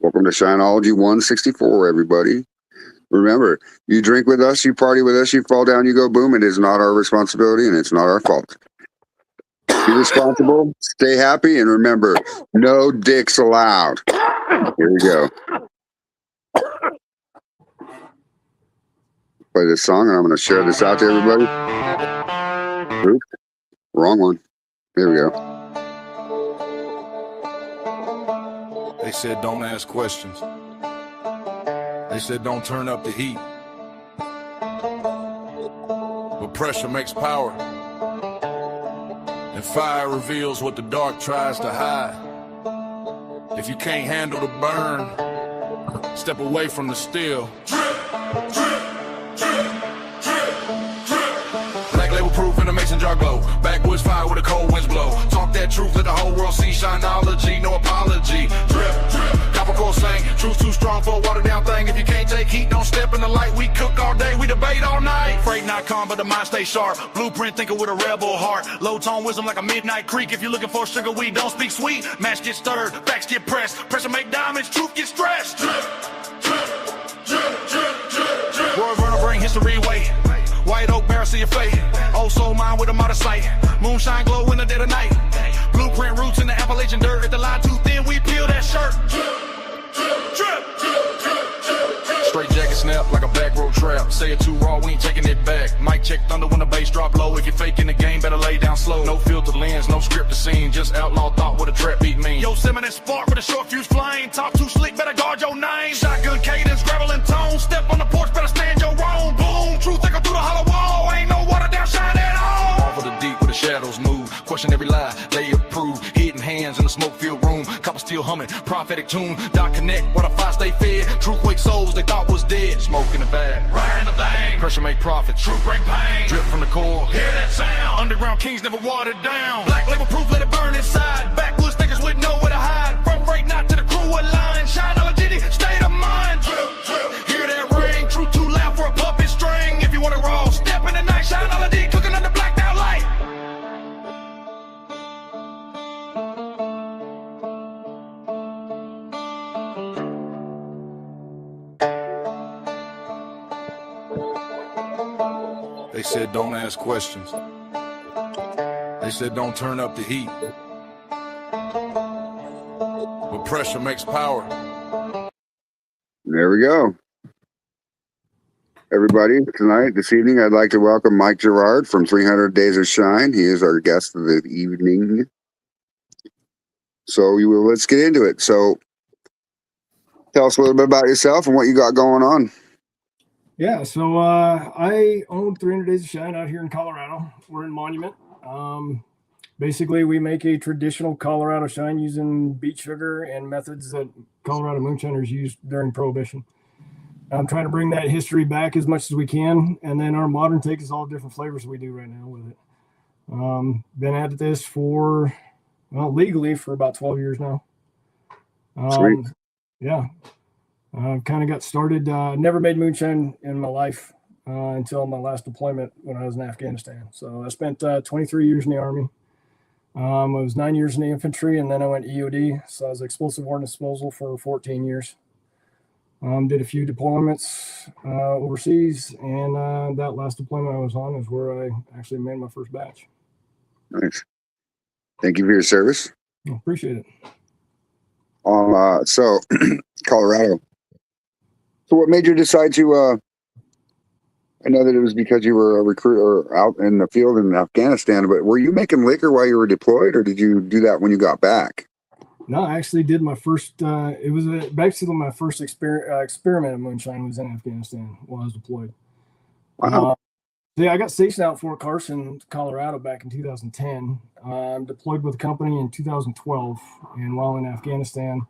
Welcome to Shineology 164, everybody. Remember, you drink with us, you party with us, you fall down, you go boom. It is not our responsibility and it's not our fault. Be responsible, stay happy, and remember, no dicks allowed. Here we go. Play this song and I'm going to share this out to everybody. Oops, wrong one. Here we go. They said don't ask questions. They said don't turn up the heat. But pressure makes power. And fire reveals what the dark tries to hide. If you can't handle the burn, step away from the steel. Black label proof in a mason jar glow. Backwoods fire with a cold winds blow. Talk that truth, let the whole world see. Shineology, no apology. Drip, drip, copper core sing. Truth too strong for a watered down thing. If you can't take heat, don't step in the light. We cook all day, we debate all night. Freight not calm, but the mind stay sharp. Blueprint thinker with a rebel heart. Low tone wisdom like a midnight creek. If you're looking for sugar, we don't speak sweet. Match get stirred, backs get pressed. Pressure make diamonds, truth get stretched. Drip, drip, drip, drip, drip, drip. Roy Vernon bring history weight. White oak barrel, see your fate. Old soul mind with a modern sight. Moonshine glow in the dead of night. Blueprint roots in the Appalachian dirt. If the lie too thin, we peel that shirt. Straight jacket snap like a back road trap. Say it too raw, we ain't taking it back. Mic check thunder when the bass drop low. If you're faking the game, better lay down slow. No filter lens, no script to scene. Just outlaw thought what a trap beat mean. Yo, Simmons spark with a short fuse flame. Talk too slick, better guard your name. Shotgun cadence, gravel and tone. Step on the porch, better stand your own. Boom, truth echo through the hollow wall. Ain't no water down, shine at all. Off of the deep where the shadows move. Question every lie, they approve. Hidden hands in the smoke-filled room. Copper still humming, prophetic tune. Dot connect, while the fire stay fed. Truth wake souls they thought was dead. Smoke in the bag, right in the bang. Pressure make profit, truth bring pain. Drip from the core, hear that sound. Underground kings never watered down. Black label proof, let it burn inside. Backwoods thinkers with nowhere to hide. From freight not to the crew with line. Shineology, state of mind. Drip, drip, hear that ring. Truth too loud for a puppet string. If you want it raw, step in the night. Shineology, cooking under blacked out light. They said don't ask questions. They said don't turn up the heat. But pressure makes power. There we go. Everybody, this evening, I'd like to welcome Mike Gerard from 300 Days of Shine. He is our guest of the evening. So let's get into it. So tell us a little bit about yourself and what you got going on. Yeah, so I own 300 Days of Shine out here in Colorado. We're in Monument. Basically, we make a traditional Colorado shine using beet sugar and methods that Colorado moonshiners used during Prohibition. I'm trying to bring that history back as much as we can, and then our modern take is all different flavors we do right now with it. Been at this for, legally for about 12 years now. Sweet. Yeah. I kind of got started, never made moonshine in my life until my last deployment when I was in Afghanistan. So I spent 23 years in the Army. I was 9 years in the infantry, and then I went EOD. So I was explosive ordnance disposal for 14 years. Did a few deployments overseas, and that last deployment I was on is where I actually made my first batch. Nice. Thank you for your service. I appreciate it. So Colorado. So what made you decide to, I know that it was because you were a recruiter out in the field in Afghanistan, but were you making liquor while you were deployed, or did you do that when you got back? No, I actually did my first, it was basically my first experiment of moonshine was in Afghanistan while I was deployed. Wow. Yeah, I got stationed out in Fort Carson, Colorado back in 2010. I'm deployed with the company in 2012. And while in Afghanistan,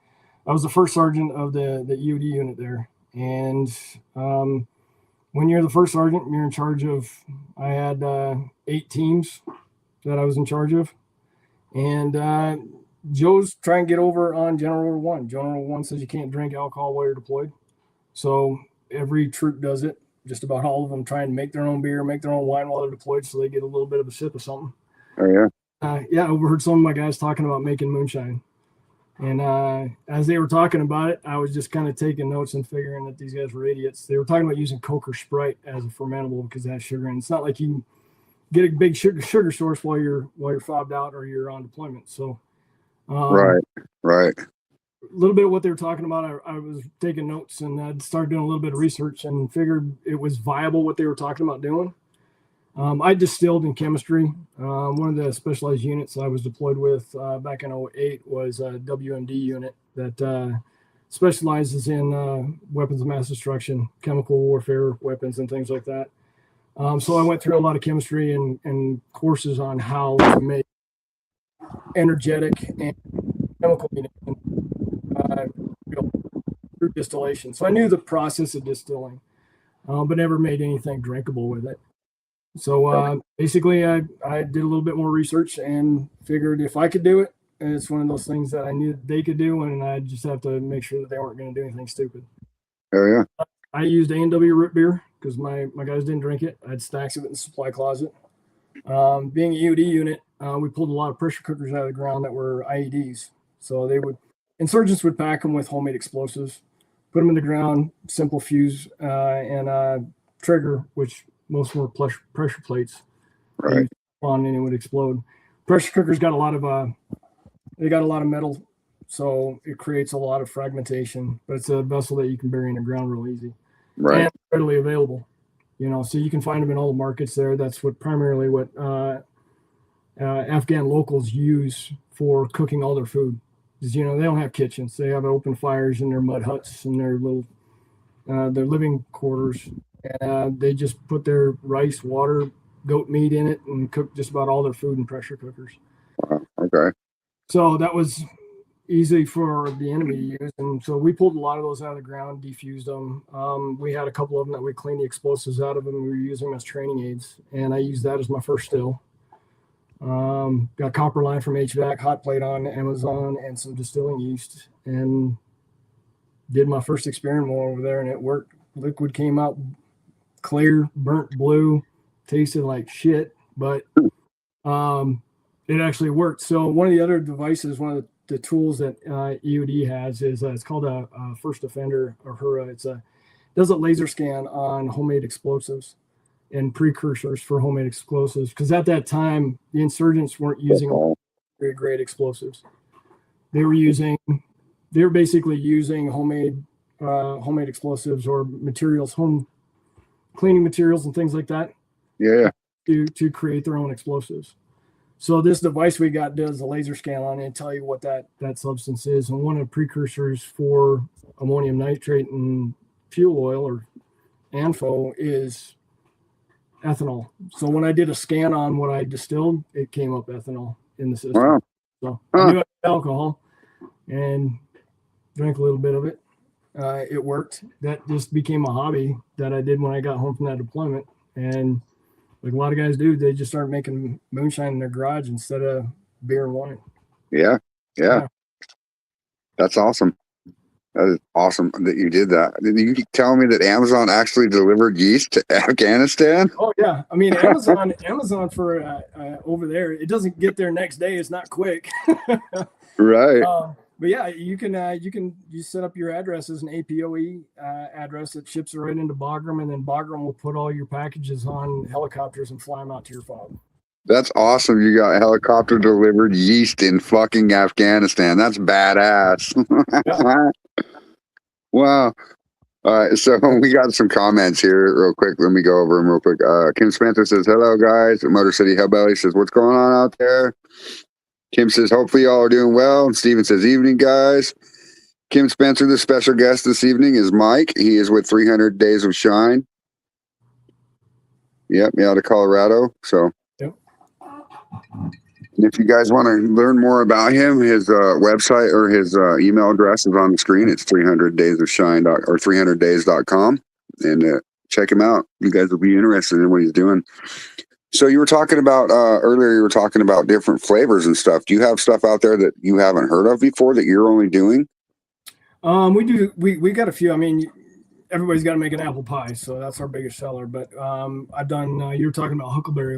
I was the first sergeant of the EOD unit there. And when you're the first sergeant, you're in charge of, I had 8 teams that I was in charge of. And Joe's trying to get over on General Order 1. General Order 1 says you can't drink alcohol while you're deployed. So every troop does it. Just about all of them try and make their own beer, make their own wine while they're deployed, so they get a little bit of a sip of something. Oh, yeah? Yeah, I overheard some of my guys talking about making moonshine. And as they were talking about it, I was just kind of taking notes and figuring that these guys were idiots. They were talking about using Coke or Sprite as a fermentable because it has sugar, and it's not like you get a big sugar source while you're fobbed out or you're on deployment. So, right. A little bit of what they were talking about, I was taking notes, and I started doing a little bit of research and figured it was viable what they were talking about doing. I distilled in chemistry. One of the specialized units I was deployed with back in 2008 was a WMD unit that specializes in weapons of mass destruction, chemical warfare weapons, and things like that. So I went through a lot of chemistry and courses on how to make energetic and chemical munitions through distillation. So I knew the process of distilling, but never made anything drinkable with it. So basically, I did a little bit more research and figured if I could do it, and it's one of those things that I knew they could do, and I just have to make sure that they weren't going to do anything stupid. Oh yeah. I used A&W root beer because my guys didn't drink it. I had stacks of it in the supply closet. Being a EOD unit, we pulled a lot of pressure cookers out of the ground that were IEDs. So insurgents would pack them with homemade explosives, put them in the ground, simple fuse, and trigger, which most were pressure plates. Right. On and it would explode. Pressure cookers got a lot of metal, so it creates a lot of fragmentation. But it's a vessel that you can bury in the ground real easy, Right. and readily available. So you can find them in all the markets there. That's primarily what Afghan locals use for cooking all their food. Because they don't have kitchens; they have open fires in their mud huts and their little their living quarters. They just put their rice, water, goat meat in it and cook just about all their food in pressure cookers. Okay. So that was easy for the enemy to use. And so we pulled a lot of those out of the ground, defused them. We had a couple of them that we cleaned the explosives out of them. We were using them as training aids. And I used that as my first still. Got copper line from HVAC, hot plate on Amazon, and some distilling yeast. And did my first experiment over there, and it worked. Liquid came out clear, burnt blue, tasted like shit, but it actually worked. So one of the other devices, one of the tools that EOD has is it's called a First Defender, or HURA. Does a laser scan on homemade explosives and precursors for homemade explosives, because at that time the insurgents weren't using grade explosives. They were basically using homemade explosives or materials, home cleaning materials and things like that. Yeah. To create their own explosives. So this device we got does a laser scan on it and tell you what that substance is. And one of the precursors for ammonium nitrate and fuel oil, or ANFO, is ethanol. So when I did a scan on what I distilled, it came up ethanol in the system. Wow. So I knew I had alcohol and drank a little bit of it. It worked. That just became a hobby that I did when I got home from that deployment. And like a lot of guys do, they just start making moonshine in their garage instead of beer and wine. Yeah. That's awesome. That is awesome that you did that. Did you tell me that Amazon actually delivered yeast to Afghanistan? Oh yeah, I mean Amazon for over there, it doesn't get there next day. It's not quick. Right. But yeah, you set up your address as an APOE address that ships it right into Bagram, and then Bagram will put all your packages on helicopters and fly them out to your fob. That's awesome. You got helicopter delivered yeast in fucking Afghanistan. That's badass. Yeah. Wow. So we got some comments here real quick. Let me go over them real quick. Kim Spencer says, hello, guys. Motor City Hellbelly says, what's going on out there? Kim says, hopefully y'all are doing well. And Steven says, evening, guys. Kim Spencer, the special guest this evening is Mike. He is with 300 Days of Shine. Yep, out of Colorado. So, yep. If you guys want to learn more about him, his website or his email address is on the screen. It's 300daysofshine or 300days.com. And check him out. You guys will be interested in what he's doing. So you were talking about earlier, you were talking about different flavors and stuff. Do you have stuff out there that you haven't heard of before that you're only doing? We do. We got a few. I mean, everybody's got to make an apple pie, so that's our biggest seller. But I've done. You were talking about huckleberry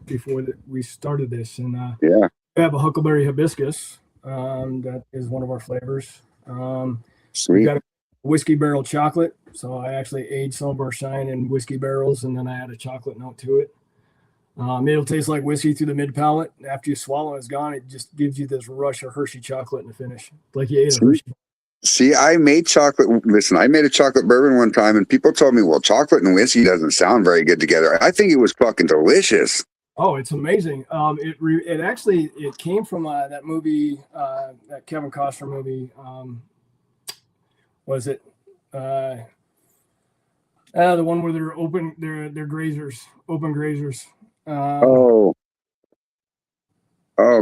before we started this, and yeah, we have a huckleberry hibiscus. That is one of our flavors. We've Sweet. got a whiskey barrel chocolate. So I actually aged some of our shine in whiskey barrels, and then I add a chocolate note to it. It'll taste like whiskey through the mid palate. After you swallow, it's gone. It just gives you this rush of Hershey chocolate in the finish, like you ate a Hershey. See, I made chocolate. Listen, I made a chocolate bourbon one time, and people told me, "Well, chocolate and whiskey doesn't sound very good together." I think it was fucking delicious. Oh, it's amazing. It actually came from that movie, that Kevin Costner movie. Was it the one where they're grazers, open grazers? Oh,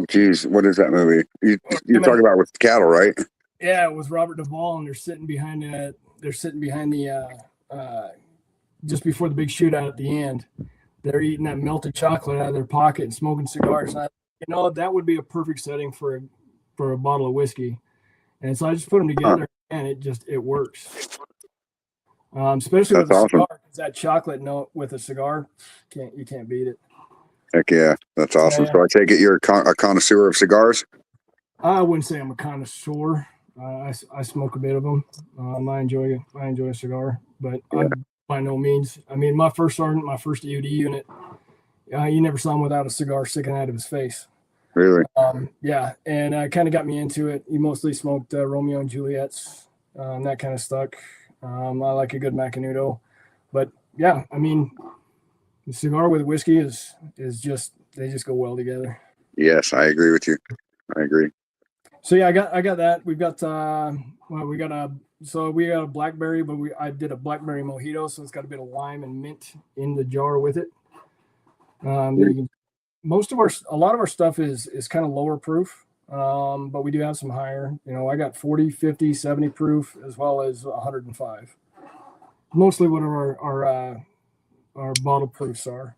geez, what is that movie? You're talking about with cattle, right? Yeah, it was Robert Duvall, and they're sitting behind the just before the big shootout at the end. They're eating that melted chocolate out of their pocket and smoking cigars. And that would be a perfect setting for a bottle of whiskey. And so I just put them together, and it works. Especially with a cigar, because that chocolate note with a cigar, you can't beat it. Heck yeah, that's awesome. So I take it you're a connoisseur of cigars? I wouldn't say I'm a connoisseur. I smoke a bit of them. I enjoy a cigar, but yeah. By no means. I mean, my first sergeant, my first EOD unit, you never saw him without a cigar sticking out of his face. Really? Yeah, and kind of got me into it. He mostly smoked Romeo and Juliet's, that kind of stuck. I like a good Macanudo, but yeah, I mean, the cigar with whiskey is just, they just go well together. Yes, I agree with you. I agree. So yeah, I got that. We got a blackberry, but I did a blackberry mojito, so it's got a bit of lime and mint in the jar with it. A lot of our stuff is kind of lower proof, but we do have some higher. I got 40, 50, 70 proof, as well as 105. Mostly what our bottle proofs are.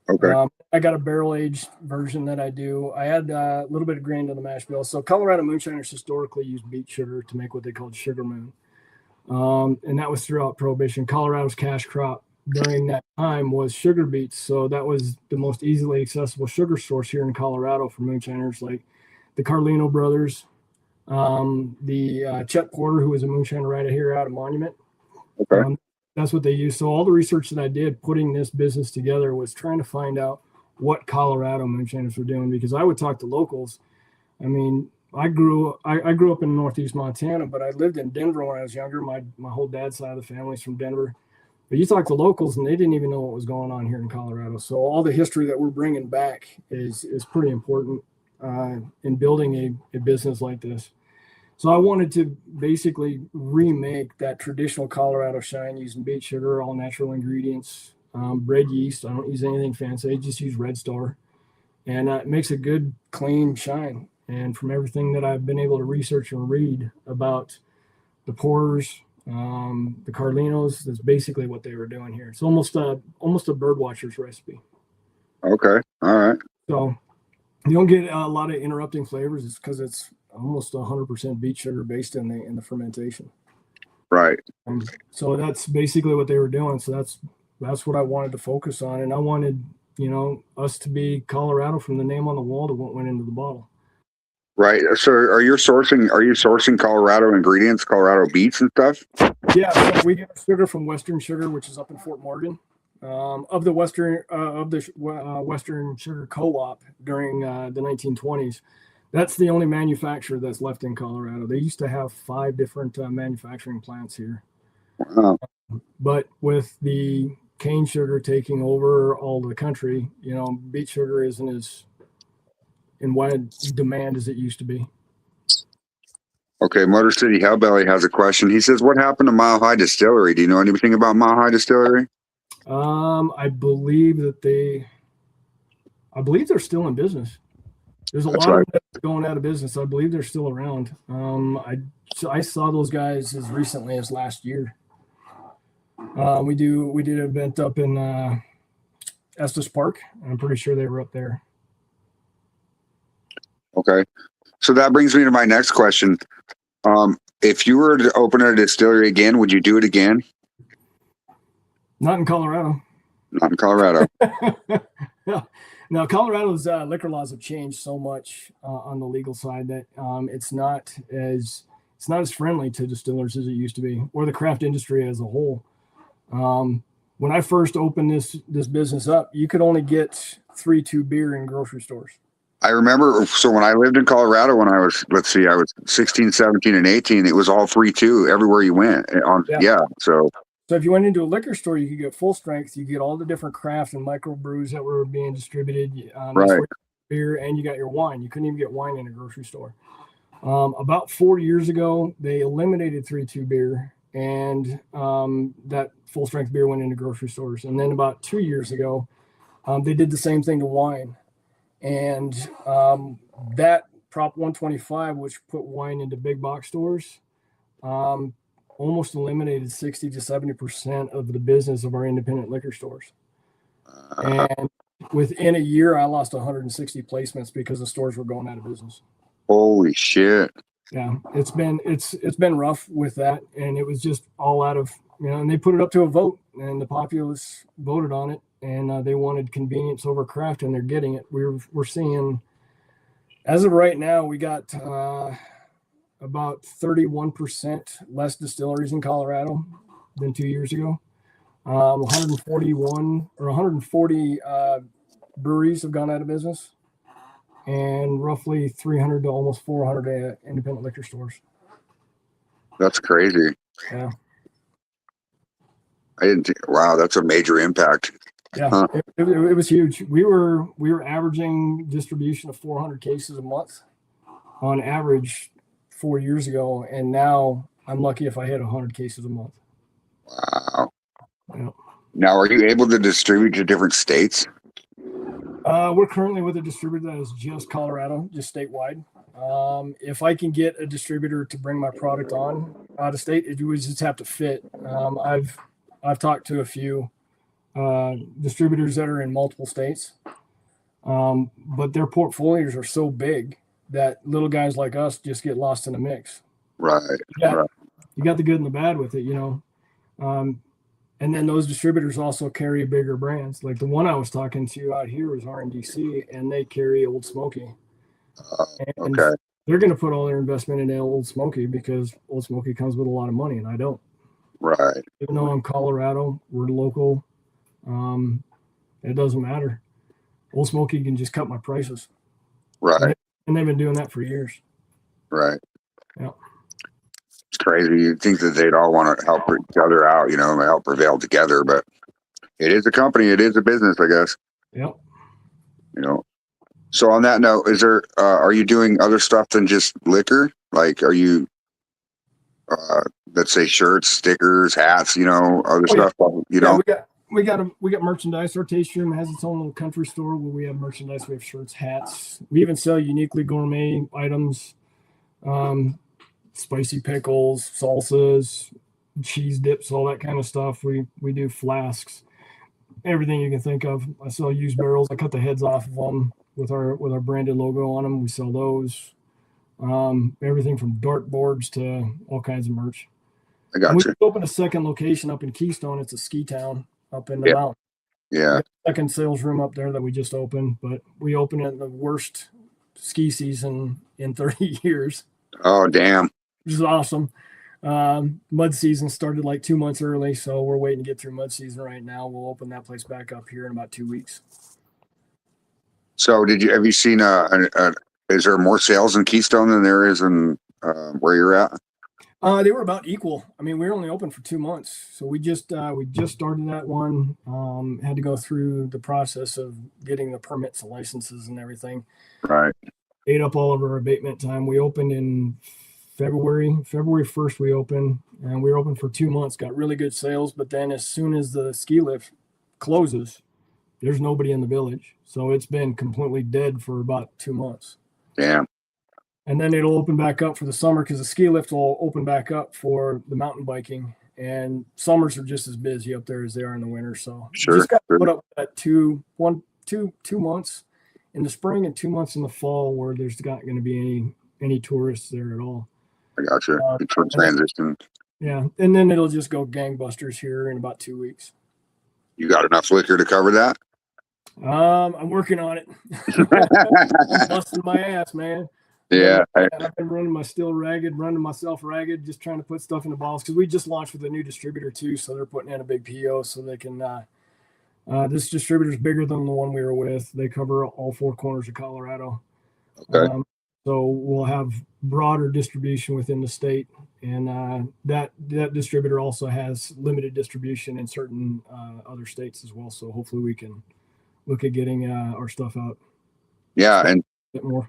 Okay. I got a barrel aged version that I do. I add a little bit of grain to the mash bill. So Colorado moonshiners historically used beet sugar to make what they called sugar moon. And that was throughout Prohibition. Colorado's cash crop during that time was sugar beets. So that was the most easily accessible sugar source here in Colorado for moonshiners, like the Carlino brothers, the Chet Porter, who was a moonshiner right here out of Monument. Okay. That's what they used. So all the research that I did putting this business together was trying to find out what Colorado moonshiners were doing, because I would talk to locals. I mean, I grew up in Northeast Montana, but I lived in Denver when I was younger. My whole dad's side of the family's from Denver. But you talk to locals, and they didn't even know what was going on here in Colorado. So all the history that we're bringing back is pretty important in building a business like this. So I wanted to basically remake that traditional Colorado shine using beet sugar, all natural ingredients, bread yeast. I don't use anything fancy. I just use Red Star. And it makes a good, clean shine. And from everything that I've been able to research and read about the pourers, the Carlinos, that's basically what they were doing here. It's almost a bird watcher's recipe. Okay. All right. So you don't get a lot of interrupting flavors. It's because it's almost 100% beet sugar based in the fermentation. Right. So that's basically what they were doing. So that's what I wanted to focus on, and I wanted us to be Colorado from the name on the wall to what went into the bottle. Right. So are you sourcing Colorado ingredients, Colorado beets and stuff? Yeah. So we get sugar from Western Sugar, which is up in Fort Morgan, of the Western Sugar Co-op during the 1920s. That's the only manufacturer that's left in Colorado. They used to have 5 different manufacturing plants here. Wow. But with the cane sugar taking over all the country, beet sugar isn't as in wide demand as it used to be. Okay, Motor City Hellbelly has a question. He says, "What happened to Mile High Distillery? Do you know anything about Mile High Distillery?" I believe they're still in business. There's a lot of them going out of business. I believe they're still around. I saw those guys as recently as last year. We did an event up in Estes Park. I'm pretty sure they were up there. Okay, so that brings me to my next question. If you were to open a distillery again, would you do it again? Not in Colorado. Not in Colorado. Now, Colorado's liquor laws have changed so much on the legal side that it's not as friendly to distillers as it used to be, or the craft industry as a whole. When I first opened this business up, you could only get 3-2 beer in grocery stores. I remember, so when I lived in Colorado, when I was, I was 16, 17, and 18, it was all 3-2 everywhere you went. So if you went into a liquor store, you could get full strength. You get all the different craft and microbrews that were being distributed. Right. Beer, and you got your wine. You couldn't even get wine in a grocery store. About 4 years ago, they eliminated 3-2 beer, and that full strength beer went into grocery stores. And then about 2 years ago, they did the same thing to wine. And that Prop 125, which put wine into big box stores, almost eliminated 60 to 70% of the business of our independent liquor stores. And within a year, I lost 160 placements because the stores were going out of business. Holy shit. Yeah, it's been rough with that, and it was just all out of, and they put it up to a vote, and the populace voted on it, and they wanted convenience over craft, and they're getting it. We're seeing, as of right now, we got about 31% less distilleries in Colorado than 2 years ago. 140 breweries have gone out of business, and roughly 300 to almost 400 independent liquor stores. That's crazy. Yeah. Wow, that's a major impact. Yeah, huh. It was huge. We were averaging distribution of 400 cases a month on average 4 years ago, and now I'm lucky if I hit 100 cases a month. Wow. Yeah. Now, are you able to distribute to different states? We're currently with a distributor that is just Colorado, just statewide. If I can get a distributor to bring my product on out of state, it would just have to fit. I've talked to a few distributors that are in multiple states, but their portfolios are so big that little guys like us just get lost in the mix. Right. You got the good and the bad with it, and then those distributors also carry bigger brands. Like the one I was talking to out here was RNDC, and they carry Old Smoky. And okay. They're going to put all their investment into Old Smoky because Old Smoky comes with a lot of money, and I don't. Right. Even though I'm Colorado, we're local. It doesn't matter. Old Smoky can just cut my prices. Right. And they've been doing that for years. Right. Yeah. It's crazy. You'd think that they'd all want to help each other out, help prevail together, but it is a company. It is a business, I guess. Yep. So on that note, are you doing other stuff than just liquor? Like, are you, let's say shirts, stickers, hats, other stuff, Yeah, we got merchandise. Our taste room has its own little country store where we have merchandise. We have shirts, hats. We even sell uniquely gourmet items, spicy pickles, salsas, cheese dips, all that kind of stuff. We do flasks, everything you can think of. I sell used barrels. I cut the heads off of them with our branded logo on them. We sell those. Everything from dartboards to all kinds of merch. I got you. We opened a second location up in Keystone. It's a ski town up in the mountain. Yeah. Second sales room up there that we just opened, but we opened it in the worst ski season in 30 years. Oh, damn. Which is awesome. Mud season started like 2 months early, so we're waiting to get through mud season right now. We'll open that place back up here in about 2 weeks. So have you seen is there more sales in Keystone than there is in where you're at? They were about equal. I mean, we were only open for 2 months, so we just started that one. Had to go through the process of getting the permits and licenses and everything. Right. Ate up all of our abatement time. We opened in February 1st. We opened, and we were open for 2 months. Got really good sales, but then as soon as the ski lift closes, there's nobody in the village, so it's been completely dead for about 2 months. Damn. And then it'll open back up for the summer because the ski lift will open back up for the mountain biking. And summers are just as busy up there as they are in the winter. So sure, just got to put up that 2 months in the spring and 2 months in the fall where there's not going to be any tourists there at all. I got you. Transition. Yeah, and then it'll just go gangbusters here in about 2 weeks. You got enough liquor to cover that? I'm working on it. I'm busting my ass, man. Yeah. I've been running my still ragged, running myself ragged, just trying to put stuff in the bottles because we just launched with a new distributor too, so they're putting in a big PO so they can. This distributor is bigger than the one we were with. They cover all four corners of Colorado. Okay. So we'll have broader distribution within the state, and that distributor also has limited distribution in certain other states as well. So hopefully we can look at getting our stuff out. Yeah, and a bit more.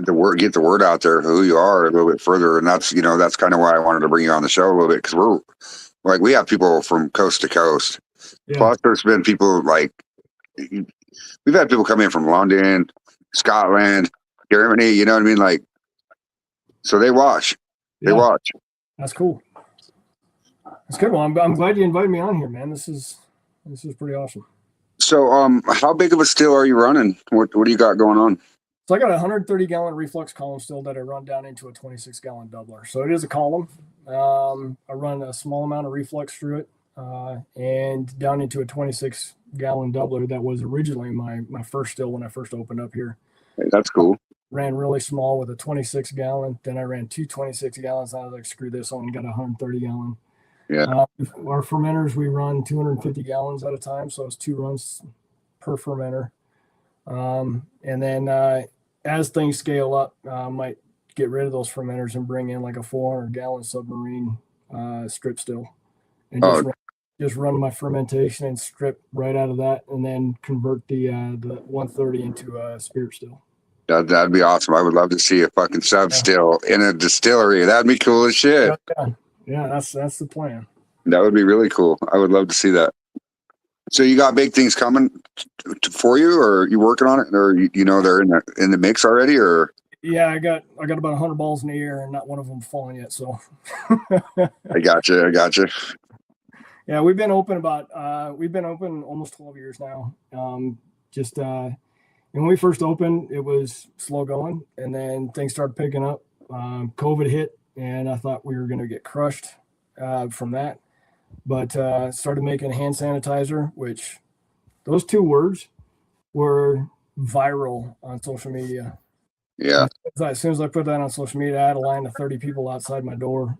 get the word out there who you are a little bit further, and that's that's kind of why I wanted to bring you on the show a little bit, because we're like, we have people from coast to coast. Yeah. Plus, there's been people like we've had people come in from London, Scotland, Germany. You know what I mean? Like, so they watch. They watch. That's cool. That's good. Well, I'm glad you invited me on here, man. This is pretty awesome. So, how big of a still are you running? What do you got going on? So I got a 130-gallon reflux column still that I run down into a 26-gallon doubler. So it is a column. I run a small amount of reflux through it and down into a 26-gallon doubler that was originally my first still when I first opened up here. Hey, that's cool. Ran really small with a 26-gallon. Then I ran two 26 gallons. I was like, screw this, I only got a 130-gallon. Yeah. Our fermenters, we run 250 gallons at a time. So it's 2 runs per fermenter. And then as things scale up, I might get rid of those fermenters and bring in like a 400-gallon submarine strip still, and just run my fermentation and strip right out of that, and then convert the 130 into a spirit still. That'd be awesome. I would love to see a fucking sub still in a distillery. That'd be cool as shit. Yeah, that's the plan. That would be really cool. I would love to see that. So you got big things coming for you, or are you working on it, or they're in the mix already, or? Yeah, I got about 100 balls in the air, and not one of them falling yet. So. I got you. Yeah, we've been open almost 12 years now. And when we first opened, it was slow going, and then things started picking up. COVID hit, and I thought we were going to get crushed from that. But started making hand sanitizer, which those 2 words were viral on social media. Yeah. As soon as I put that on social media, I had a line of 30 people outside my door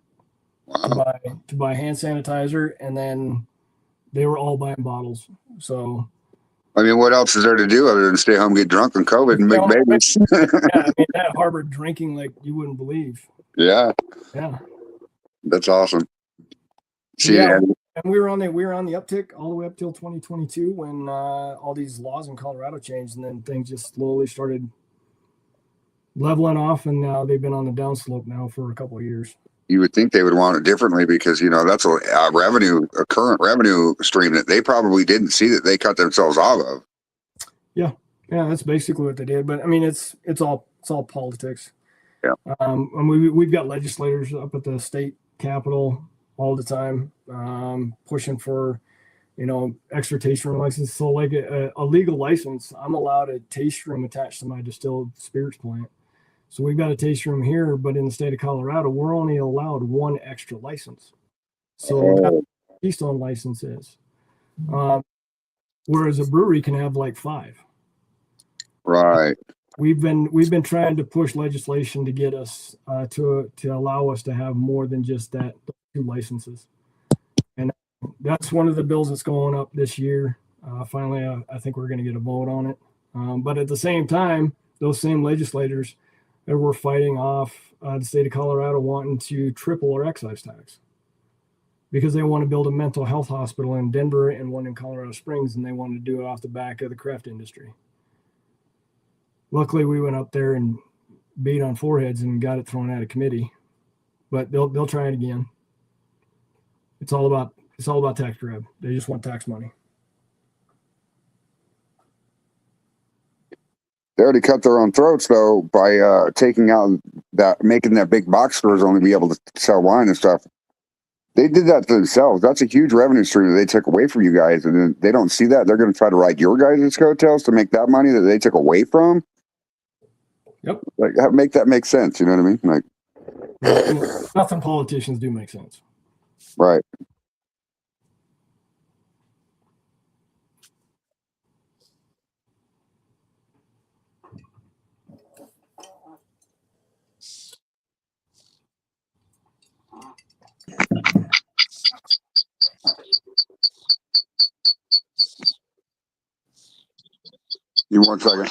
to buy hand sanitizer, and then they were all buying bottles. So, I mean, what else is there to do other than stay home, get drunk on COVID, and make babies? Yeah, I mean, that harbored drinking like you wouldn't believe. Yeah. That's awesome. And we were on the uptick all the way up till 2022 when all these laws in Colorado changed, and then things just slowly started leveling off, and now they've been on the downslope now for a couple of years. You would think they would want it differently because that's a current revenue stream that they probably didn't see that they cut themselves off of. Yeah, that's basically what they did. But I mean, it's all politics. Yeah. And we've got legislators up at the state capitol all the time, pushing for, extra taste room license. So like a legal license, I'm allowed a taste room attached to my distilled spirits plant. So we've got a taste room here, but in the state of Colorado, we're only allowed 1 extra license. So that's what the Keystone license is. Whereas a brewery can have like 5. Right. We've been trying to push legislation to get us to allow us to have more than just that 2 licenses, and that's one of the bills that's going up this year. Finally, I think we're going to get a vote on it. But at the same time, those same legislators that were fighting off the state of Colorado wanting to triple our excise tax because they want to build a mental health hospital in Denver and one in Colorado Springs, and they wanted to do it off the back of the craft industry. Luckily, we went up there and beat on foreheads and got it thrown out of committee, but they'll try it again. It's all about tax grab. They just want tax money. They already cut their own throats though by making that big box stores only be able to sell wine and stuff. They did that to themselves. That's a huge revenue stream that they took away from you guys, and then they don't see that. They're going to try to ride your guys' coattails to make that money that they took away from. Yep. Like, make that make sense. You know what I mean? Like, nothing politicians do make sense. Right. Give me 1 second.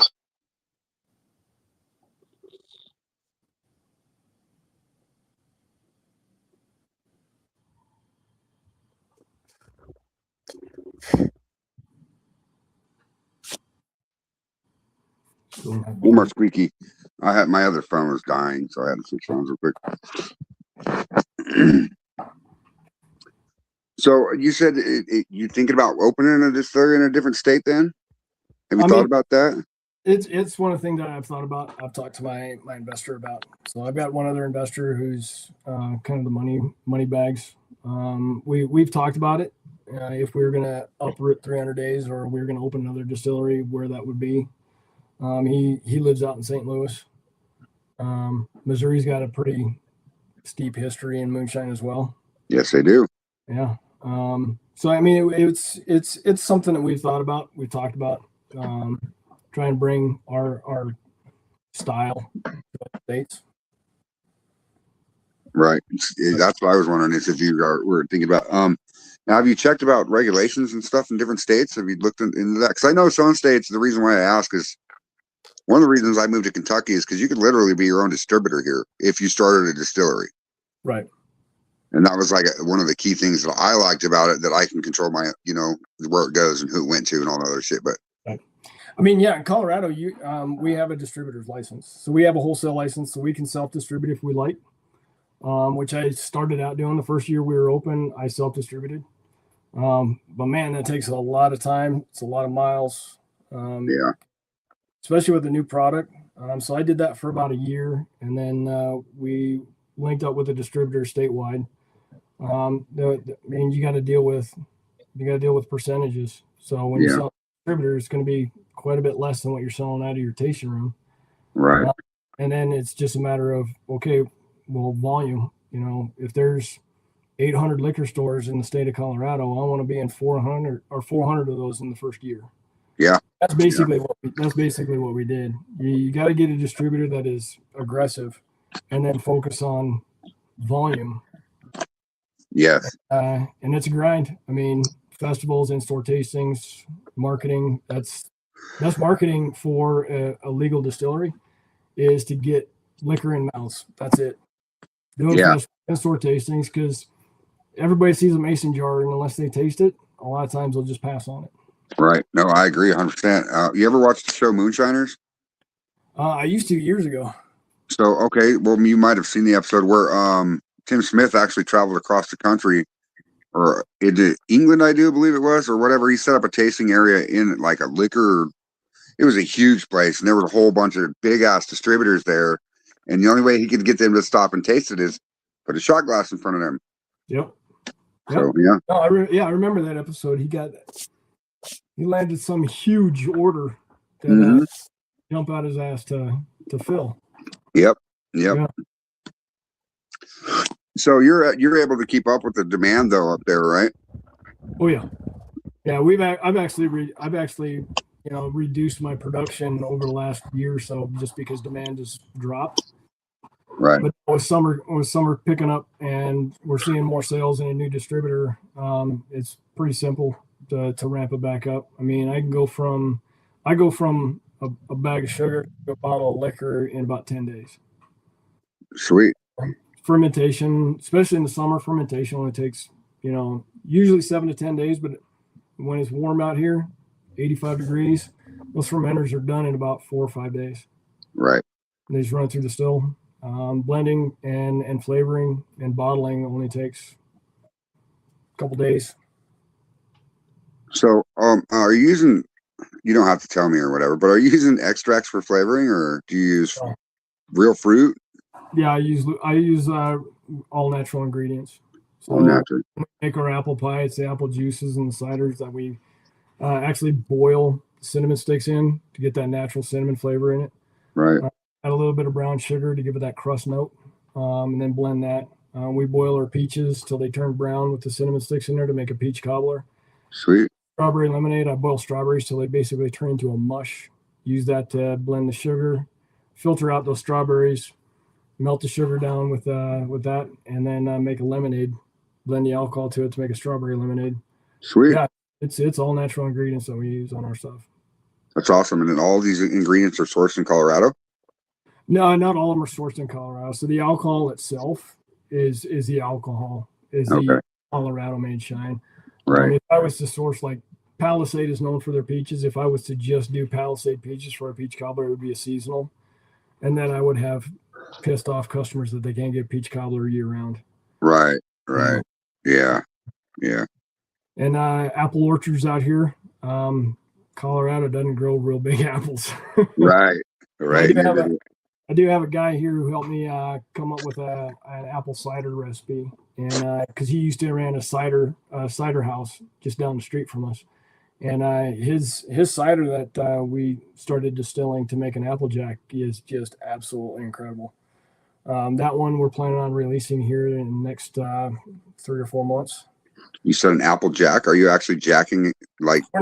One more squeaky. I had my other phone was dying, so I had to switch phones real quick. So you said you thinking about opening a distillery in a different state? Then have you thought about that? It's one of the things that I've thought about. I've talked to my investor about. So I've got one other investor who's kind of the money bags. We've talked about it. If we were going to uproot 300 days, or we were going to open another distillery, where that would be. He lives out in St. Louis. Missouri's got a pretty steep history in moonshine as well. Yes, they do. Yeah. So I mean, it's something that we've thought about. We've talked about trying to bring our style to the States. Right. That's what I was wondering, is if you were thinking about. Now, have you checked about regulations and stuff in different states? Have you looked into that? Because I know some states. The reason why I ask is, one of the reasons I moved to Kentucky is because you could literally be your own distributor here if you started a distillery. Right. And that was like one of the key things that I liked about it, that I can control my, where it goes and who it went to and all that other shit. But right. I mean, yeah, in Colorado, we have a distributor's license. So we have a wholesale license, so we can self-distribute if we like, which I started out doing the first year we were open. I self-distributed. But man, that takes a lot of time. It's a lot of miles. Yeah. Especially with a new product. So I did that for about a year, and then we linked up with a distributor statewide. I mean, you got to deal with percentages. So when you sell a distributor, it's going to be quite a bit less than what you're selling out of your tasting room. Right. And then it's just a matter of, okay, well, volume. If there's 800 liquor stores in the state of Colorado, I want to be in 400 of those in the first year. Yeah. That's basically what we did. You got to get a distributor that is aggressive, and then focus on volume. Yes. And it's a grind. I mean, festivals, in-store tastings, marketing. That's marketing for a legal distillery, is to get liquor in mouths. That's it. Doing in-store tastings, because everybody sees a mason jar, and unless they taste it, a lot of times they'll just pass on it. Right. No, I agree 100%. You ever watch the show Moonshiners? I used to years ago. So, okay. Well, you might have seen the episode where Tim Smith actually traveled across the country, or into England, I do believe it was, or whatever. He set up a tasting area in like a liquor. It was a huge place, and there was a whole bunch of big ass distributors there. And the only way he could get them to stop and taste it is put a shot glass in front of them. Yep. So, yeah. No, I remember that episode. He landed some huge order that jump out his ass to fill. Yep. Yeah. So you're able to keep up with the demand though up there, right? Oh yeah. Yeah, I've actually reduced my production over the last year or so, just because demand has dropped. Right. But with summer picking up, and we're seeing more sales in a new distributor, it's pretty simple to ramp it back up. I mean, I go from a bag of sugar to a bottle of liquor in about 10 days. Sweet. Fermentation, especially in the summer, fermentation only takes, usually 7 to 10 days, but when it's warm out here, 85 degrees, those fermenters are done in about 4 or 5 days. Right. And they just run through the still. Blending and flavoring and bottling only takes a couple days. So, are you using, you don't have to tell me or whatever, but are you using extracts for flavoring, or do you use real fruit? Yeah, I use all natural ingredients. So all natural. we make our apple pie. It's the apple juices and the ciders that we actually boil cinnamon sticks in to get that natural cinnamon flavor in it. Right. Add a little bit of brown sugar to give it that crust note, and then blend that. We boil our peaches till they turn brown with the cinnamon sticks in there to make a peach cobbler. Sweet. Strawberry lemonade, I boil strawberries till they basically turn into a mush. Use that to blend the sugar, filter out those strawberries, melt the sugar down with that, and then make a lemonade. Blend the alcohol to it to make a strawberry lemonade. Sweet. Yeah, it's all natural ingredients that we use on our stuff. That's awesome. And then all these ingredients are sourced in Colorado? No, not all of them are sourced in Colorado. So the alcohol itself is the alcohol, is Okay. the Colorado made shine. Right. If I was to source, like, Palisade is known for their peaches. If I was to just do Palisade peaches for a peach cobbler, it would be a seasonal. And then I would have pissed off customers that they can't get peach cobbler year round. Right. Right. Yeah. Yeah. And apple orchards out here, Colorado doesn't grow real big apples. Right. Right. I do have a guy here who helped me come up with an apple cider recipe, and because he used to run a cider house just down the street from us, and his cider that we started distilling to make an applejack is just absolutely incredible. That one we're planning on releasing here in the next 3 or 4 months. You said an applejack. Are you actually jacking it? Like we're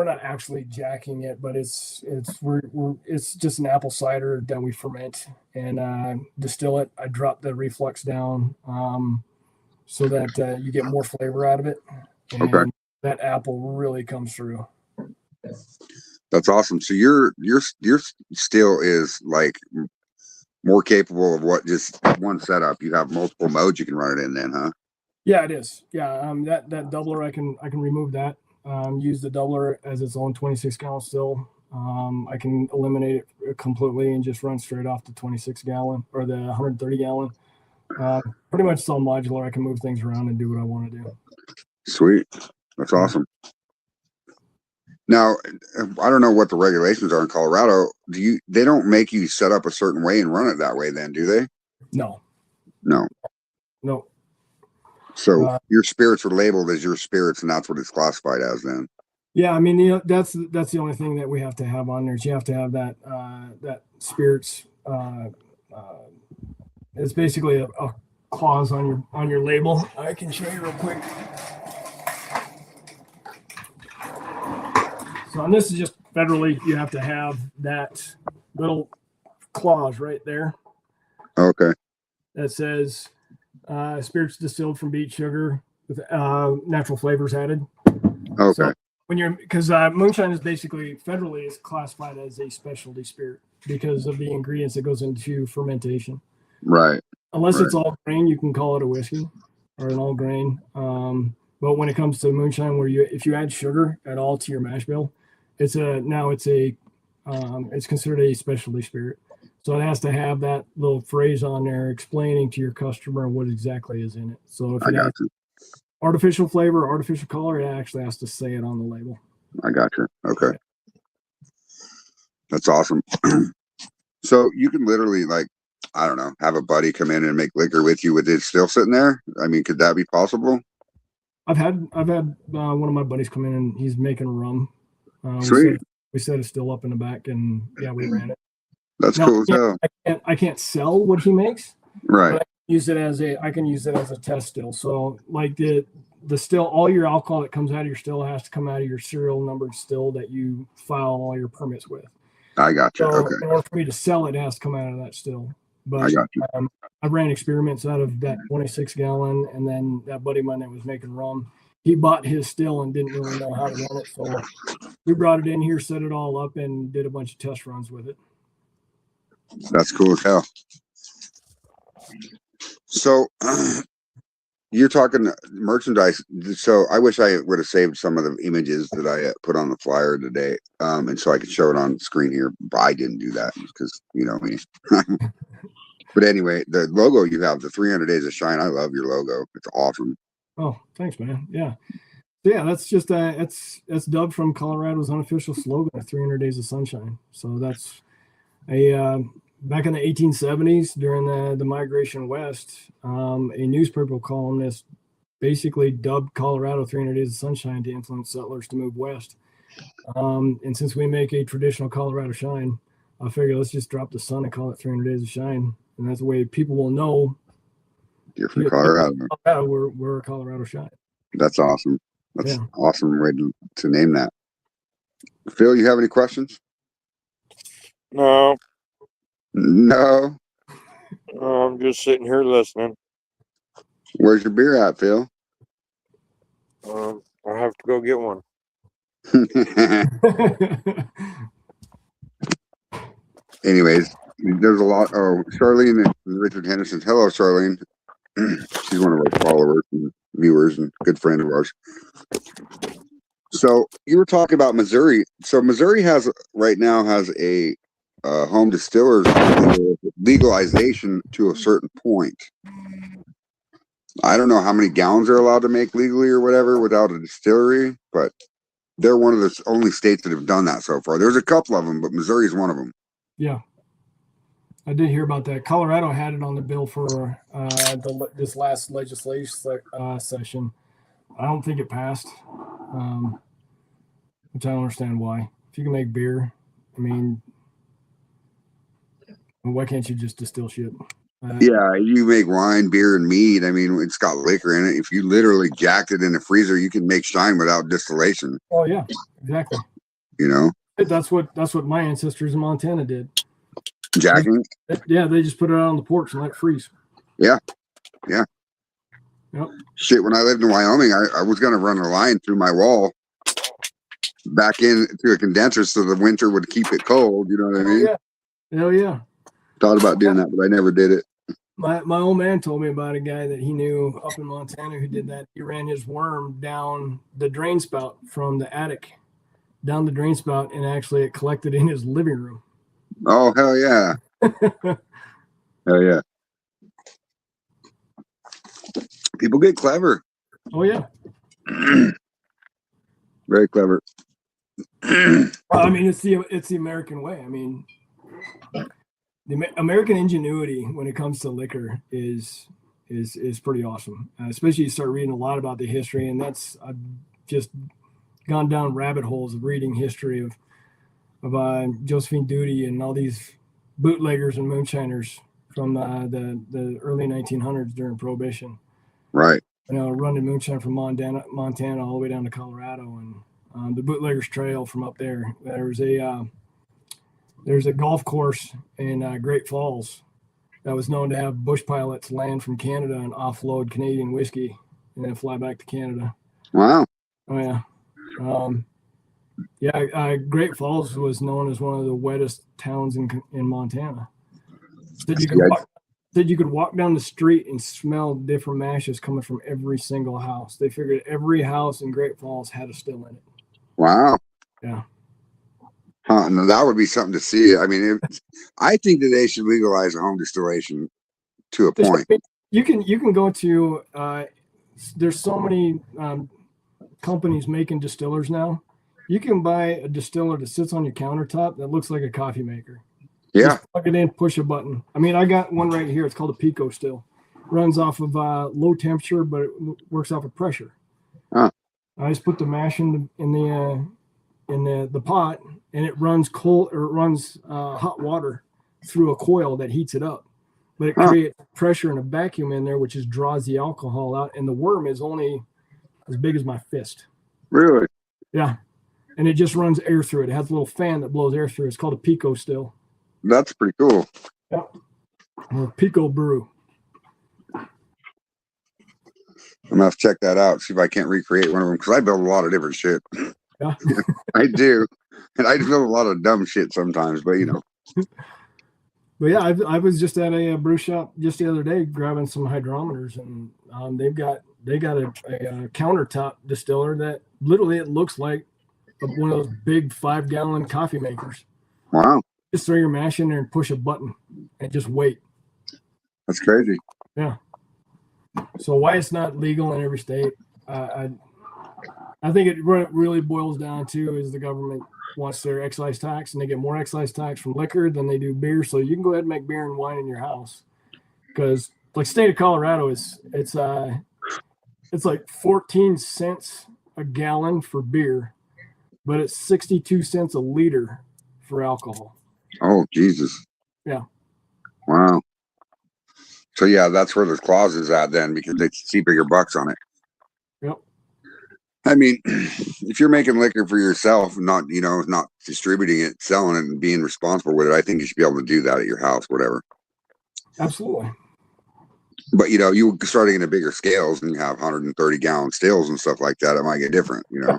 not actually jacking it, but it's just an apple cider that we ferment and distill it. I drop the reflux down so that you get more flavor out of it, and that apple really comes through. That's awesome. So your still is like more capable of what just one setup. You have multiple modes you can run it in then, huh? Yeah, it is. Yeah, that doubler I can remove that. Use the doubler as its own 26-gallon still. I can eliminate it completely and just run straight off the 26-gallon or the 130-gallon. Pretty much it's all modular. I can move things around and do what I want to do. Sweet. That's awesome. Now, I don't know what the regulations are in Colorado. They don't make you set up a certain way and run it that way then, do they? No. So your spirits are labeled as your spirits, and that's what it's classified as then. Yeah, I mean, that's the only thing that we have to have on there. Is you have to have that that spirits. It's basically a clause on your label. I can show you real quick. So, and this is just federally. You have to have that little clause right there. Okay. That says. Spirits distilled from beet sugar with natural flavors added. Okay. So because moonshine is basically federally is classified as a specialty spirit because of the ingredients that goes into fermentation. Right. Unless it's all grain, you can call it a whiskey or an all grain. But when it comes to moonshine, if you add sugar at all to your mash bill, it's considered a specialty spirit. So it has to have that little phrase on there explaining to your customer what exactly is in it. So if it has artificial flavor, artificial color, it actually has to say it on the label. I got you. Okay. Yeah. That's awesome. So you can literally, like, I don't know, have a buddy come in and make liquor with you with it still sitting there? I mean, could that be possible? I've had one of my buddies come in and he's making rum. Sweet. We set it still up in the back and yeah, we ran it. That's cool as hell. I can't sell what he makes. Right. But I can use it as a test still. So like the still, all your alcohol that comes out of your still has to come out of your serial numbered still that you file all your permits with. I got you. So okay. In order for me to sell it, it has to come out of that still. But I got you. I ran experiments out of that 26-gallon, and then that buddy of mine that was making rum, he bought his still and didn't really know how to run it. So we brought it in here, set it all up, and did a bunch of test runs with it. That's cool as hell. So you're talking merchandise. So I wish I would have saved some of the images that I put on the flyer today, and so I could show it on screen here. But I didn't do that because you know me. But anyway, the logo you have, the 300 Days of Shine. I love your logo. It's awesome. Oh, thanks, man. Yeah. Yeah, that's just that's dubbed from Colorado's unofficial slogan, 300 Days of Sunshine. So that's back in the 1870s during the migration west, a newspaper columnist basically dubbed Colorado 300 Days of Sunshine to influence settlers to move west. And since we make a traditional Colorado shine, I figure let's just drop the sun and call it 300 Days of Shine. And that's the way people will know you're from Colorado. We're a Colorado shine. That's awesome. That's awesome way to name that. Phil, you have any questions? No. No. I'm just sitting here listening. Where's your beer at, Phil? I have to go get one. Anyways, there's a lot. Oh, Charlene and Richard Henderson. Hello, Charlene. She's one of our followers and viewers and good friend of ours. So you were talking about Missouri. So Missouri has right now has a home distillers legalization to a certain point. I don't know how many gallons they're allowed to make legally or whatever without a distillery, but they're one of the only states that have done that so far. There's a couple of them, but Missouri is one of them. Yeah, I did hear about that. Colorado had it on the bill for this last legislative session. I don't think it passed, which I don't understand why. If you can make beer, I mean, why can't you just distill shit? Yeah, you make wine, beer, and mead. I mean, it's got liquor in it. If you literally jacked it in the freezer, you can make shine without distillation. Oh yeah, exactly. You know, that's what my ancestors in Montana did. Jacking. Yeah, they just put it out on the porch and let it freeze. Yeah. Yep. Shit, when I lived in Wyoming, I was going to run a line through my wall back into a condenser so the winter would keep it cold. You know what I mean? Yeah. Hell yeah. Thought about doing that, but I never did it. My old man told me about a guy that he knew up in Montana who did that. He ran his worm down the drain spout from the attic, down the drain spout, and actually it collected in his living room. Oh, hell yeah. Hell yeah. People get clever. Oh, yeah. Very clever. I mean, it's the American way. I mean, the American ingenuity when it comes to liquor is pretty awesome. Especially you start reading a lot about the history, and I've just gone down rabbit holes of reading history of Josephine Duty and all these bootleggers and moonshiners from the early 1900s during Prohibition. Right. You know, running moonshine from Montana all the way down to Colorado, and the Bootleggers Trail from up there. There's a golf course in Great Falls that was known to have bush pilots land from Canada and offload Canadian whiskey and then fly back to Canada. Wow. Oh yeah. Great Falls was known as one of the wettest towns in Montana. Said you could walk down the street and smell different mashes coming from every single house. They figured every house in Great Falls had a still in it. Wow. Yeah. Huh, no, that would be something to see. I mean, I think that they should legalize home distillation to a point. You can go to there's so many companies making distillers now. You can buy a distiller that sits on your countertop that looks like a coffee maker. Yeah. Just plug it in, push a button. I mean, I got one right here. It's called a Pico still. Runs off of low temperature, but it works off of pressure. Huh. I just put the mash in the pot, and it runs hot water through a coil that heats it up. But it creates pressure and a vacuum in there, which draws the alcohol out. And the worm is only as big as my fist. Really? Yeah. And it just runs air through it. It has a little fan that blows air through it. It's called a Pico still. That's pretty cool. Yeah. Or Pico brew. I'm gonna have to check that out, see if I can't recreate one of them, because I build a lot of different shit. Yeah. I do. And I build a lot of dumb shit sometimes, but you know. But yeah, I was just at a brew shop just the other day grabbing some hydrometers, and they got a countertop distiller that literally it looks like one of those big 5-gallon coffee makers. Wow. Just throw your mash in there and push a button and just wait. That's crazy. Yeah. So why it's not legal in every state, I think it really boils down to is the government wants their excise tax, and they get more excise tax from liquor than they do beer. So you can go ahead and make beer and wine in your house, because like state of Colorado it's like 14 cents a gallon for beer, but it's 62 cents a liter for alcohol. Oh, Jesus. Yeah. Wow. So yeah, that's where the clause is at then, because they see bigger bucks on it. Yep. I mean, if you're making liquor for yourself, not distributing it, selling it, and being responsible with it, I think you should be able to do that at your house, whatever. Absolutely. But you starting in a bigger scales and you have 130 gallon stills and stuff like that, it might get different. Yeah.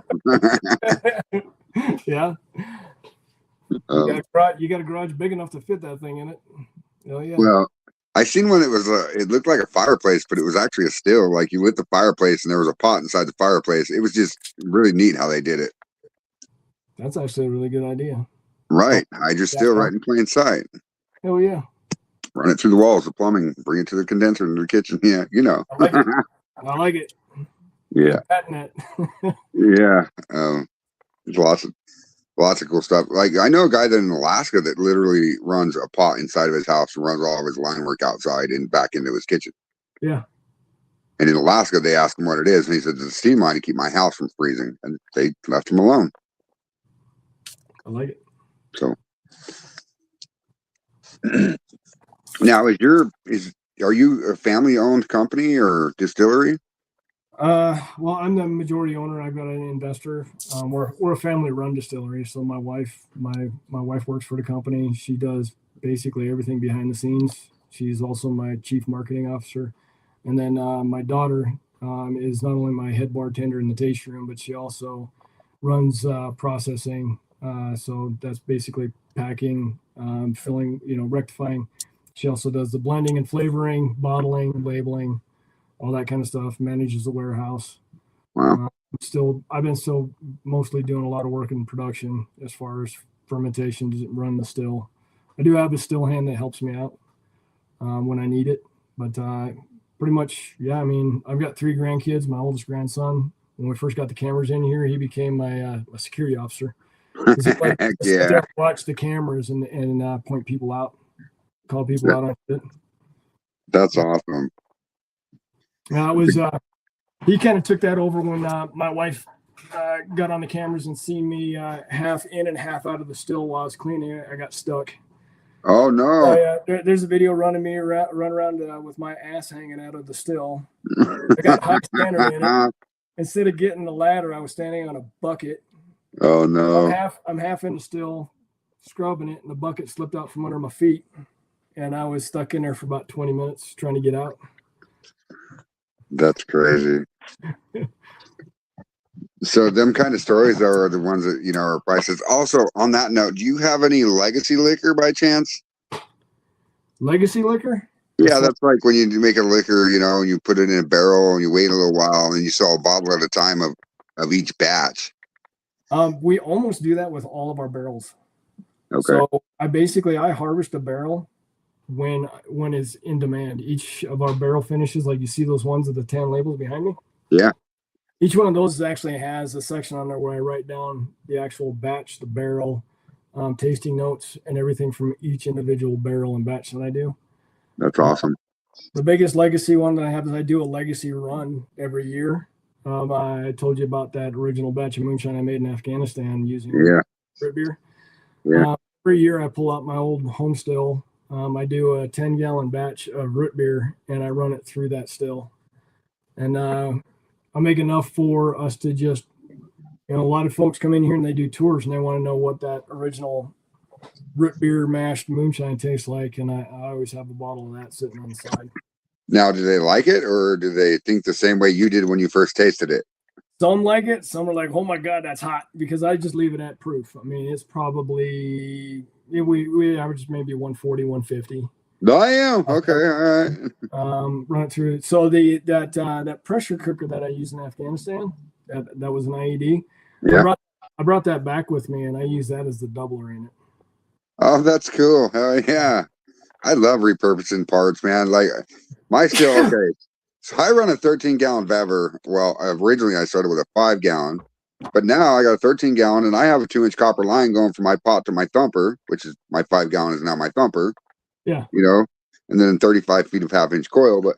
You got a garage big enough to fit that thing in it. Oh yeah. Well, I seen one that was it looked like a fireplace, but it was actually a still. Like you lit the fireplace and there was a pot inside the fireplace. It was just really neat how they did it. That's actually a really good idea. Right. Hydro still right in plain sight. Oh yeah. Run it through the walls, the plumbing, bring it to the condenser in the kitchen. Yeah, I like it. I like it. Yeah. Patent it. Yeah. There's lots of cool stuff. Like I know a guy that in Alaska that literally runs a pot inside of his house and runs all of his line work outside and back into his kitchen. Yeah. And in Alaska, they asked him what it is, and he said, "It's a steam line to keep my house from freezing." And they left him alone. I like it. So now, are you a family-owned company or distillery? Well, I'm the majority owner. I've got an investor. We're a family-run distillery. So my wife works for the company. She does basically everything behind the scenes. She's also my chief marketing officer. And then my daughter is not only my head bartender in the tasting room, but she also runs processing. So that's basically packing, filling, rectifying. She also does the blending and flavoring, bottling, labeling, all that kind of stuff. Manages the warehouse. Wow. I've been still mostly doing a lot of work in production as far as fermentation to run the still. I do have a still hand that helps me out when I need it, but pretty much, yeah. I mean, I've got 3 grandkids. My oldest grandson, when we first got the cameras in here, he became my security officer. Heck yeah. Watch the cameras and point people out, call people out on it. That's awesome. It was he kind of took that over when my wife got on the cameras and seen me half in and half out of the still while I was cleaning it. I got stuck. Oh no! There's a video running me run around with my ass hanging out of the still. I got hot standard in it. Instead of getting the ladder, I was standing on a bucket. Oh no! I'm half in the still, scrubbing it, and the bucket slipped out from under my feet, and I was stuck in there for about 20 minutes trying to get out. That's crazy. So them kind of stories are the ones that are priceless. Also, on that note, do you have any legacy liquor by chance? Legacy liquor? Yeah, that's like when you make a liquor, and you put it in a barrel and you wait a little while and you sell a bottle at a time of each batch. We almost do that with all of our barrels. Okay. So I harvest a barrel when it's in demand. Each of our barrel finishes, like you see those ones with the tan labels behind me. Yeah. Each one of those actually has a section on there where I write down the actual batch, the barrel, tasting notes, and everything from each individual barrel and batch that I do. That's awesome. The biggest legacy one that I have is I do a legacy run every year. I told you about that original batch of moonshine I made in Afghanistan using root beer. Yeah. Every year I pull out my old home still. I do a 10-gallon batch of root beer and I run it through that still. And I make enough for us to just, a lot of folks come in here and they do tours and they want to know what that original root beer mashed moonshine tastes like. And I always have a bottle of that sitting on the side. Now, do they like it or do they think the same way you did when you first tasted it? Some like it. Some are like, oh my God, that's hot, because I just leave it at proof. I mean, it's probably, we average maybe 140, 150. Oh, yeah. Okay. All right. Run it through. So that pressure cooker that I used in Afghanistan, that was an IED. Yeah. I brought that back with me and I use that as the doubler in it. Oh, that's cool. Hell yeah. I love repurposing parts, man. Like my still, okay. So I run a 13-gallon Vever. Well, originally I started with a 5-gallon, but now I got a 13-gallon and I have a 2-inch copper line going from my pot to my thumper, which is my 5-gallon is now my thumper. Yeah. And then 35 feet of 1/2-inch coil. But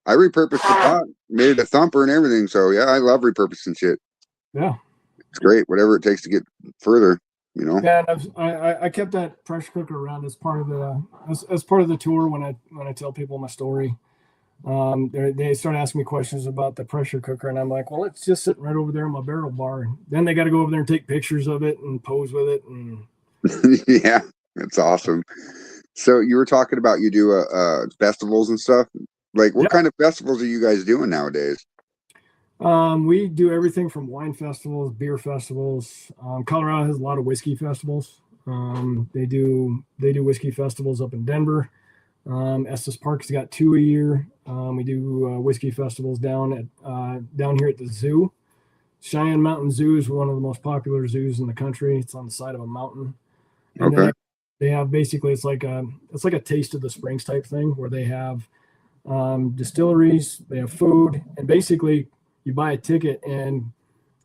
I repurposed the pot, made it a thumper and everything. So yeah, I love repurposing shit. Yeah. It's great. Whatever it takes to get further. Yeah, I kept that pressure cooker around as part of the tour when I tell people my story. They start asking me questions about the pressure cooker, and I'm like, well, it's just sitting right over there in my barrel bar. Then they got to go over there and take pictures of it and pose with it. And yeah, that's awesome. So you were talking about you do festivals and stuff. Like, what Yep. kind of festivals are you guys doing nowadays? We do everything from wine festivals, beer festivals. Colorado has a lot of whiskey festivals. They do whiskey festivals up in Denver. Estes Park's got 2 a year. We do whiskey festivals down here at the zoo. Cheyenne Mountain Zoo is one of the most popular zoos in the country. It's on the side of a mountain, and Okay. then they have basically it's like a taste of the springs type thing where they have distilleries, they have food, and basically you buy a ticket and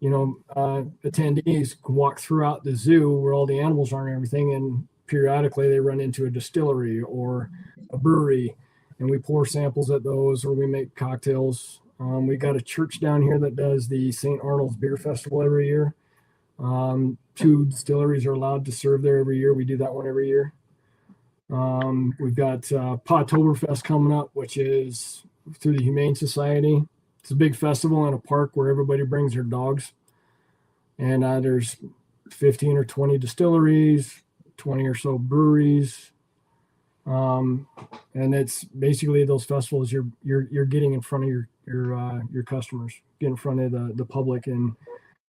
attendees can walk throughout the zoo where all the animals are and everything, and periodically they run into a distillery or a brewery, and we pour samples at those, or we make cocktails. We got a church down here that does the St. Arnold's Beer Festival every year. 2 distilleries are allowed to serve there every year. We do that one every year. We've got Podtoberfest coming up, which is through the Humane Society. It's a big festival in a park where everybody brings their dogs. And there's 15 or 20 distilleries, 20 or so breweries. And it's basically those festivals you're getting in front of your customers, get in front of the public and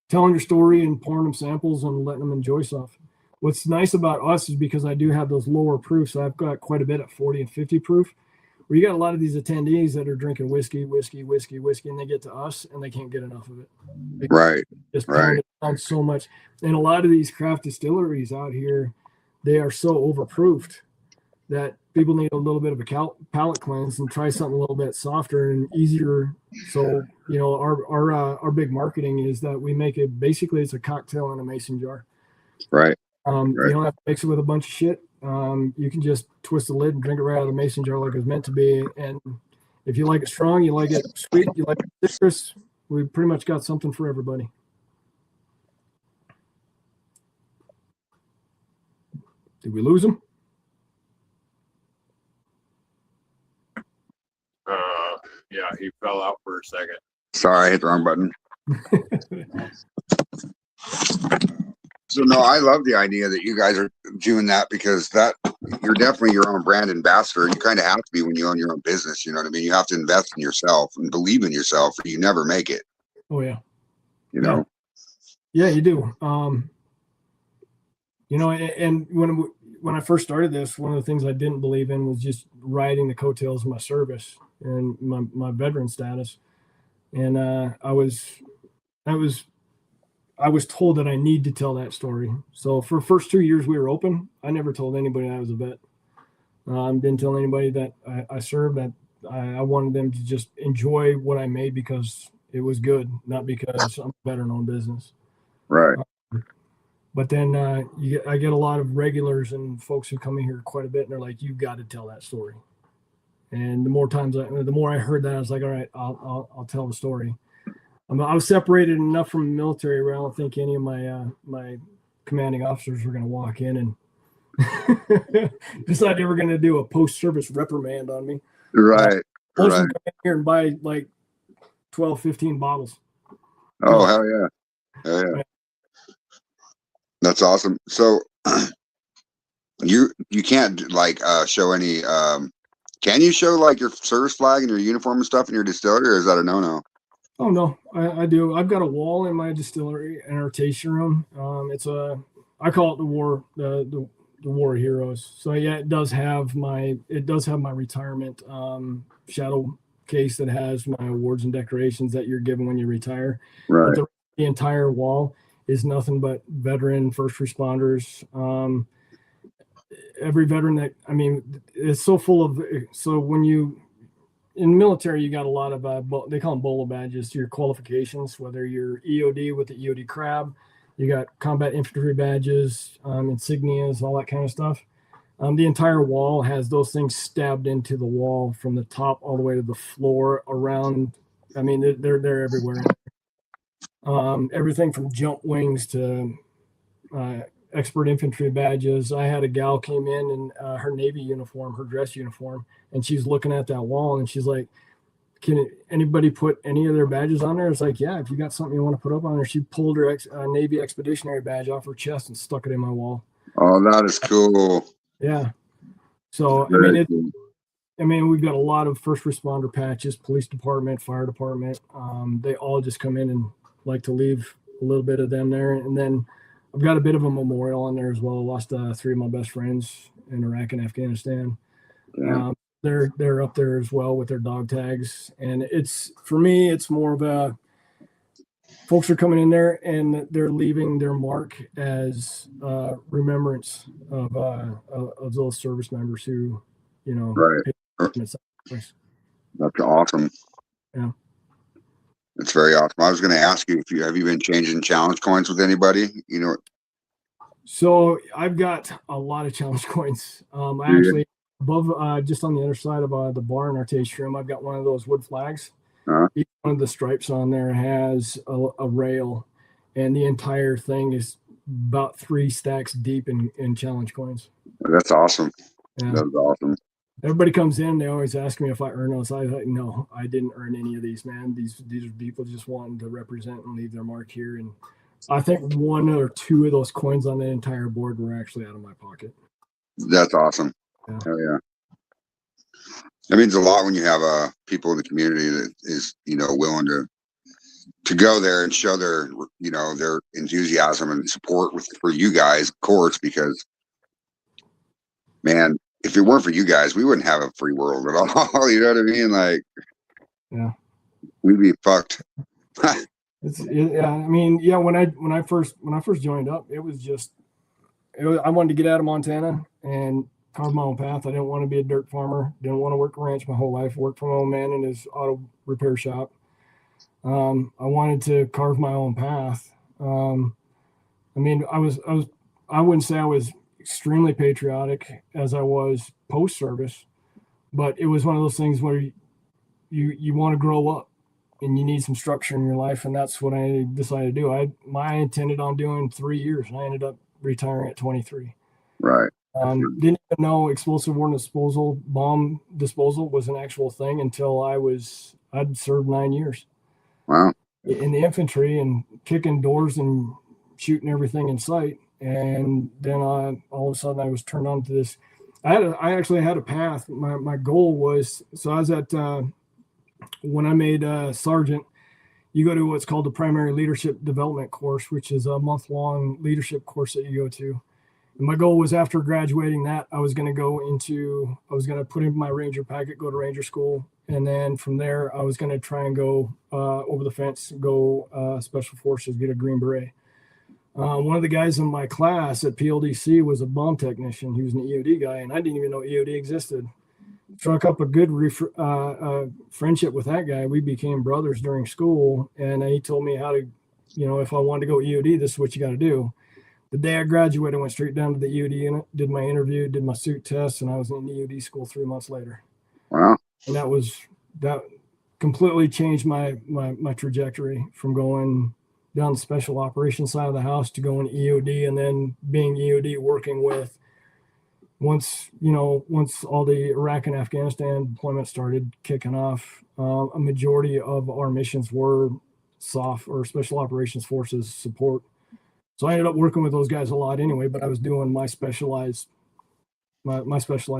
telling your story and pouring them samples and letting them enjoy stuff. What's nice about us is because I do have those lower proofs. I've got quite a bit at 40 and 50 proof, where you got a lot of these attendees that are drinking whiskey, and they get to us and they can't get enough of it. They Right. just Right. pound it down so much. And a lot of these craft distilleries out here, they are so overproofed that people need a little bit of a palate cleanse and try something a little bit softer and easier. So, our big marketing is that we make it basically it's a cocktail in a mason jar. Right. You don't have to mix it with a bunch of shit. You can just twist the lid and drink it right out of the mason jar like it's meant to be. And if you like it strong, you like it sweet, you like it citrus, we've pretty much got something for everybody. Did we lose him? Yeah, he fell out for a second. Sorry, I hit the wrong button. So no, I love the idea that you guys are doing that, because that you're definitely your own brand ambassador. You kind of have to be when you own your own business. You know what I mean? You have to invest in yourself and believe in yourself, or you never make it. Oh yeah. You know? Yeah, you do. And when I first started this, one of the things I didn't believe in was just riding the coattails of my service and my veteran status. And I was told that I need to tell that story. So for the first 2 years we were open, I never told anybody I was a vet. Didn't tell anybody that I served, that I wanted them to just enjoy what I made because it was good, not because I'm a veteran-owned business. Right. But then I get a lot of regulars and folks who come in here quite a bit, and they're like, "You've got to tell that story." And the more I heard that, I was like, "All right, I'll tell the story." I was separated enough from the military where I don't think any of my commanding officers were going to walk in and decide they were going to do a post-service reprimand on me. Right. Most of Right. them come in here and buy like 12, 15 bottles. Oh, hell yeah. Hell yeah. That's awesome. So you can't like show any can you show like your service flag and your uniform and stuff in your distillery, or is that a no-no? Oh no, I do. I've got a wall in my distillery in our tasting room. I call it the war heroes. So yeah, it does have my retirement shadow case that has my awards and decorations that you're given when you retire. Right. But the entire wall is nothing but veteran, first responders. Every veteran it's so full of. So when you in the military, you got a lot of they call them BOLA badges, your qualifications, whether you're EOD with the EOD crab, you got combat infantry badges, insignias, all that kind of stuff. The entire wall has those things stabbed into the wall from the top all the way to the floor around. I mean, they're everywhere. Everything from jump wings to expert infantry badges. I had a gal came in her Navy uniform, her dress uniform, and she's looking at that wall and she's like, "Can anybody put any of their badges on there?" It's like, "Yeah, if you got something you want to put up on there." She pulled her Navy expeditionary badge off her chest and stuck it in my wall. Oh, that is cool. Yeah. So Very cool. we've got a lot of first responder patches, police department, fire department. They all just come in and like to leave a little bit of them there. And then I've got a bit of a memorial on there as well. I lost 3 of my best friends in Iraq and Afghanistan. Yeah. They're up there as well with their dog tags. And it's, for me, it's more of a, folks are coming in there and they're leaving their mark as remembrance of those service members who, you know, Right. place. That's awesome. Yeah. It's very awesome. I was going to ask you if you have you been changing challenge coins with anybody? You know, So I've got a lot of challenge coins. I actually above, just on the other side of the bar in our taste room, I've got one of those wood flags. Each one of the stripes on there has a rail, and the entire thing is about 3 stacks deep in challenge coins. that's awesome. Yeah. That's awesome. Everybody comes in, they always ask me if I earn those. I like, no, I didn't earn any of these, man. These are people just wanting to represent and leave their mark here. And I think 1 or 2 of those coins on the entire board were actually out of my pocket. That's awesome. Yeah. Oh yeah. That means a lot when you have people in the community that is, you know, willing to go there and show their, you know, their enthusiasm and support for you guys, of course, because man, if it weren't for you guys, we wouldn't have a free world at all. You know what I mean? Like, yeah, we'd be fucked. Yeah, I mean, yeah. When I first joined up, it was just, I wanted to get out of Montana and carve my own path. I didn't want to be a dirt farmer. Didn't want to work a ranch my whole life. Worked for my own man in his auto repair shop. I wanted to carve my own path. I mean, I wouldn't say I was extremely patriotic as I was post service, but it was one of those things where you want to grow up and you need some structure in your life, and that's what I decided to do. I intended on doing 3 years, and I ended up retiring at 23. Right. Didn't even know explosive ordnance disposal, bomb disposal was an actual thing until I'd served 9 years. Wow. In the infantry and kicking doors and shooting everything in sight. And then all of a sudden I was turned on to this. I actually had a path. My goal was, so I was at, when I made sergeant, you go to what's called the primary leadership development course, which is a month-long leadership course that you go to. And my goal was, after graduating that, I was going to put in my Ranger packet, go to Ranger school. And then from there, I was going to try and go over the fence, go special forces, get a Green Beret. One of the guys in my class at PLDC was a bomb technician. He was an EOD guy, and I didn't even know EOD existed. Struck up a good friendship with that guy. We became brothers during school, and he told me how to, you know, if I wanted to go EOD, this is what you got to do. The day I graduated, I went straight down to the EOD unit, did my interview, did my suit test, and I was in EOD school 3 months later. Wow. And that completely changed my trajectory from going down the special operations side of the house to going EOD, and then being EOD, working with, once all the Iraq and Afghanistan deployments started kicking off, a majority of our missions were SOF, or Special Operations Forces support. So I ended up working with those guys a lot anyway, but I was doing my specialized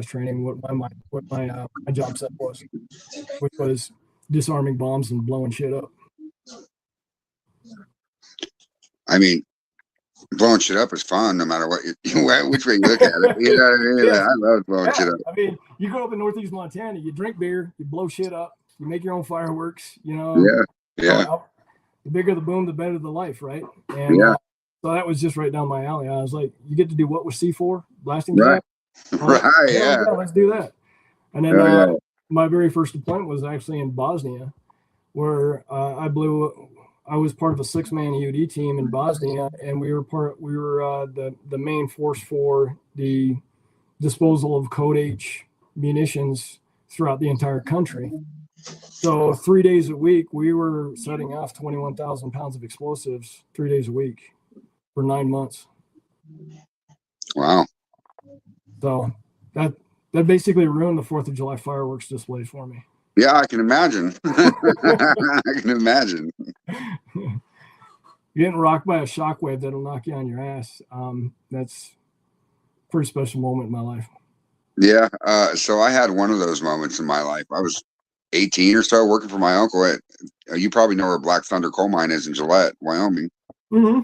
training, what my job set was, which was disarming bombs and blowing shit up. I mean, blowing shit up is fun, no matter which way you look at it. You know what I mean? Yeah. I love blowing shit up. I mean, you go up in Northeast Montana, you drink beer, you blow shit up, you make your own fireworks. You know. Yeah. The bigger the boom, the better the life, right? And so that was just right down my alley. I was like, you get to do what with C4 blasting? Right. Like, Right. Yeah. Let's do that. And then my very first deployment was actually in Bosnia, where I was part of a 6-man EOD team in Bosnia, and we were the main force for the disposal of Code H munitions throughout the entire country. So 3 days a week, we were setting off 21,000 pounds of explosives 3 days a week for 9 months. Wow. So that basically ruined the 4th of July fireworks displays for me. Yeah, I can imagine. I can imagine. You're getting rocked by a shockwave that'll knock you on your ass. That's a pretty special moment in my life. Yeah. So I had one of those moments in my life. I was 18 or so working for my uncle at, you probably know where Black Thunder coal mine is in Gillette, Wyoming. Mm-hmm.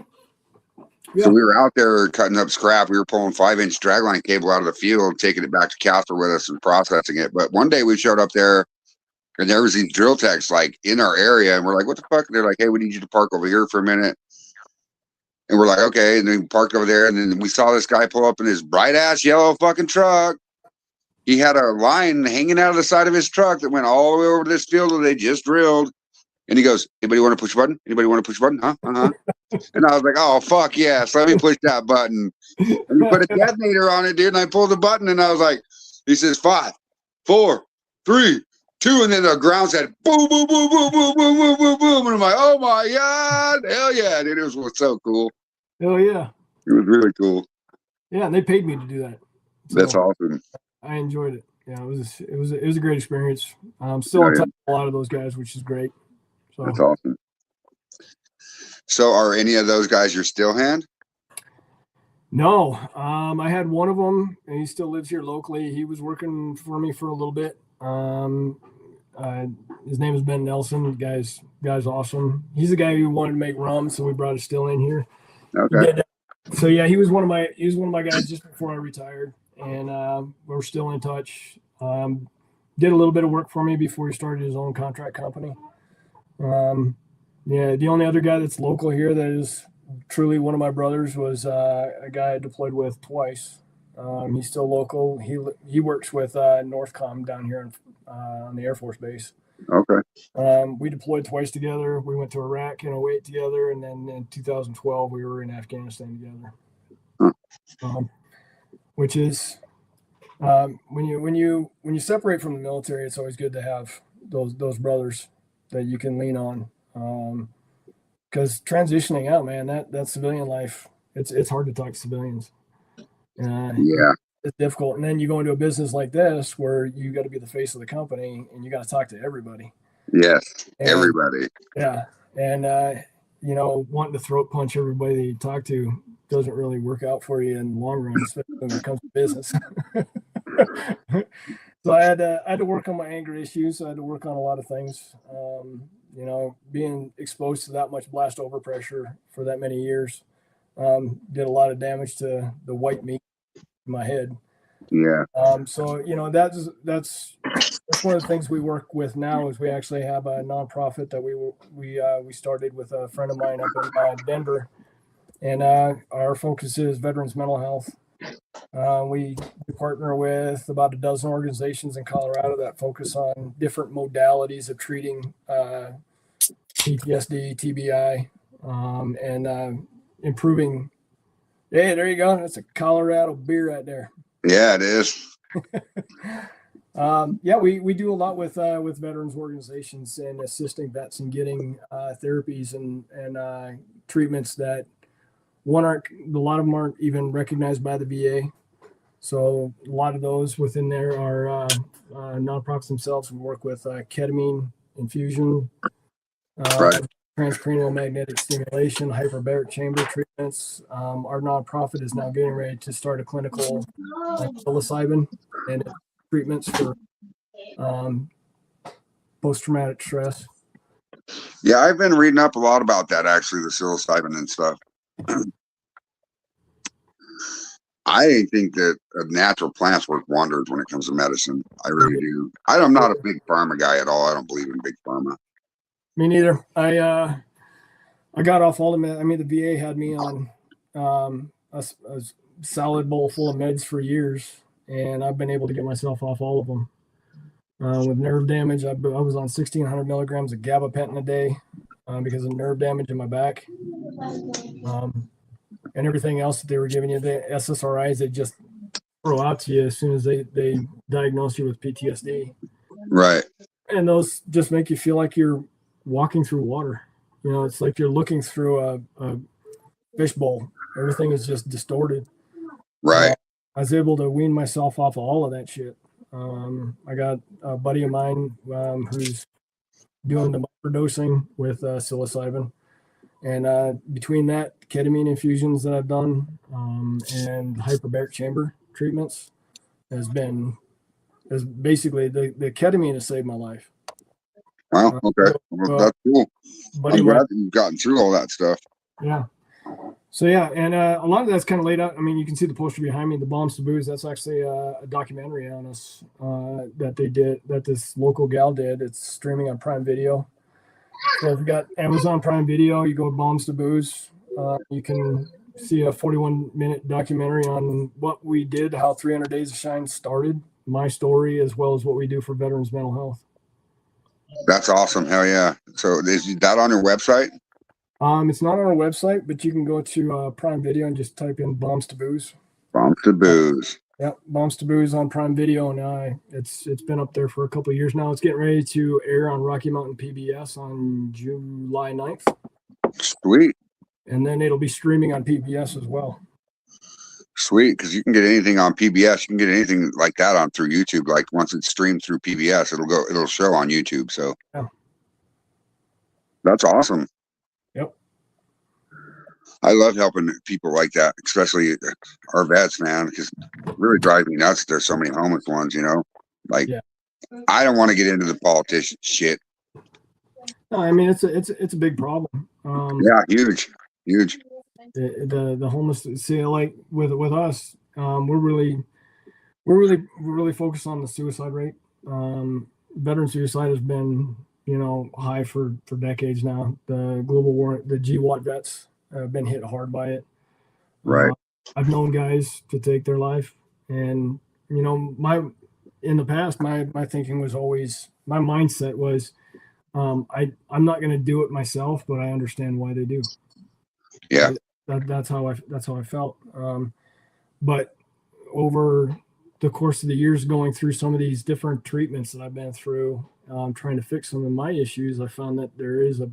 So Yeah. we were out there cutting up scrap. We were pulling 5-inch dragline cable out of the field, taking it back to Casper with us and processing it. But one day we showed up there and there was these drill techs like in our area, and we're like, what the fuck? And they're like, hey, we need you to park over here for a minute. And we're like, okay. And then we parked over there, and then we saw this guy pull up in his bright ass yellow fucking truck. He had a line hanging out of the side of his truck that went all the way over to this field that they just drilled. And he goes, anybody want to push a button? Anybody want to push a button? Huh? Uh-huh. And I was like, oh, fuck yes. Let me push that button. And he put a detonator on it, dude. And I pulled the button, and I was like, he says, 5, 4, 3, 2. And then the ground said, boom, boom, boom, boom, boom, boom, boom, boom, boom. And I'm like, oh my God. Hell yeah, dude. It was so cool. Oh yeah. It was really cool. Yeah, and they paid me to do that. So That's awesome. I enjoyed it. Yeah, it was a great experience. I'm still in touch with a lot of those guys, which is great. So that's awesome. So are any of those guys your still hand? No, I had one of them, and he still lives here locally. He was working for me for a little bit. His name is Ben Nelson. The guy's awesome. He's the guy who wanted to make rum, so we brought a still in here. Okay. So yeah, he was one of my guys just before I retired, and we're still in touch. Did a little bit of work for me before he started his own contract company. Yeah, the only other guy that's local here that is truly one of my brothers was a guy I deployed with twice. He's still local. He works with Northcom down here on the Air Force Base. Okay. We deployed twice together. We went to Iraq in 2008 together, and then in 2012 we were in Afghanistan together. Which is when you separate from the military, it's always good to have those brothers that you can lean on. Because transitioning out, man, that civilian life, it's hard to talk to civilians. Yeah, it's difficult. And then you go into a business like this where you got to be the face of the company and you got to talk to everybody. Yes, everybody. Yeah, and wanting to throat punch everybody that you talk to doesn't really work out for you in the long run, especially when it comes to business. So I had to work on my anger issues. I had to work on a lot of things. Being exposed to that much blast overpressure for that many years did a lot of damage to the white meat in my head. Yeah. So that's one of the things we work with now is we actually have a nonprofit that we started with a friend of mine up in Denver, and our focus is veterans mental health. We partner with about a dozen organizations in Colorado that focus on different modalities of treating PTSD, TBI, and improving. Hey, there you go. That's a Colorado beer right there. Yeah, it is. Yeah, we do a lot with veterans organizations and assisting vets in getting therapies and treatments that a lot of them aren't even recognized by the VA. So a lot of those within there are nonprofits themselves. We work with ketamine infusion, Right. transcranial magnetic stimulation, hyperbaric chamber treatments. Our nonprofit is now getting ready to start a clinical psilocybin and treatments for post-traumatic stress. Yeah, I've been reading up a lot about that, actually, the psilocybin and stuff. I think that natural plants work wonders when it comes to medicine. I really do. I'm not a big pharma guy at all. I don't believe in big pharma. Me neither. I got off all the meds. I mean, the VA had me on a solid bowl full of meds for years, and I've been able to get myself off all of them. With nerve damage, I was on 1,600 milligrams of gabapentin a day because of nerve damage in my back. And everything else that they were giving you, the SSRIs, they just throw out to you as soon as they diagnose you with PTSD. Right. And those just make you feel like you're walking through water. It's like you're looking through a fishbowl. Everything is just distorted. Right. I was able to wean myself off of all of that shit. I got a buddy of mine who's doing the microdosing with psilocybin. And between that, ketamine infusions that I've done and hyperbaric chamber treatments, is basically the ketamine has saved my life. Wow. Okay. Well, that's cool. Buddy I'm of mine- glad that you've gotten through all that stuff. Yeah. So yeah, and a lot of that's kind of laid out. I mean, you can see the poster behind me, the Bombs to Booze. That's actually a documentary on us that they did, that this local gal did. It's streaming on Prime Video. So if you got Amazon Prime Video, you go to Bombs to Booze. You can see a 41-minute documentary on what we did, how 300 Days of Shine started, my story, as well as what we do for veterans' mental health. That's awesome. Hell yeah. So is that on your website? It's not on our website, but you can go to Prime Video and just type in Bombs to Booze. Bombs to Booze. Yep, Bombs to Booze on Prime Video, and it's been up there for a couple of years now. It's getting ready to air on Rocky Mountain PBS on July 9th. Sweet. And then it'll be streaming on PBS as well. Sweet, because you can get anything on PBS. You can get anything like that on through YouTube. Like once it's streamed through PBS, it'll show on YouTube. So yeah. That's awesome. Yep. I love helping people like that, especially our vets, man, because it really drives me nuts. There's so many homeless ones, like I don't want to get into the politician shit. No, I mean, it's a big problem. Yeah, huge. The homeless, see, like with us, we're really focused on the suicide rate. Veteran suicide has been, high for decades now. The global war, the GWAT vets have been hit hard by it. Right. I've known guys to take their life, and in the past, my thinking was always, my mindset was, I'm not going to do it myself, but I understand why they do. Yeah. That's how I felt. But over the course of the years, going through some of these different treatments that I've been through, trying to fix some of my issues, I found that there is a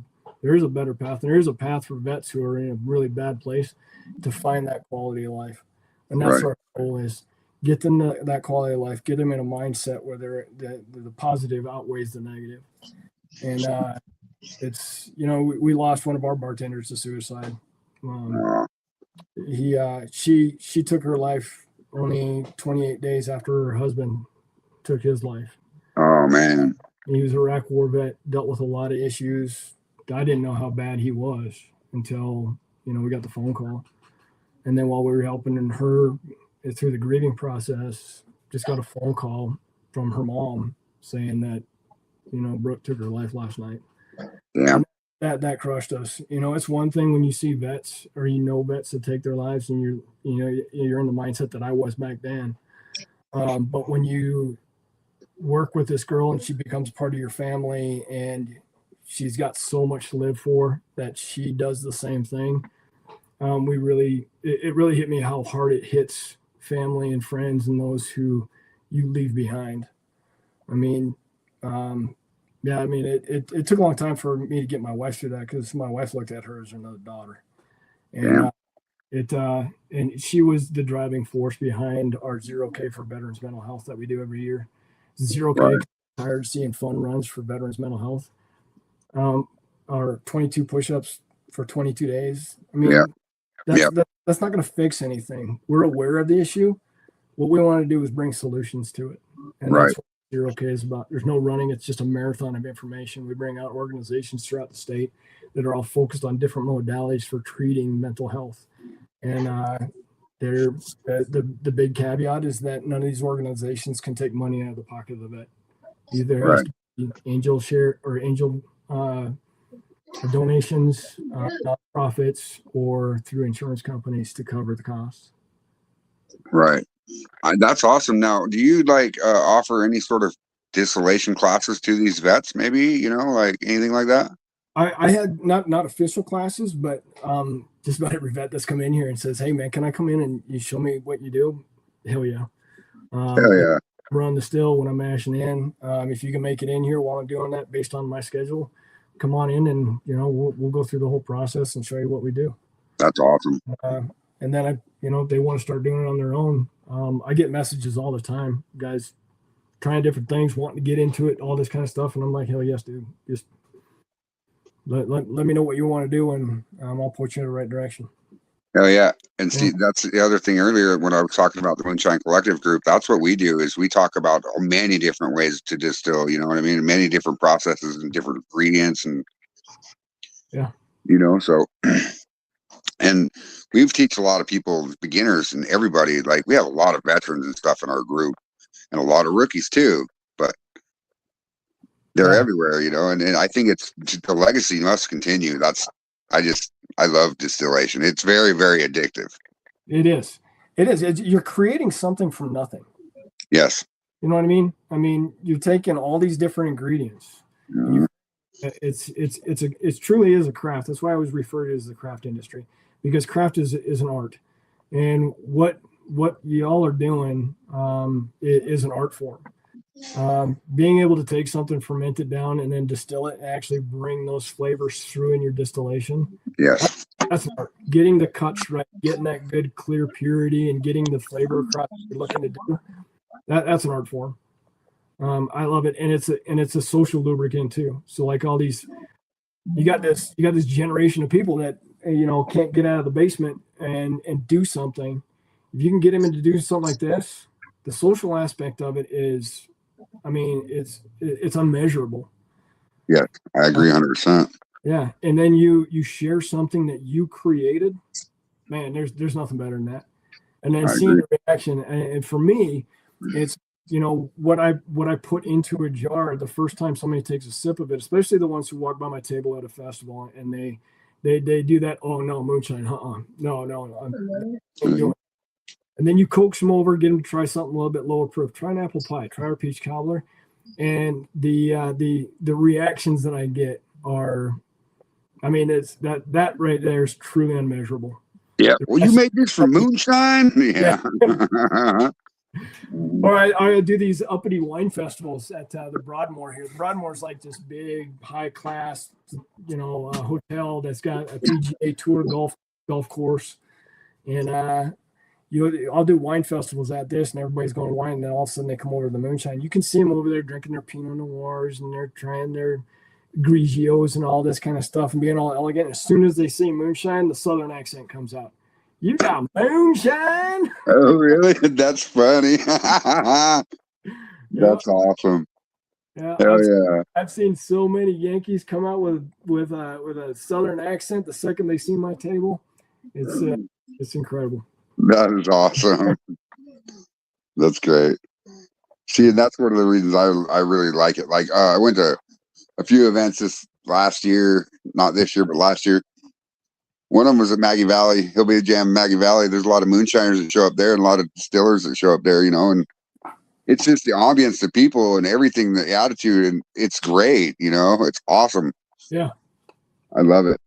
better path. And there is a path for vets who are in a really bad place to find that quality of life. And that's our goal, is get them that quality of life, get them in a mindset where the positive outweighs the negative. And it's, we lost one of our bartenders to suicide. She took her life only 28 days after her husband took his life. Oh man. He was a Iraq war vet, dealt with a lot of issues. I didn't know how bad he was until, we got the phone call. And then while we were helping her through the grieving process, just got a phone call from her mom saying that, Brooke took her life last night. Yeah. And that crushed us. It's one thing when you see vets or vets that take their lives, and you're in the mindset that I was back then. But when you work with this girl and she becomes part of your family, and she's got so much to live for that she does the same thing, it really hit me how hard it hits family and friends and those who you leave behind. I mean, it took a long time for me to get my wife through that, because my wife looked at her as another daughter, and and she was the driving force behind our 0K for veterans mental health that we do every year. 0K, tired of seeing fun runs for veterans mental health. Our 22 push-ups for 22 days. I mean, that's not going to fix anything. We're aware of the issue. What we want to do is bring solutions to it, and that's what 0K is about. There's no running. It's just a marathon of information. We bring out organizations throughout the state that are all focused on different modalities for treating mental health. And the big caveat is that none of these organizations can take money out of the pocket of the vet. Either has to be angel share or angel donations, nonprofits, or through insurance companies to cover the costs. Right. That's awesome. Now, do you offer any sort of distillation classes to these vets? Maybe, like anything like that? I had not official classes, but just about every vet that's come in here and says, "Hey man, can I come in and you show me what you do?" Hell yeah. Hell yeah. Run the still when I'm mashing in. If you can make it in here while I'm doing that based on my schedule, come on in and we'll go through the whole process and show you what we do. That's awesome. And then if they want to start doing it on their own, I get messages all the time, guys trying different things, wanting to get into it, all this kind of stuff, and I'm like, hell yes, dude. Just let me know what you want to do, and I'll point you in the right direction. Oh yeah. And Yeah. see, that's the other thing earlier when I was talking about the Moonshine Collective group. That's what we do is we talk about many different ways to distill. You know what I mean? Many different processes and different ingredients, and Yeah. so and we've teach a lot of people, beginners and everybody. Like we have a lot of veterans and stuff in our group, and a lot of rookies too. But they're Yeah. everywhere, and I think it's the legacy must continue. I love distillation. It's very, very addictive. It is. It is. You're creating something from nothing. Yes. You know what I mean? I mean, you're taking all these different ingredients. And it's truly is a craft. That's why I always refer to it as the craft industry, because craft is an art, and what y'all are doing is an art form. Being able to take something, ferment it down, and then distill it, and actually bring those flavors through in your distillation. Yes. That's an art. Getting the cuts right, getting that good clear purity, and getting the flavor across you're looking to do. That's an art form. I love it, and it's a social lubricant too. So like all these, you got this generation of people that can't get out of the basement and do something. If you can get them to do something like this, the social aspect of it is, I mean, it's unmeasurable. Yes, I agree 100%. Yeah, and then you share something that you created. Man, there's nothing better than that. And then seeing the reaction, and for me, it's what I put into a jar the first time somebody takes a sip of it, especially the ones who walk by my table at a festival and they do that. Oh no, moonshine, no. And then you coax them over, get them to try something a little bit lower proof. Try an apple pie, try our peach cobbler, and the reactions that I get are, I mean, it's that right there is truly unmeasurable. Yeah. Well, you made this from moonshine? Yeah. Or I do these uppity wine festivals at the Broadmoor here. Broadmoor is like this big, high class, hotel that's got a PGA Tour golf course, and I'll do wine festivals at this, and everybody's going wine, and then all of a sudden they come over to the moonshine. You can see them over there drinking their Pinot Noirs, and they're trying their Grigios and all this kind of stuff, and being all elegant. As soon as they see moonshine, the Southern accent comes out. You got moonshine? Oh, really? That's funny. That's awesome. Yeah, Hell I've seen so many Yankees come out with a Southern accent the second they see my table. It's incredible. That is awesome. That's great. See, and that's one of the reasons I really like it. Like, I went to a few events this last year, not this year, but last year. One of them was at Maggie Valley, Hillbilly Jam, Maggie Valley. There's a lot of moonshiners that show up there and a lot of distillers that show up there, and it's just the ambience, the people, and everything, the attitude, and it's great. It's awesome. Yeah, I love it.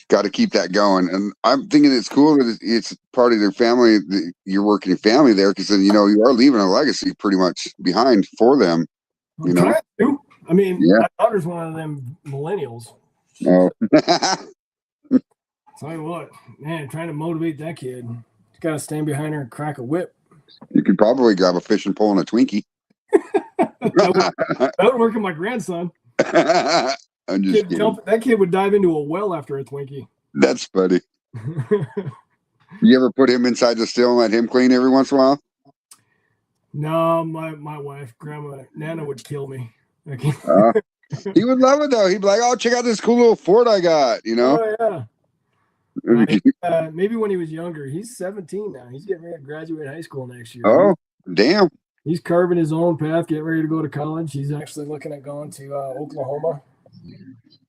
Got to keep that going, and I'm thinking it's cool that it's part of their family. You're working your family there, because then you are leaving a legacy pretty much behind for them. I mean, yeah. My daughter's one of them millennials. Oh. Tell you what, man, trying to motivate that kid. You got to stand behind her and crack a whip. You could probably grab a fishing pole and a Twinkie. that would work with my grandson. I'm just kidding. That kid would dive into a well after a Twinkie. That's funny. You ever put him inside the still and let him clean every once in a while? No, my wife, Grandma Nana, would kill me. He would love it though. He'd be like, "Oh, check out this cool little fort I got." Oh yeah. Maybe when he was younger. He's 17 now. He's getting ready to graduate high school next year. Oh, damn. He's carving his own path, getting ready to go to college. He's actually looking at going to Oklahoma.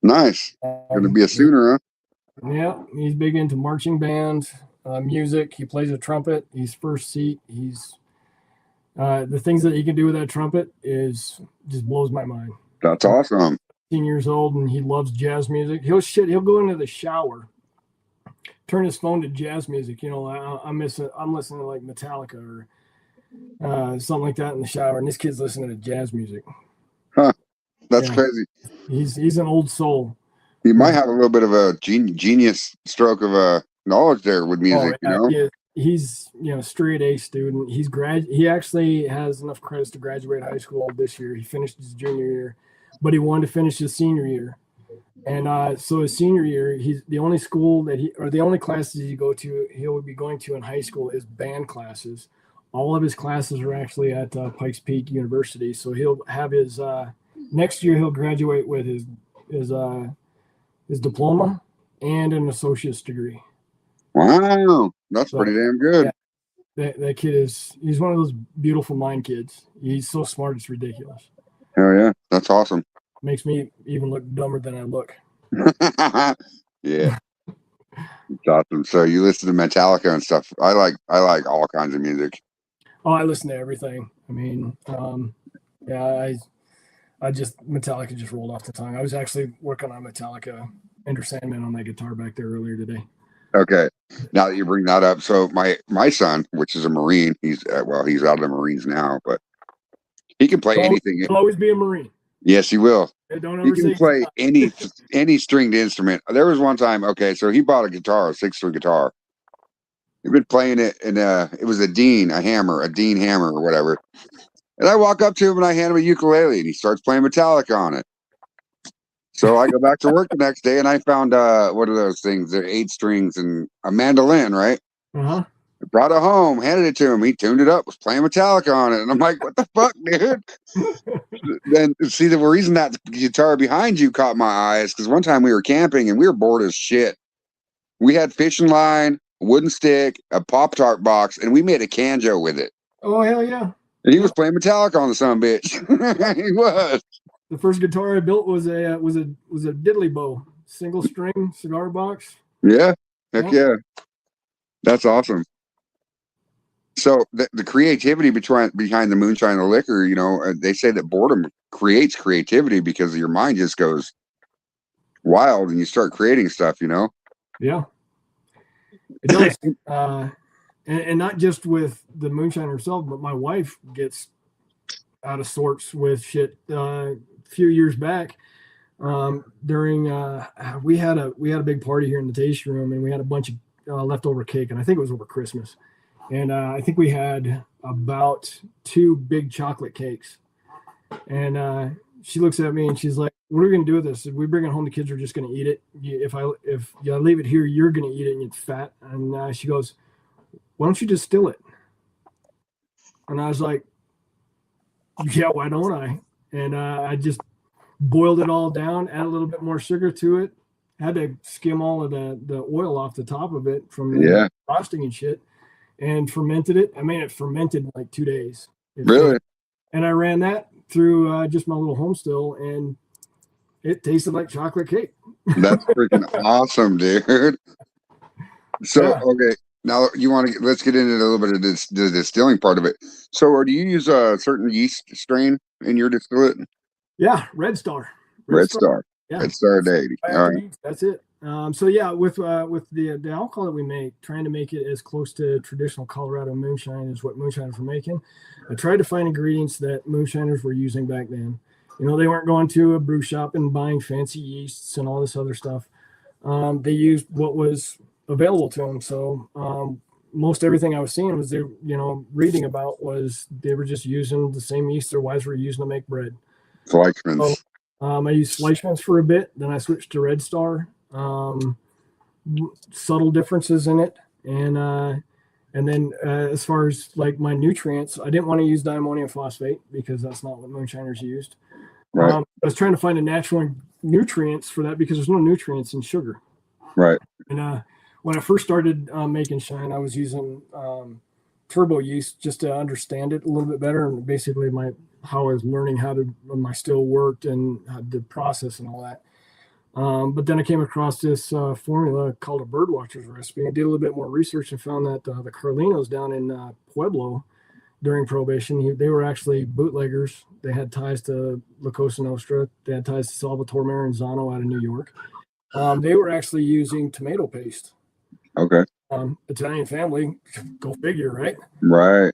Nice. Going to be a Sooner, huh? Yeah, he's big into marching band, music. He plays a trumpet. He's first seat. He's the things that he can do with that trumpet is just blows my mind. That's awesome. 18 years old, and he loves jazz music. He'll go into the shower, turn his phone to jazz music. I'm listening to like Metallica or something like that in the shower, and this kid's listening to jazz music. Huh? That's crazy. He's an old soul. He might have a little bit of a genius stroke of knowledge there with music. He's straight A student. He actually has enough credits to graduate high school this year. He finished his junior year, but he wanted to finish his senior year. And so his senior year, he's the only school that the only classes he will be going to in high school is band classes. All of his classes are actually at Pikes Peak University. So he'll have his next year he'll graduate with his diploma and an associate's degree. Wow, that's So, pretty damn good. Yeah, that kid he's one of those beautiful mind kids. He's so smart, it's ridiculous. Hell yeah, that's awesome. Makes me even look dumber than I look. Yeah, it's awesome. So you listen to Metallica and stuff. I like all kinds of music. Oh, I listen to everything. I mean, yeah, I just Metallica just rolled off the tongue. I was actually working on Metallica Enter Sandman on my guitar back there earlier today. Okay, now that you bring that up, so my son, which is a Marine, he's he's out of the Marines now, but he can play anything. He'll always be a Marine. Yes, he will. Don't He ever can say play any stringed instrument. There was one time, okay, so he bought a guitar, a 6-string guitar. He'd been playing it, and it was a Dean hammer or whatever. And I walk up to him and I hand him a ukulele, and he starts playing Metallica on it. So I go back to work the next day, and I found what are those things? They're 8 strings and a mandolin, right? Uh-huh. I brought it home, handed it to him. He tuned it up, was playing Metallica on it, and I'm like, "What the fuck, dude?" Then see, the reason that guitar behind you caught my eye is because one time we were camping and we were bored as shit. We had fishing line, a wooden stick, a Pop-Tart box, and we made a banjo with it. Oh hell yeah! And he was playing Metallica on the son of a bitch. He was. The first guitar I built was a diddly bow, single string cigar box. Yeah, heck yeah, that's awesome. So the creativity behind the moonshine and the liquor, you know, they say that boredom creates creativity because your mind just goes wild and you start creating stuff, you know? Yeah, it does. And not just with the moonshine herself, but my wife gets out of sorts with shit. A few years back, during we had a big party here in the tasting room, and we had a bunch of leftover cake, and I think it was over Christmas. And I think we had about 2 big chocolate cakes. And she looks at me and she's like, "What are we going to do with this? If we bring it home, the kids are just going to eat it. If you leave it here, you're going to eat it and it's fat." And she goes, "Why don't you just distill it?" And I was like, "Yeah, why don't I?" And I just boiled it all down, add a little bit more sugar to it. Had to skim all of the oil off the top of it from the frosting and shit. And fermented it. I mean, it fermented in like 2 days. Really? And I ran that through just my little home still, and it tasted like chocolate cake. That's freaking awesome, dude. So, okay, now let's get into a little bit of the distilling part of it. So, do you use a certain yeast strain in your distillate? Yeah, Red Star. Red Star. Yeah. Red Star Day. All right. That's it. So yeah, with the alcohol that we make, trying to make it as close to traditional Colorado moonshine as what moonshiners were making, I tried to find ingredients that moonshiners were using back then. You know, they weren't going to a brew shop and buying fancy yeasts and all this other stuff. They used what was available to them. So most everything I was seeing was reading about was they were just using the same yeast their wives were using to make bread. Fleischmann's. So, I used Fleischmann's for a bit, then I switched to Red Star. Subtle differences in it, and then as far as like my nutrients, I didn't want to use diammonium phosphate because that's not what moonshiners used. Right. I was trying to find a natural nutrients for that because there's no nutrients in sugar. Right. And when I first started making shine, I was using turbo yeast just to understand it a little bit better, and basically how I was learning how my still worked and the process and all that. But then I came across this formula called a birdwatcher's recipe. I did a little bit more research and found that the Carlinos down in Pueblo during Prohibition, they were actually bootleggers. They had ties to La Cosa Nostra. They had ties to Salvatore Maranzano out of New York. They were actually using tomato paste. Okay. Italian family, go figure, right? Right.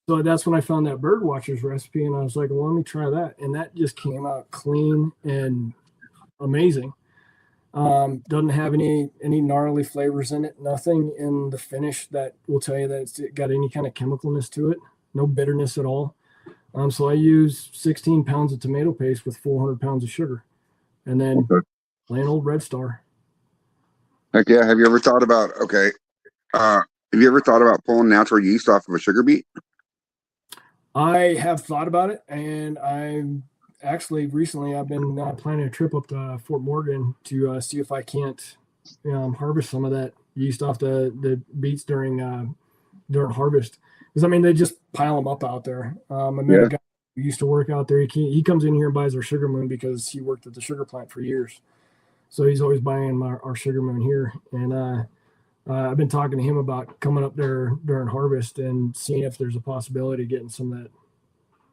So that's when I found that birdwatcher's recipe, and I was like, well, let me try that. And that just came out clean and amazing. Doesn't have any gnarly flavors in it. Nothing in the finish that will tell you that it's got any kind of chemicalness to it. No bitterness at all. So I use 16 pounds of tomato paste with 400 pounds of sugar, and then plain old Red Star. Heck yeah. Have you ever thought about have you ever thought about pulling natural yeast off of a sugar beet? I have thought about it, and I'm actually recently I've been planning a trip up to Fort Morgan to see if I can't harvest some of that yeast off the beets during harvest. Because I mean, they just pile them up out there. I met Yeah. a guy who used to work out there. He comes in here and buys our sugar moon because he worked at the sugar plant for years. So he's always buying our sugar moon here, and I've been talking to him about coming up there during harvest and seeing if there's a possibility of getting some of that,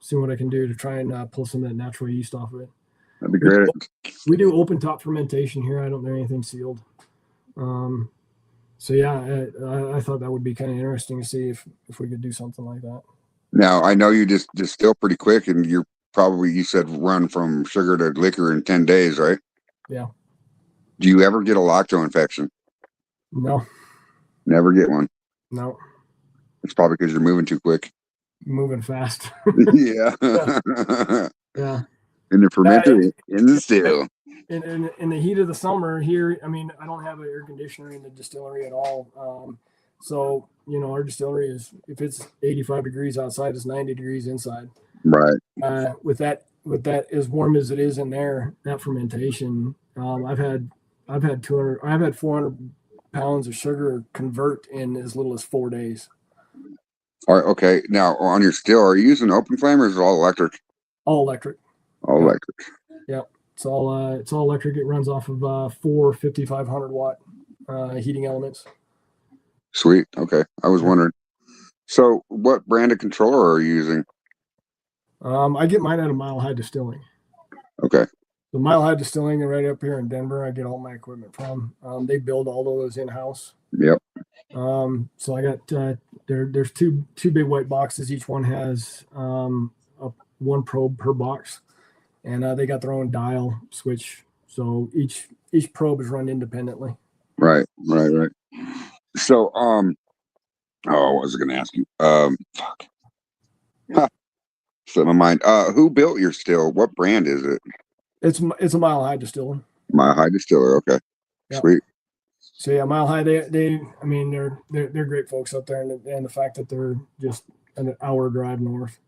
seeing what I can do to try and pull some of that natural yeast off of it. That'd be great. We do open top fermentation here. I don't do anything sealed. So yeah, I thought that would be kind of interesting to see if we could do something like that. Now, I know you just distill pretty quick, and you said run from sugar to liquor in 10 days, right? Yeah. Do you ever get a lacto infection? No. Never get one. No. It's probably because you're moving too quick. Moving fast. Yeah. Yeah. In the fermenter, in the still. In the heat of the summer here, I mean, I don't have an air conditioner in the distillery at all. So, our distillery is, if it's 85 degrees outside, it's 90 degrees inside. Right. With that as warm as it is in there, that fermentation, I've had 400 pounds of sugar convert in as little as 4 days. All right. Okay. Now, on your still, are you using open flame or is it all electric? All electric. All electric. Yep. It's all electric. It runs off of 4 5,500 watt heating elements. Sweet. Okay. I was wondering. So, what brand of controller are you using? I get mine out of Mile High Distilling. Okay. The Mile High Distilling right up here in Denver, I get all my equipment from. They build all those in house. Yep. So I got there's two big white boxes. Each one has one probe per box, and they got their own dial switch. So each probe is run independently. Right. So, what was I going to ask you? Fuck. Slipped my mind. Who built your still? What brand is it? It's a Mile High Distiller. Mile High Distiller. Okay. Yep. Sweet. So yeah, Mile High. I mean, they're great folks up there, and the fact that they're just an hour drive north.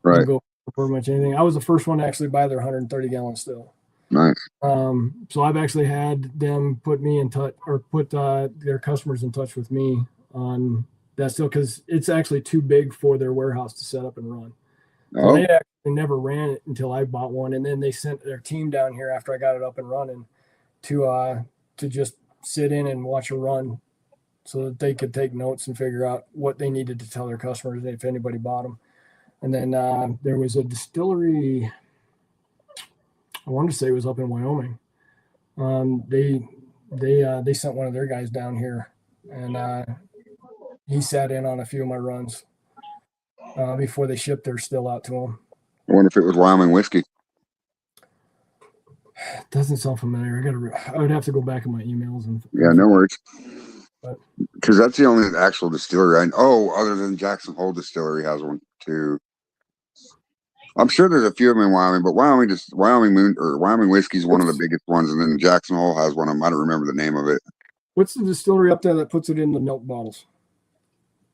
Right. Go for pretty much anything. I was the first one to actually buy their 130 gallon still. Nice. So I've actually had them put me in touch, or put their customers in touch with me on that still, because it's actually too big for their warehouse to set up and run. So they actually never ran it until I bought one, and then they sent their team down here after I got it up and running to just sit in and watch a run, so that they could take notes and figure out what they needed to tell their customers if anybody bought them. And then there was a distillery, I wanted to say it was up in Wyoming. They sent one of their guys down here, and he sat in on a few of my runs before they shipped their still out to him. I wonder if it was Wyoming whiskey. It doesn't sound familiar. I would have to go back in my emails and. Yeah, no worries. Because that's the only actual distillery I know. Other than Jackson Hole Distillery has one too. I'm sure there's a few of them in Wyoming, but Wyoming whiskey is one of the biggest ones, and then Jackson Hole has one of them. I don't remember the name of it. What's the distillery up there that puts it in the milk bottles?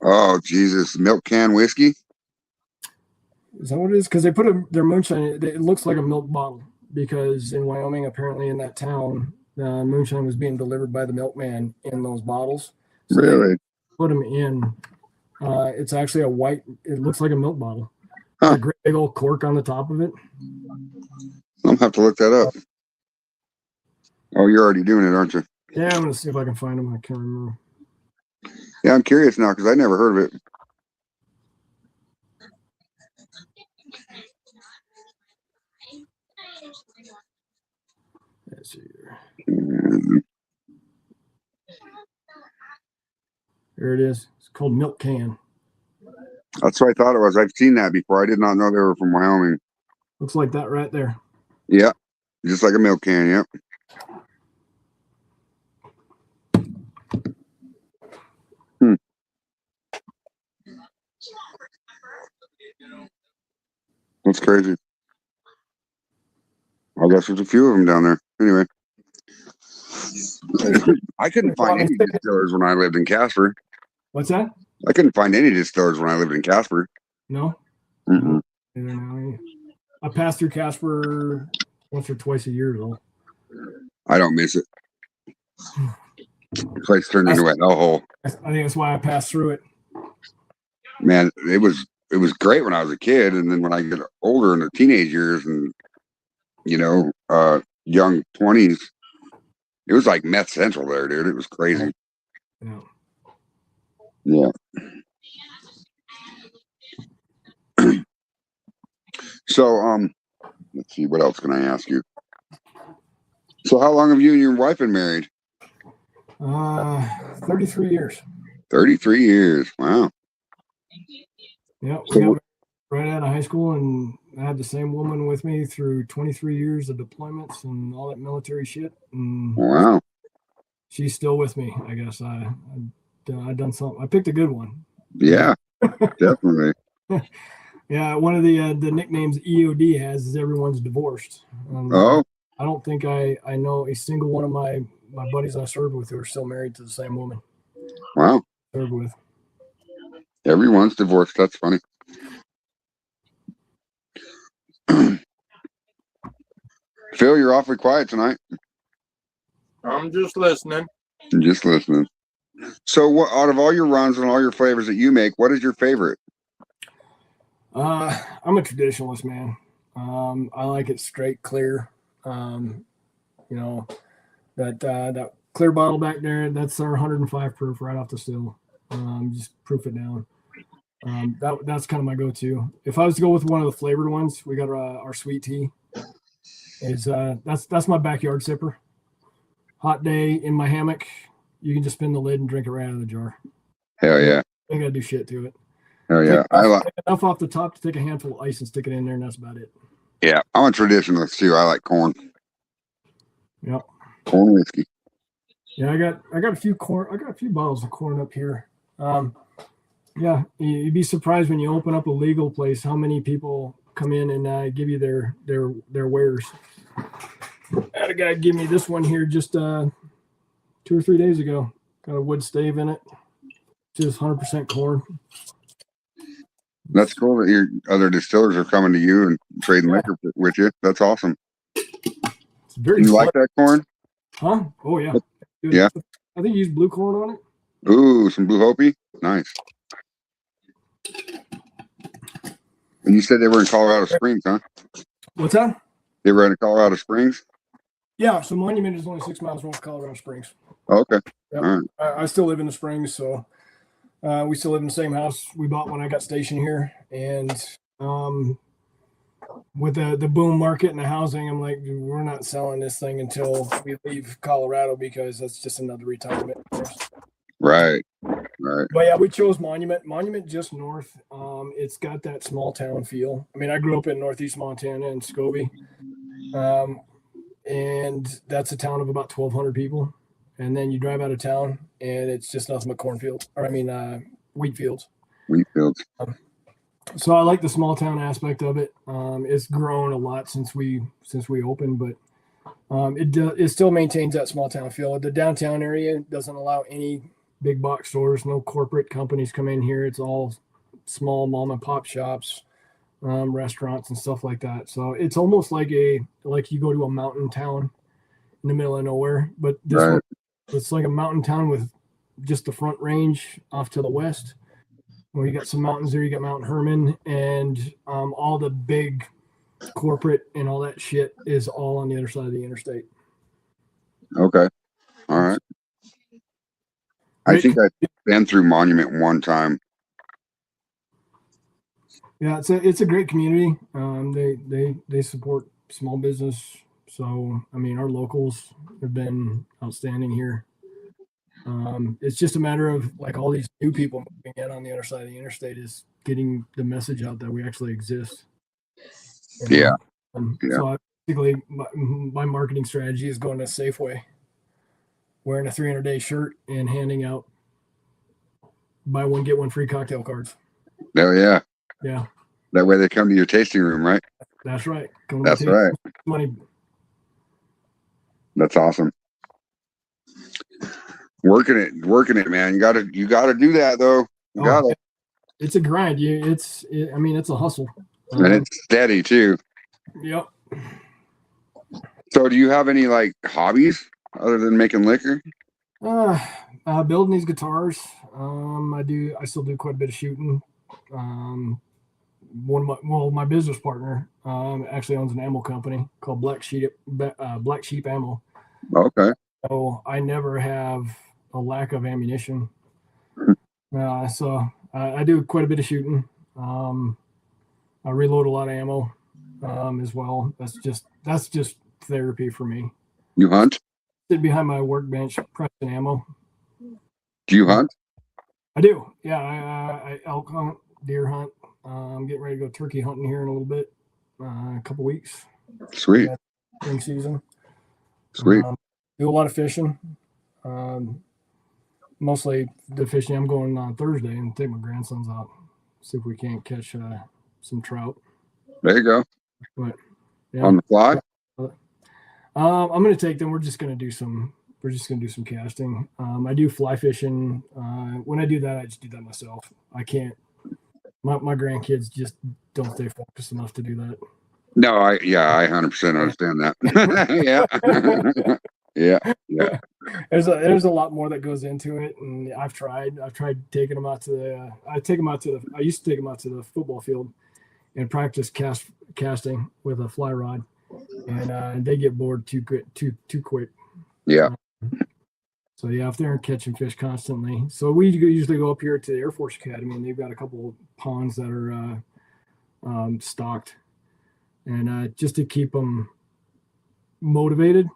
Oh Jesus, milk can whiskey. Is that what it is? Because they put their moonshine. It looks like a milk bottle, because in Wyoming, apparently in that town, moonshine was being delivered by the milkman in those bottles. So really? Put them in. It's actually a white. It looks like a milk bottle. Huh. A great big old cork on the top of it. I'll have to look that up. Oh, you're already doing it, aren't you? Yeah, I'm gonna see if I can find them. I can't remember. Yeah, I'm curious now because I never heard of it. Let's see here. There it is. It's called Milk Can. That's what I thought it was. I've seen that before. I did not know they were from Wyoming. Looks like that right there. Yeah, just like a milk can. Yep. That's crazy. I guess there's a few of them down there. Anyway, I couldn't find any distillers when I lived in Casper. What's that? I couldn't find any distillers when I lived in Casper. No. Mm-mm. Either now. I pass through Casper once or twice a year though. I don't miss it. The place turned into a hellhole. I think that's why I passed through it. Man, it was great when I was a kid, and then when I get older in the teenage years and young 20s, it was like meth central there, dude. It was crazy. Yeah. So let's see, what else can I ask you? So how long have you and your wife been married? 33 years. 33 years. Wow. Yeah, we got right out of high school, and I had the same woman with me through 23 years of deployments and all that military shit. And wow. She's still with me. I guess I done something. I picked a good one. Yeah, definitely. Yeah, one of the nicknames EOD has is everyone's divorced. Oh. I don't think I know a single one of my buddies I served with who are still married to the same woman. Wow. Served with. Everyone's divorced. That's funny. Phil, you're awfully quiet tonight. I'm just listening. Just listening. So, what out of all your runs and all your flavors that you make, what is your favorite? I'm a traditionalist, man. I like it straight, clear. That clear bottle back there, that's our 105 proof right off the still. Just proof it down. That's kind of my go-to. If I was to go with one of the flavored ones, we got our sweet tea. That's my backyard sipper. Hot day in my hammock, you can just spin the lid and drink it right out of the jar. Hell yeah! I gotta do shit to it. Hell yeah! I like enough off the top to take a handful of ice and stick it in there, and that's about it. Yeah, I'm a traditionalist too. I like corn. Yep. Corn whiskey. Yeah, I got a few corn. I got a few bottles of corn up here. Yeah, you'd be surprised when you open up a legal place how many people come in and give you their wares. I had a guy give me this one here just 2 or 3 days ago. Got a wood stave in it. Just 100% corn. That's cool that your other distillers are coming to you and trading liquor with you. That's awesome. It's very. You like that corn? Huh? Oh yeah. Dude, yeah. I think you used blue corn on it. Ooh, some Blue Hopi. Nice. And you said they were in Colorado Springs, huh? What's that? They were in Colorado Springs? Yeah, so Monument is only 6 miles north of Colorado Springs. Oh, okay. Yep. All right. I still live in the Springs, so we still live in the same house we bought when I got stationed here. And with the boom market and the housing, I'm like, we're not selling this thing until we leave Colorado because that's just another retirement. Right. Right. But yeah, we chose Monument. Monument just north. It's got that small town feel. I mean, I grew up in northeast Montana in Scobie. And that's a town of about 1,200 people. And then you drive out of town and it's just nothing but cornfields. Wheat fields. Wheat fields. So I like the small town aspect of it. It's grown a lot since we opened, but it still maintains that small town feel. The downtown area doesn't allow any big box stores, no corporate companies come in here. It's all small mom and pop shops, restaurants and stuff like that. So it's almost like you go to a mountain town in the middle of nowhere, but this one, it's like a mountain town with just the Front Range off to the west. Well, you got some mountains there. You got Mount Herman, and all the big corporate and all that shit is all on the other side of the interstate. Okay. All right. I think I've been through Monument one time. Yeah, it's a great community. They support small business. So, I mean, our locals have been outstanding here. It's just a matter of like all these new people moving in on the other side of the interstate is getting the message out that we actually exist. Yeah. So basically my marketing strategy is going to Safeway, wearing a 300-day shirt and handing out buy one, get one free cocktail cards. Oh yeah. Yeah. That way they come to your tasting room, right? That's right. That's right. Money. That's awesome. Working it, man. You gotta do that though. You gotta, It's a grind. I mean, it's a hustle. and it's steady too. Yep. So, do you have any like hobbies other than making liquor? Building these guitars. I still do quite a bit of shooting. My business partner actually owns an ammo company called Black Sheep Ammo. Okay. So I never have a lack of ammunition. So I do quite a bit of shooting. I reload a lot of ammo as well. That's just therapy for me. You hunt? Sit behind my workbench pressing ammo. Do you hunt? I do. Yeah, I elk hunt, deer hunt. I'm getting ready to go turkey hunting here in a little bit, a couple weeks. Sweet. Spring season. Sweet. Do a lot of fishing. Mostly the fishing. I'm going on Thursday and take my grandsons out, see if we can't catch some trout. There you go. But yeah, on the fly. I'm going to take them. We're just going to do some casting. I do fly fishing. When I do that, I just do that myself. I can't. My grandkids just don't stay focused enough to do that. No, I 100% understand that. Yeah. There's a lot more that goes into it, and I've tried taking them out to the. I used to take them out to the football field and practice casting with a fly rod, and they get bored too quick. Yeah. So yeah, if they're catching fish constantly, so we usually go up here to the Air Force Academy, and they've got a couple of ponds that are stocked, and just to keep them motivated.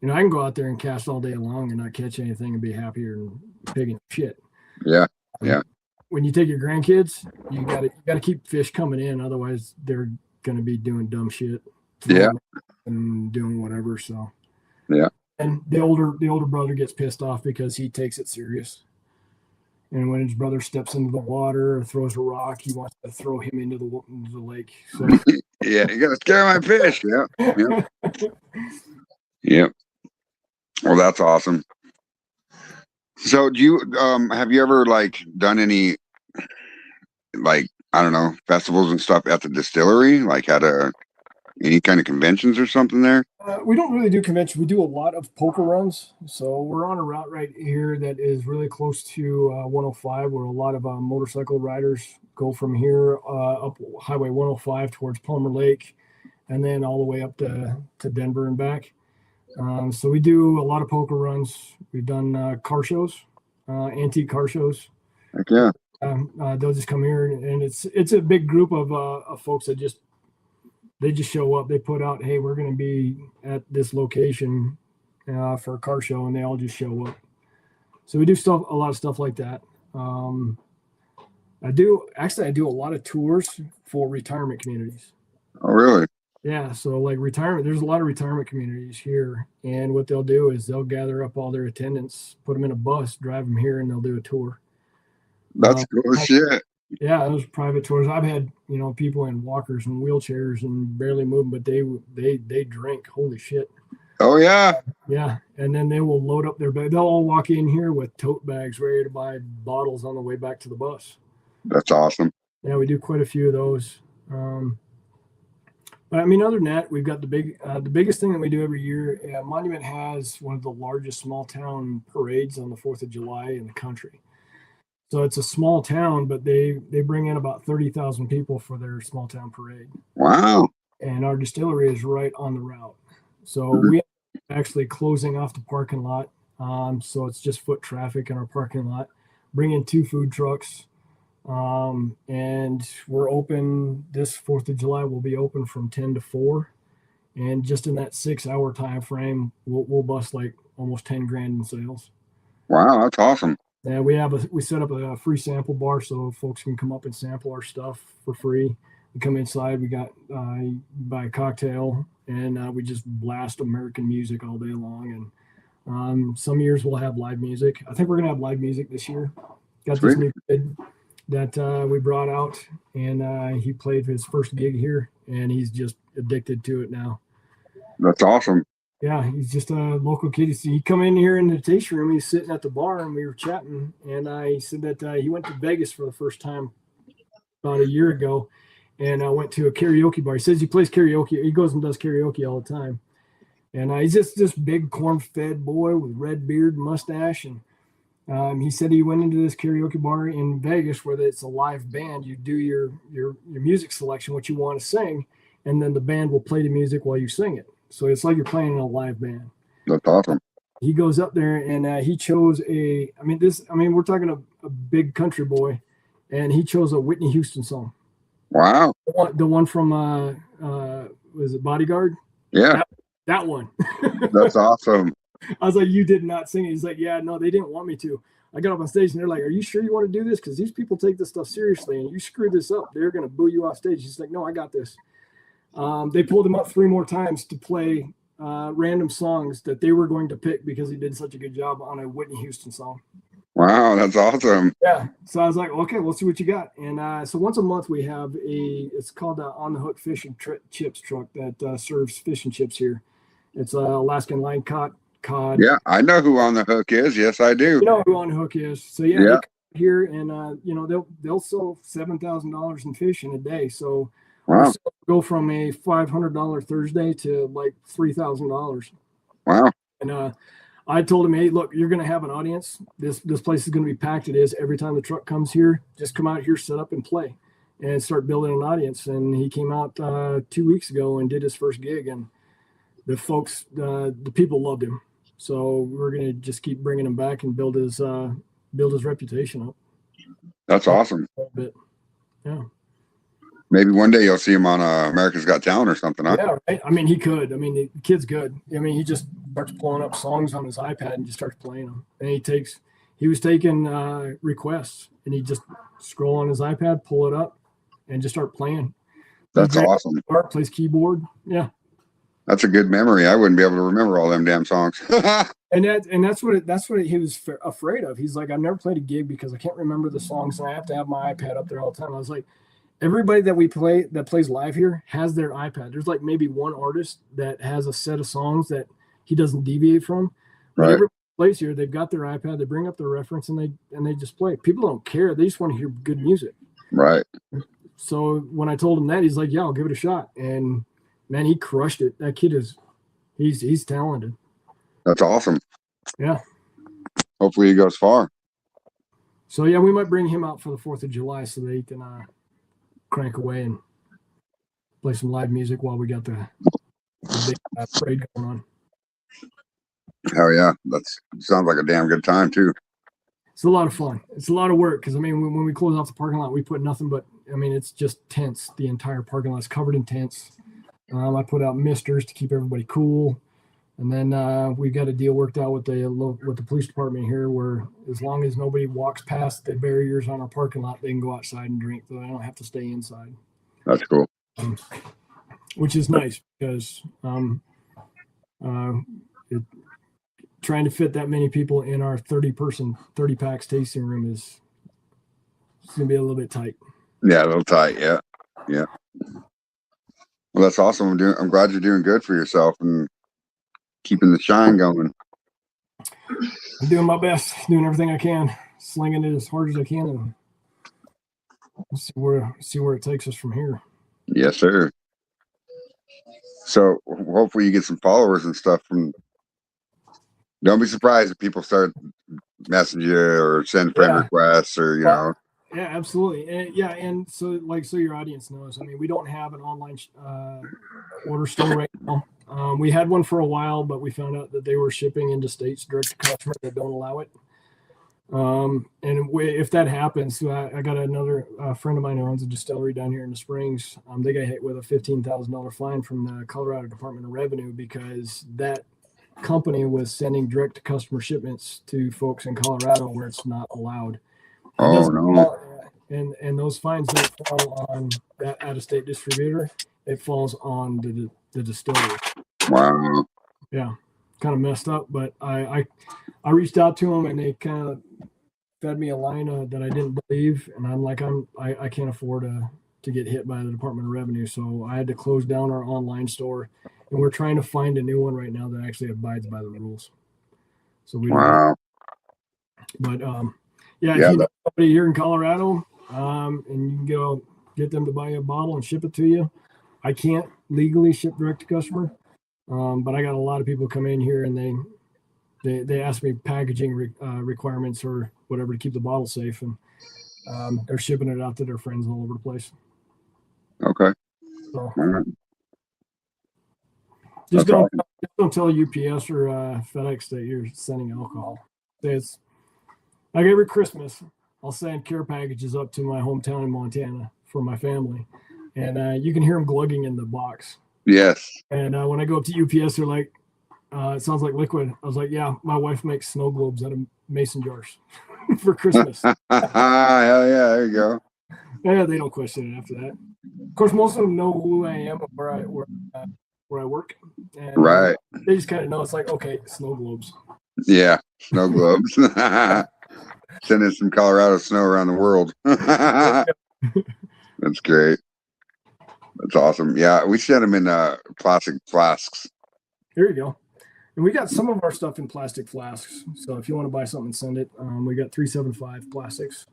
You know, I can go out there and cast all day long and not catch anything and be happier than pigging shit. Yeah. When you take your grandkids, you gotta keep fish coming in, otherwise they're gonna be doing dumb shit. Yeah. And doing whatever. So. Yeah. And the older brother gets pissed off because he takes it serious. And when his brother steps into the water or throws a rock, he wants to throw him into the lake. So. Yeah, you gotta scare my fish. Yeah. Well, that's awesome. So, do you have you ever like done any like I don't know festivals and stuff at the distillery? Like had any kind of conventions or something there? We don't really do conventions. We do a lot of poker runs. So we're on a route right here that is really close to 105, where a lot of motorcycle riders go from here up Highway 105 towards Palmer Lake, and then all the way up to Denver and back. So we do a lot of poker runs. We've done car shows, antique car shows. Heck yeah. They'll just come here, and it's a big group of folks that just show up. They put out, hey, we're going to be at this location for a car show, and they all just show up. So we do a lot of stuff like that. I do a lot of tours for retirement communities. Oh, really? Yeah. So like retirement, there's a lot of retirement communities here, and what they'll do is they'll gather up all their attendants, put them in a bus, drive them here, and they'll do a tour. That's cool shit. Yeah, those private tours. I've had, people in walkers and wheelchairs and barely moving, but they drink. Holy shit. Oh yeah. Yeah, and then they will load up their bag. They'll all walk in here with tote bags ready to buy bottles on the way back to the bus. That's awesome. Yeah, we do quite a few of those. But I mean, other than that, we've got the biggest thing that we do every year. Monument has one of the largest small town parades on the 4th of July in the country. So it's a small town, but they bring in about 30,000 people for their small town parade. Wow. And our distillery is right on the route. So we are actually closing off the parking lot. So it's just foot traffic in our parking lot. Bring in 2 food trucks. And we're open this 4th of July. We'll be open from 10 to 4. And just in that 6-hour time frame, we'll bust like almost 10 grand in sales. Wow, that's awesome. Yeah, we set up a free sample bar so folks can come up and sample our stuff for free. We come inside, we got buy a cocktail, and we just blast American music all day long. And some years we'll have live music. I think we're gonna have live music this year. Got this new kid that we brought out, and he played his first gig here, and he's just addicted to it now. That's awesome. Yeah, he's just a local kid. He come in here in the tasting room. He's sitting at the bar, and we were chatting. And I said that he went to Vegas for the first time about a year ago, and I went to a karaoke bar. He says he plays karaoke. He goes and does karaoke all the time. And he's just this big corn-fed boy with red beard, mustache, and he said he went into this karaoke bar in Vegas where it's a live band. You do your music selection, what you want to sing, and then the band will play the music while you sing it. So it's like you're playing in a live band. That's awesome. He goes up there and he chose we're talking a big country boy, and he chose a Whitney Houston song. Wow. The one from was it Bodyguard? Yeah. That one. That's awesome. I was like, you did not sing it. He's like, yeah, no, they didn't want me to. I got up on stage and they're like, are you sure you want to do this? Because these people take this stuff seriously, and you screw this up, they're going to boo you off stage. He's like, no, I got this. They pulled him up 3 more times to play random songs that they were going to pick because he did such a good job on a Whitney Houston song. Wow, that's awesome. Yeah. So I was like, okay, we'll see what you got. And so once a month we have it's called On the Hook Fish and Chips truck that serves fish and chips here. It's Alaskan line cod. Yeah, I know who On the Hook is. Yes, I do. You know who On the Hook is. So yeah. Yeah. They come here and they'll sell $7,000 in fish in a day. So Wow. go from a $500 Thursday to like $3,000. Wow. And I told him, hey, look, you're going to have an audience. This place is going to be packed. It is every time the truck comes here. Just come out here, set up, and play, and start building an audience. And he came out 2 weeks ago and did his first gig, and the folks, the people loved him. So we're going to just keep bringing him back and build his reputation up. That's awesome. A little bit. Yeah. Maybe one day you'll see him on America's Got Talent or something, huh? Yeah, right. I mean, he could. I mean, the kid's good. I mean, he just starts pulling up songs on his iPad and just starts playing them. And he was taking requests, and he just scroll on his iPad, pull it up, and just start playing. That's awesome. Plays keyboard. Yeah. That's a good memory. I wouldn't be able to remember all them damn songs. And that's what he was afraid of. He's like, I've never played a gig because I can't remember the songs, and I have to have my iPad up there all the time. I was like, everybody that plays live here has their iPad. There's like maybe one artist that has a set of songs that he doesn't deviate from. But everybody plays here, they've got their iPad, they bring up their reference, and they just play. People don't care. They just want to hear good music. Right. So when I told him that, he's like, yeah, I'll give it a shot. And man, he crushed it. That kid he's talented. That's awesome. Yeah. Hopefully he goes far. So yeah, we might bring him out for the 4th of July so that he can crank away and play some live music while we got the big parade going on. Hell yeah. That sounds like a damn good time too. It's a lot of fun. It's a lot of work because I mean, when we close off the parking lot, we put nothing but, I mean, it's just tents. The entire parking lot is covered in tents. I put out misters to keep everybody cool, and then we've got a deal worked out with the police department here, where as long as nobody walks past the barriers on our parking lot, they can go outside and drink, so they don't have to stay inside. That's cool. Which is nice because trying to fit that many people in our 30 packs tasting room is going to be a little bit tight. Yeah, a little tight. Yeah. Yeah. Well, that's awesome. I'm glad you're doing good for yourself and keeping the shine going. I'm doing my best, doing everything I can, slinging it as hard as I can, and see where it takes us from here. Yes, sir. So hopefully you get some followers and stuff from. Don't be surprised if people start messaging you or send friend requests or you know. Yeah, absolutely. And so your audience knows. I mean, we don't have an online order store right now. We had one for a while, but we found out that they were shipping into states direct to customer that don't allow it. If that happens, I got another friend of mine who owns a distillery down here in the Springs. They got hit with a $15,000 fine from the Colorado Department of Revenue because that company was sending direct to customer shipments to folks in Colorado where it's not allowed. Oh no! And those fines don't fall on that out-of-state distributor. It falls on the distillery. Wow. Yeah, kind of messed up. But I reached out to them and they kind of fed me a line that I didn't believe, and I'm like I can't afford to get hit by the Department of Revenue, so I had to close down our online store and we're trying to find a new one right now that actually abides by the rules. So we don't. Wow. But yeah, Yeah, if you know somebody here in Colorado, and you can go get them to buy you a bottle and ship it to you. I can't legally ship direct to customer, but I got a lot of people come in here and they ask me packaging requirements or whatever to keep the bottle safe, and they're shipping it out to their friends all over the place. Okay. So All right. just That's don't tell UPS or FedEx that you're sending alcohol. It's like every Christmas, I'll send care packages up to my hometown in Montana for my family, and you can hear them glugging in the box. Yes. And when I go up to UPS, they're like, "It sounds like liquid." I was like, "Yeah, my wife makes snow globes out of mason jars for Christmas." Hell yeah, there you go. Yeah, they don't question it after that. Of course, most of them know who I am, where I work, and Right. they just kind of know. It's like, okay, snow globes. Yeah. Snow globes. Sending some Colorado snow around the world. That's great. That's awesome. Yeah, we send them in plastic flasks. Here you go. And we got some of our stuff in plastic flasks. So if you want to buy something, send it. We got 375 plastics.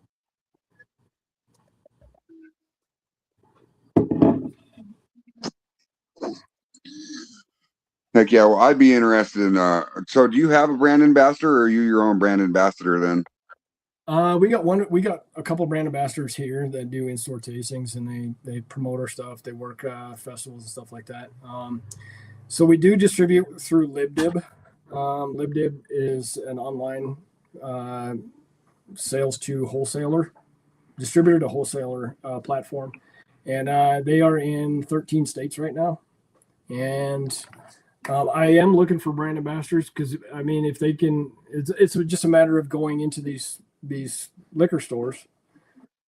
Heck yeah. Well, I'd be interested in. So, do you have a brand ambassador, or are you your own brand ambassador then? We got a couple brand ambassadors here that do in-store tastings, and they promote our stuff. They work festivals and stuff like that. So we do distribute through LibDib. LibDib is an online sales to wholesaler, distributor to wholesaler platform, and they are in 13 states right now. And I am looking for brand ambassadors because I mean, if they can, it's just a matter of going into these liquor stores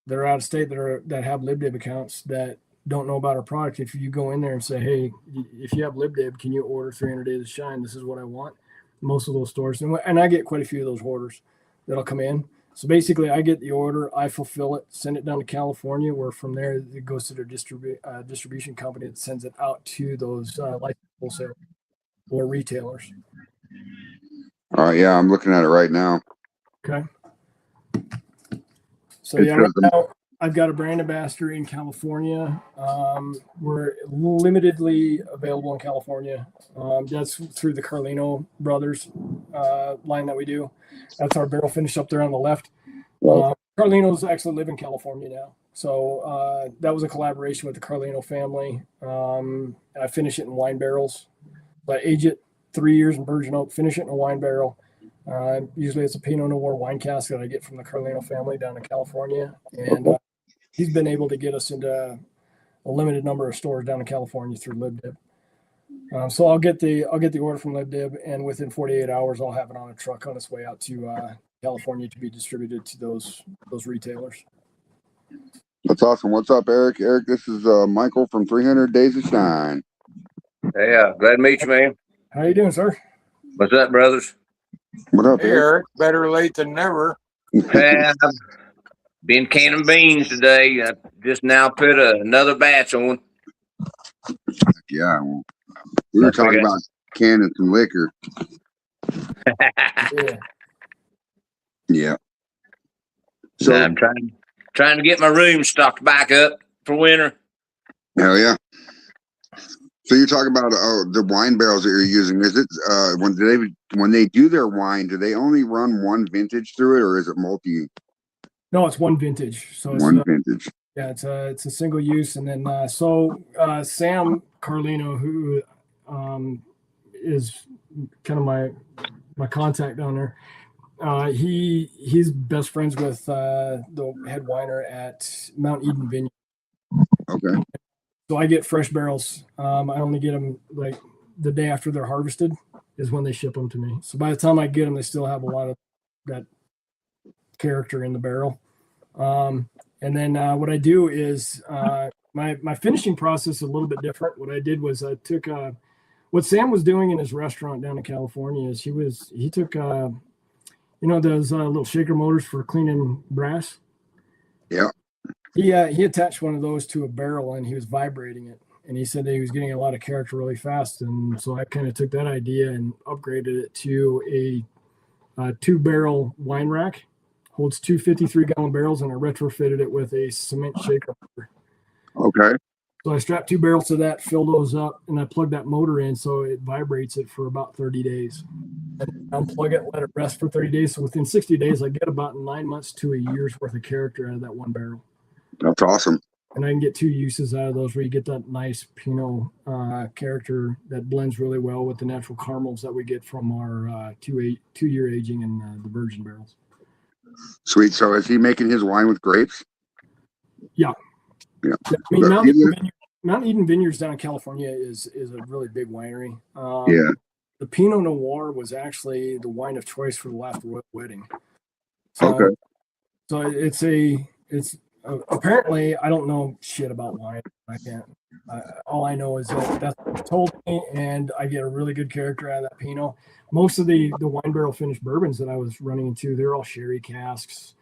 that are out of state that have LibDib accounts that don't know about our product. If you go in there and say, "Hey, if you have LibDib, can you order 300 Days of Shine? This is what I want." Most of those stores, and I get quite a few of those orders that'll come in. So basically, I get the order, I fulfill it, send it down to California, where from there it goes to their distribution company that sends it out to those licensed wholesalers or retailers. All right. Yeah, I'm looking at it right now. Okay. So yeah, right now I've got a brand ambassador in California. We're limitedly available in California. That's through the Carlino Brothers line that we do. That's our barrel finish up there on the left. Carlinos actually live in California now. So that was a collaboration with the Carlino family. I finish it in wine barrels. I age it 3 years in virgin oak, finish it in a wine barrel. Usually it's a Pinot Noir wine cask that I get from the Carlino family down in California. And he's been able to get us into a limited number of stores down in California through LibDib. So I'll get the order from LibDib, and within 48 hours, I'll have it on a truck on its way out to California to be distributed to those retailers. That's awesome. What's up, Eric? Eric, this is Michael from 300 Days of Shine. Yeah, glad to meet you, man. How you doing, sir? What's up, brothers? What up, Hey, Eric? Eric, better late than never. I've been canning beans today. I just now put another batch on. Yeah, well, we were talking about canning some liquor. Yeah. Yeah. So I'm trying to get my room stocked back up for winter. hell yeah. So you're talking about the wine barrels that you're using. Is it when they do their wine, do they only run one vintage through it, or is it multi? No, it's one vintage. So it's One vintage. Yeah, it's a single use, and then Sam Carlino, who is kind of my contact down there. He's best friends with the head winer at Mount Eden Vineyard. Okay. So I get fresh barrels. I only get them like the day after they're harvested is when they ship them to me. So by the time I get them, they still have a lot of that character in the barrel. And then what I do is my finishing process is a little bit different. What I did was I took what Sam was doing in his restaurant down in California is he took those little shaker motors for cleaning brass. Yeah. He attached one of those to a barrel and he was vibrating it. and he said that he was getting a lot of character really fast. And so I kind of took that idea and upgraded it to a 2-barrel wine rack. Holds two 53-gallon barrels, and I retrofitted it with a cement shaker. Okay. So I strapped 2 barrels to that, fill those up, and I plugged that motor in so it vibrates it for about 30 days. And unplug it, let it rest for 30 days. So within 60 days, I get about 9 months to a year's worth of character out of that 1 barrel. That's awesome. And I can get 2 uses out of those where you get that nice Pinot character that blends really well with the natural caramels that we get from our 2-year aging in the virgin barrels. Sweet. So is he making his wine with grapes? Yeah. Yeah. I mean, Mount Eden Vineyards down in California is a really big winery. Yeah. The Pinot Noir was actually the wine of choice for the last royal wedding. So, Okay. So it's apparently, I don't know shit about wine. I can't. All I know is that that's what they told me, and I get a really good character out of that Pinot. Most of the wine barrel finished bourbons that I was running into, they're all sherry casks.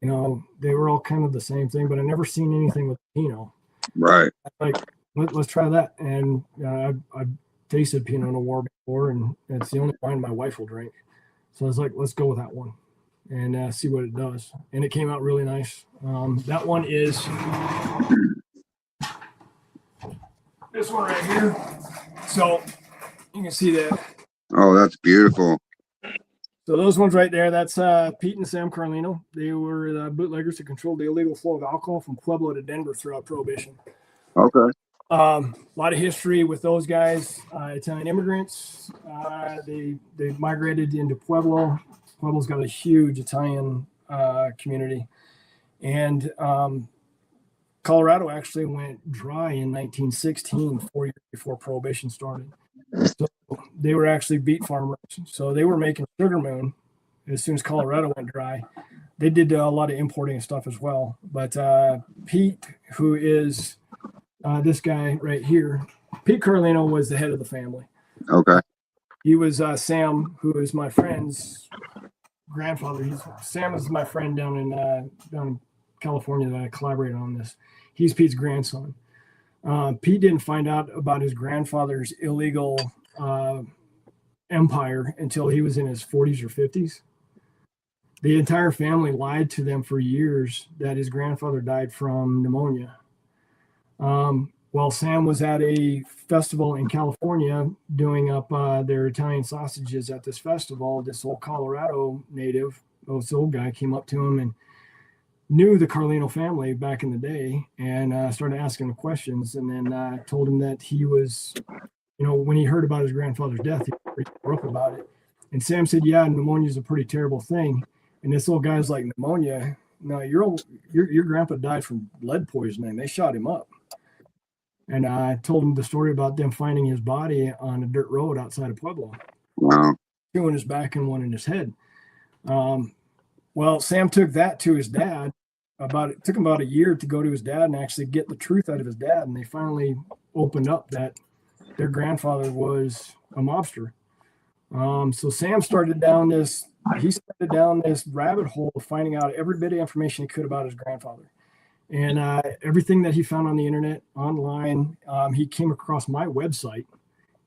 You know, they were all kind of the same thing, but I never seen anything with Pinot. Right. Like, let's try that. And I've tasted Pinot Noir before, and it's the only wine my wife will drink. So I was like, let's go with that one and see what it does. And it came out really nice. That one is this one right here. So you can see that. Oh, that's beautiful. So those ones right there, that's Pete and Sam Carlino. They were the bootleggers that controlled the illegal flow of alcohol from Pueblo to Denver throughout Prohibition. Okay. A lot of history with those guys. Italian immigrants. They migrated into Pueblo. Pueblo's got a huge Italian community, and Colorado actually went dry in 1916, 4 years before Prohibition started. So they were actually beet farmers. So they were making sugar moon as soon as Colorado went dry. They did a lot of importing and stuff as well. But Pete, who is this guy right here, Pete Carlino was the head of the family. Okay. He was Sam, who is my friend's grandfather. Sam is my friend down in California that I collaborated on this. He's Pete's grandson. Pete didn't find out about his grandfather's illegal empire until he was in his 40s or 50s. The entire family lied to them for years that his grandfather died from pneumonia. While Sam was at a festival in California doing up their Italian sausages at this festival, this old Colorado native, this old guy, came up to him and knew the Carlino family back in the day and started asking him questions, and then told him that he was, when he heard about his grandfather's death, he grew up about it. And Sam said, yeah, pneumonia is a pretty terrible thing. And this old guy's like, pneumonia? No, your grandpa died from lead poisoning. They shot him up. And I told him the story about them finding his body on a dirt road outside of Pueblo. Wow. Two in his back and one in his head. Well, Sam took that to his dad. It took him about a year to go to his dad and actually get the truth out of his dad. And they finally opened up that their grandfather was a mobster. So Sam started down this rabbit hole of finding out every bit of information he could about his grandfather. And everything that he found on the internet, online, he came across my website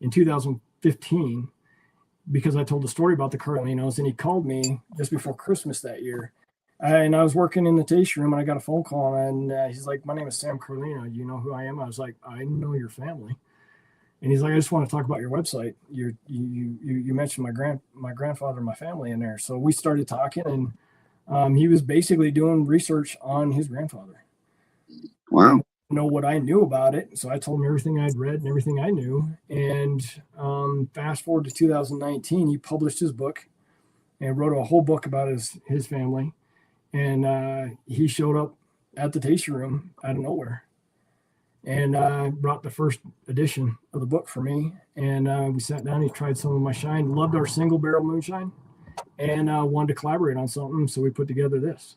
in 2015 because I told the story about the Carlinos, and he called me just before Christmas that year. And I was working in the tasting room, and I got a phone call, and he's like, my name is Sam Carlino. You know who I am? I was like, I know your family. And he's like, I just want to talk about your website. You mentioned my grandfather and my family in there. So we started talking, and he was basically doing research on his grandfather. Wow. Know what I knew about it. So I told him everything I'd read and everything I knew. And fast forward to 2019, he published his book and wrote a whole book about his family. And he showed up at the tasting room out of nowhere and brought the first edition of the book for me. And we sat down, he tried some of my shine, loved our single barrel moonshine, and wanted to collaborate on something. So we put together this.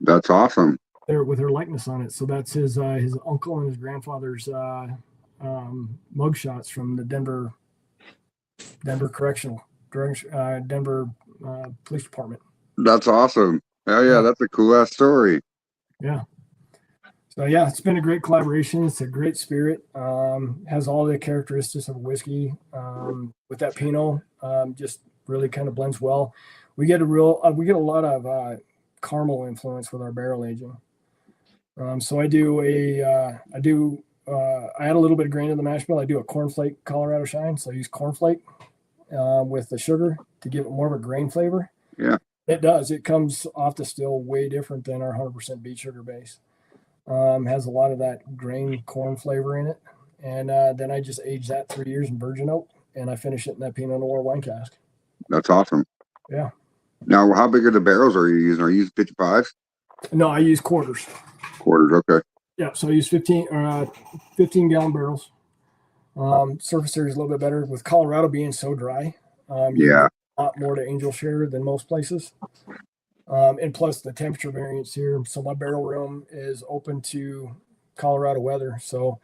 That's awesome. There with her likeness on it. So that's his uncle and his grandfather's mug shots from the Denver Correctional, Denver Police Department. That's awesome. Oh yeah, that's a cool ass story. Yeah. So yeah, it's been a great collaboration. It's a great spirit. Has all the characteristics of whiskey with that Pinot. Just really kind of blends well. We get a lot of caramel influence with our barrel aging. So I add a little bit of grain to the mash bill. I do a cornflake Colorado Shine, so I use cornflake with the sugar to give it more of a grain flavor. Yeah. It does. It comes off the still way different than our 100% beet sugar base. Has a lot of that grain corn flavor in it. And then I just age that 3 years in virgin oak, and I finish it in that Pinot Noir wine cask. That's awesome. Yeah. Now, how big are the barrels are you using? Are you using 55s? No, I use quarters. Quarters, okay. Yeah, so I use 15 gallon barrels. Surface area is a little bit better with Colorado being so dry. You Yeah. get a lot more to angel share than most places. And plus the temperature variance here. So my barrel room is open to Colorado weather. So,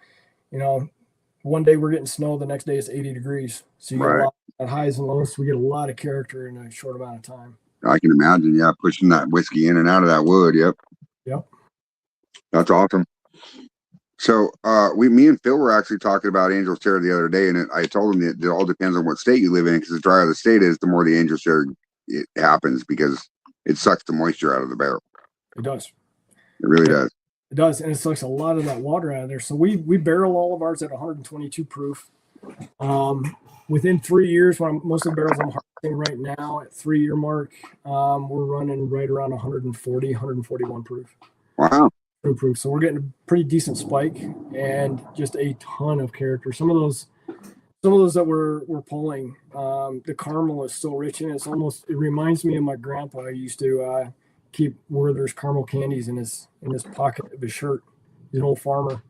one day we're getting snow, the next day it's 80 degrees. So you get a lot of highs and lows. So we get a lot of character in a short amount of time. I can imagine, yeah, pushing that whiskey in and out of that wood. Yep. Yep. That's awesome. So me and Phil were actually talking about angel share the other day, and I told him that it all depends on what state you live in, because the drier the state is, the more the angel share it happens, because it sucks the moisture out of the barrel. It does. It really does. It does, and it sucks a lot of that water out of there. So we barrel all of ours at 122 proof. Within 3 years, when most of the barrels I'm harvesting right now at 3 year mark, we're running right around 140, 141 proof. Wow. Proof. So we're getting a pretty decent spike and just a ton of character. Some of those that we're pulling, the caramel is so rich in it. It reminds me of my grandpa. I used to keep Werther's caramel candies in his pocket of his shirt. He's an old farmer,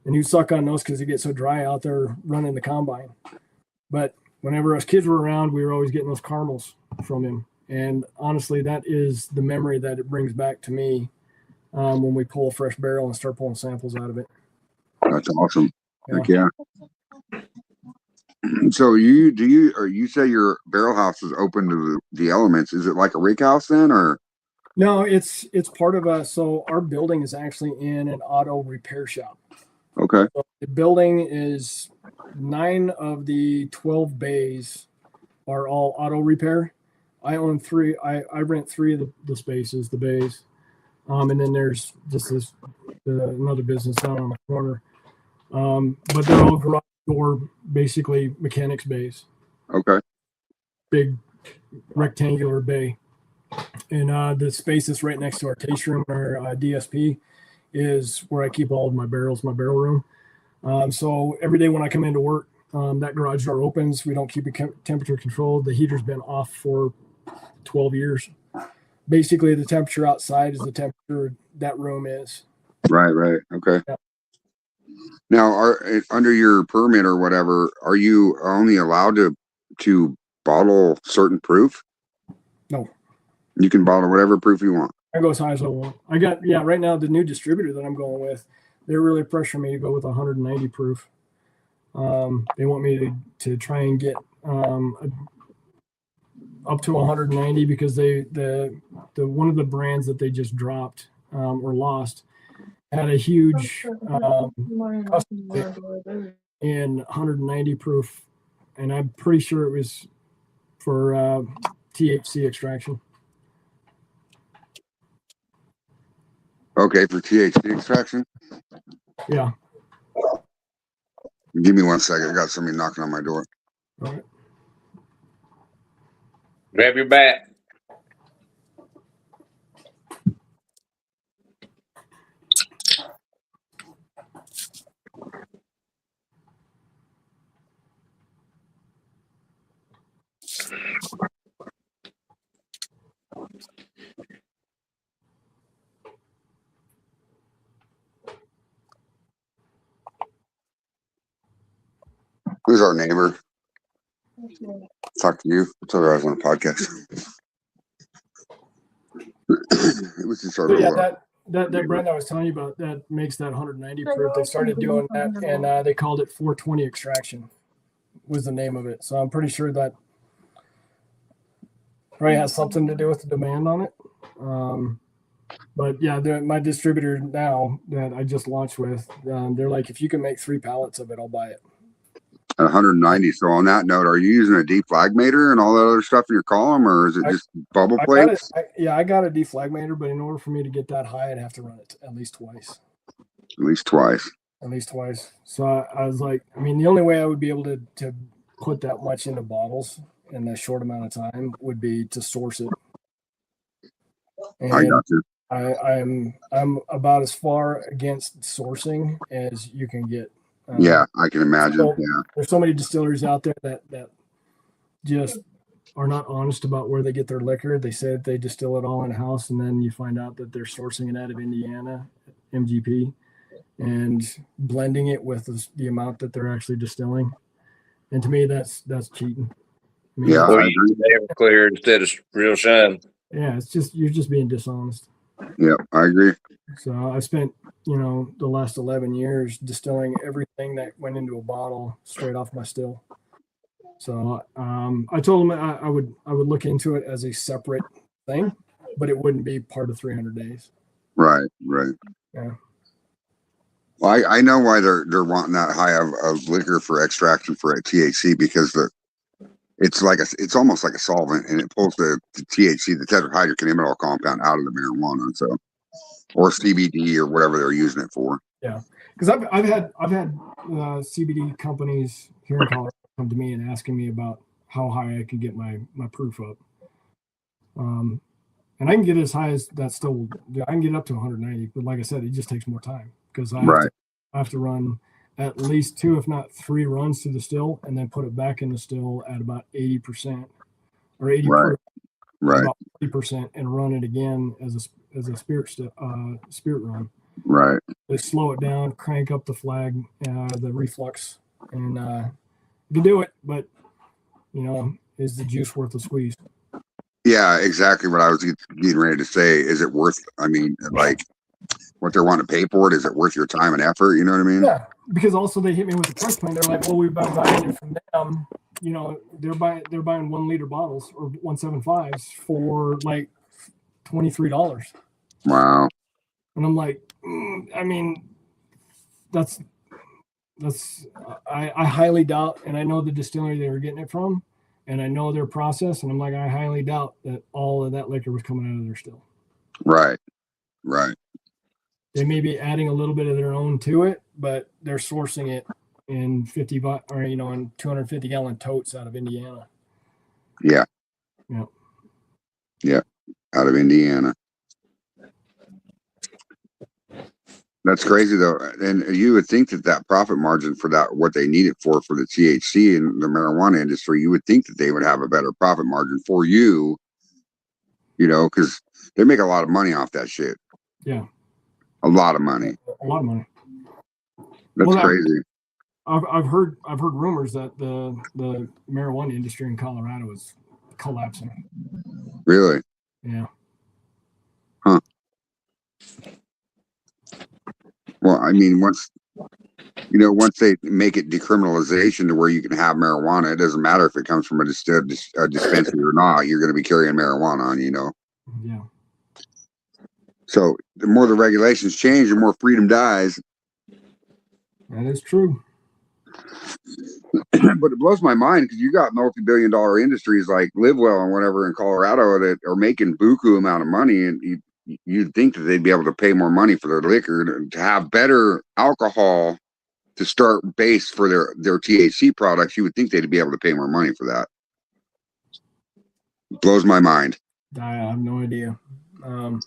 and he'd suck on those because he gets so dry out there running the combine. But whenever us kids were around, we were always getting those caramels from him. And honestly, that is the memory that it brings back to me when we pull a fresh barrel and start pulling samples out of it. That's awesome. Yeah. Heck yeah. So you say your barrel house is open to the elements? Is it like a rig house then, or? No, it's part of so our building is actually in an auto repair shop. Okay. So the building is 9 of the 12 bays are all auto repair. I own 3. I rent 3 of the spaces, the bays. And then there's just another business down on the corner. But they're all garage door, basically mechanics bays. Okay. Big rectangular bay. And the space that's right next to our taste room, our DSP, is where I keep all of my barrels, my barrel room. So every day when I come into work, that garage door opens. We don't keep it temperature controlled. The heater's been off for 12 years. Basically, the temperature outside is the temperature that room is. Right. Okay. Yeah. Now, under your permit or whatever, are you only allowed to bottle certain proof? No. You can bottle whatever proof you want. I go as high as I want. Right now, the new distributor that I'm going with, they're really pressuring me to go with 190 proof. They want me to try and get up to 190 because the one of the brands that they just dropped or lost had a huge in 190 proof, and I'm pretty sure it was for THC extraction. Okay, for THC extraction? Yeah. Give me 1 second. I got somebody knocking on my door. All right. Grab your bat. Who's our neighbor? Talk to you. I told her I was on a podcast. It was just our That brand I was telling you about that makes that 190 proof. They started doing that, and they called it 420 extraction was the name of it. So I'm pretty sure that probably has something to do with the demand on it. But yeah, my distributor now that I just launched with, they're like, if you can make 3 pallets of it, I'll buy it. 190. So on that note, are you using a deflagmator and all that other stuff in your column, or is it just bubble plates? I got a deflagmator, but in order for me to get that high, I'd have to run it at least twice. At least twice. At least twice. So I was like, I mean, the only way I would be able to put that much into bottles in a short amount of time would be to source it. And I got you. I'm about as far against sourcing as you can get. Yeah, I can imagine. So yeah. There's so many distilleries out there that just are not honest about where they get their liquor. They say that they distill it all in house, and then you find out that they're sourcing it out of Indiana, MGP, and blending it with the amount that they're actually distilling. And to me, that's cheating. I mean, Yeah, Well, I you agree. Everclear instead of real shine. yeah, it's just you're just being dishonest. Yeah, I agree. So I spent, the last 11 years distilling everything that went into a bottle straight off my still. So I told them I would look into it as a separate thing, but it wouldn't be part of 300 days. Right. Yeah. Well, I know why they're wanting that high of liquor for extraction for a THC, because it's almost like a solvent, and it pulls the THC, the tetrahydrocannabinol compound, out of the marijuana. So, or CBD or whatever they're using it for. Yeah, because I've had CBD companies here in Colorado come to me and asking me about how high I could get my proof up. And I can get as high as that still. I can get up to 190, but like I said, it just takes more time because I have to run at least 2, if not 3 runs to the still, and then put it back in the still at about 80% or 80 proof, about 40%, and run it again as a spirit run. Right. They slow it down, crank up the flag, the reflux, and you can do it. But is the juice worth the squeeze? Yeah, exactly what I was getting ready to say. Is it worth? I mean, like what they're wanting to pay for it? Is it worth your time and effort? You know what I mean? Yeah, because also they hit me with the price point. They're like, "Well, we've been buying it from them. They're buying 1 liter bottles or 1.75s for like $23." Wow. And I'm like, I mean, that's I highly doubt, and I know the distillery they were getting it from, and I know their process, and I'm like, I highly doubt that all of that liquor was coming out of their still. Right. They may be adding a little bit of their own to it, but they're sourcing it in 50 or in 250-gallon totes out of Indiana. Yeah. Out of Indiana. That's crazy though, and you would think that profit margin for that, what they need it for the THC in the marijuana industry, you would think that they would have a better profit margin for you, because they make a lot of money off that shit. Yeah, a lot of money. A lot of money. That's crazy. I've heard rumors that the marijuana industry in Colorado is collapsing. Really? Yeah. Huh. Well, I mean, once they make it decriminalization to where you can have marijuana, it doesn't matter if it comes from a dispensary or not. You're going to be carrying marijuana on, Yeah. So the more the regulations change, the more freedom dies. That is true. But it blows my mind because you got multi-billion-dollar industries like Livewell and whatever in Colorado that are making buku amount of money, and you'd think that they'd be able to pay more money for their liquor to have better alcohol to start base for their THC products. You would think they'd be able to pay more money for that. It blows my mind. I have no idea. And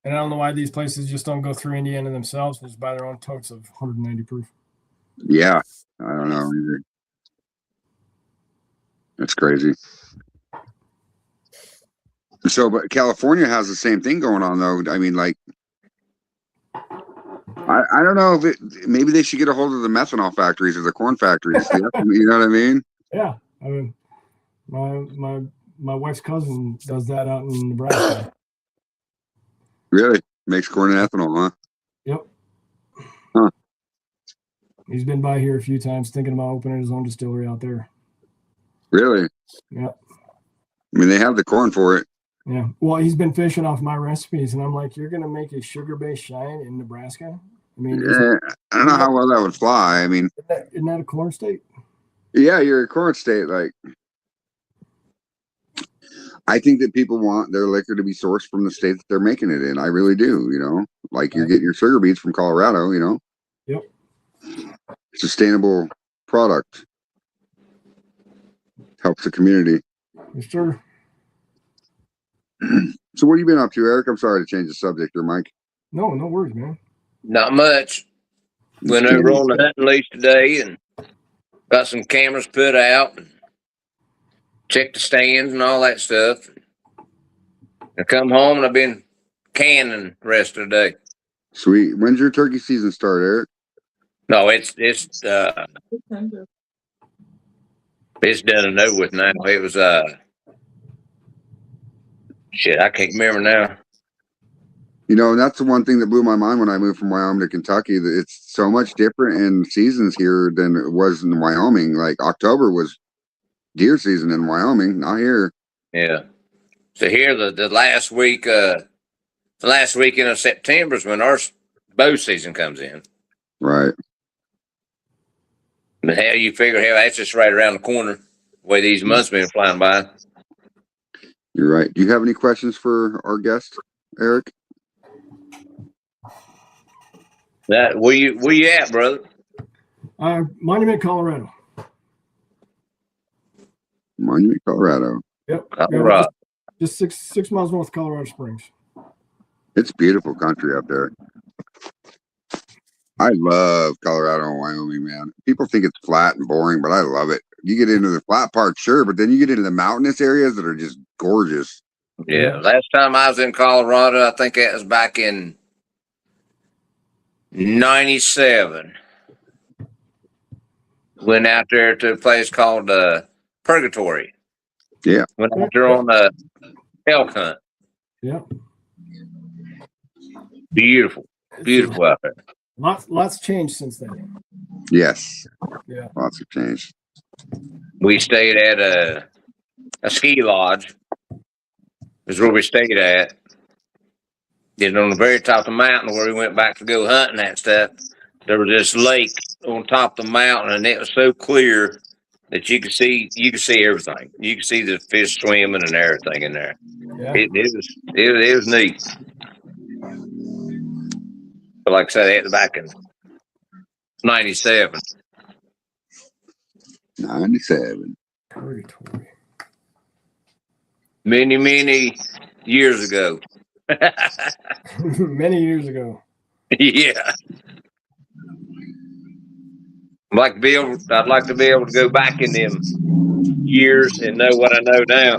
I don't know why these places just don't go through Indiana themselves and just buy their own totes of 190 proof. Yeah, I don't know either. That's crazy. So, but California has the same thing going on, though. I mean, like, I don't know if maybe they should get a hold of the methanol factories or the corn factories. You know what I mean? Yeah, I mean, my wife's cousin does that out in Nebraska. Really? Makes corn and ethanol, huh? Yep. Huh. He's been by here a few times thinking about opening his own distillery out there. Really? Yep. I mean, they have the corn for it. Yeah. Well, he's been fishing off my recipes, and I'm like, you're gonna make a sugar-based shine in Nebraska? I mean, I don't know how well that would fly. I mean, isn't that a corn state? yeah, you're a corn state. Like, I think that people want their liquor to be sourced from the state that they're making it in. I really do. You know, like you're getting your sugar beets from Colorado. You know. Yep. Sustainable product helps the community. Yes, sir. So what have you been up to, Eric? I'm sorry to change the subject here, Mike. No worries, man. Not much. Went over on the hunting lease today and got some cameras put out and checked the stands and all that stuff. I come home and I've been canning the rest of the day. Sweet. When's your turkey season start, Eric? No, it's done and over with now. It was shit, I can't remember now. You know, and that's the one thing that blew my mind when I moved from Wyoming to Kentucky. That it's so much different in seasons here than it was in Wyoming. Like October was deer season in Wyoming, not here. Yeah. So here the last weekend of September is when our bow season comes in. Right. But how you figure that's just right around the corner, the way these months been flying by. You're right. Do you have any questions for our guest, Eric? That where you at, brother? Monument, Colorado. Monument, Colorado. Yep. Colorado. Just 6 miles north of Colorado Springs. It's beautiful country up there. I love Colorado and Wyoming, man. People think it's flat and boring, but I love it. You get into the flat part, sure, but then you get into the mountainous areas that are just gorgeous. Yeah. Last time I was in Colorado, I think that was back in 97. Went out there to a place called Purgatory. Yeah. Went out there on a elk hunt. Yeah. Beautiful out there. Lots changed since then. Yes. Yeah. Lots of change. We stayed at a ski lodge. Is where we stayed at. And on the very top of the mountain where we went back to go hunting that stuff, there was this lake on top of the mountain, and it was so clear that you could see everything. You could see the fish swimming and everything in there. Yeah. It was neat. But like I said, that back in 97. 97. Purgatory. Many years ago. Many years ago. Yeah. I'd like to be able to go back in them years and know what I know now.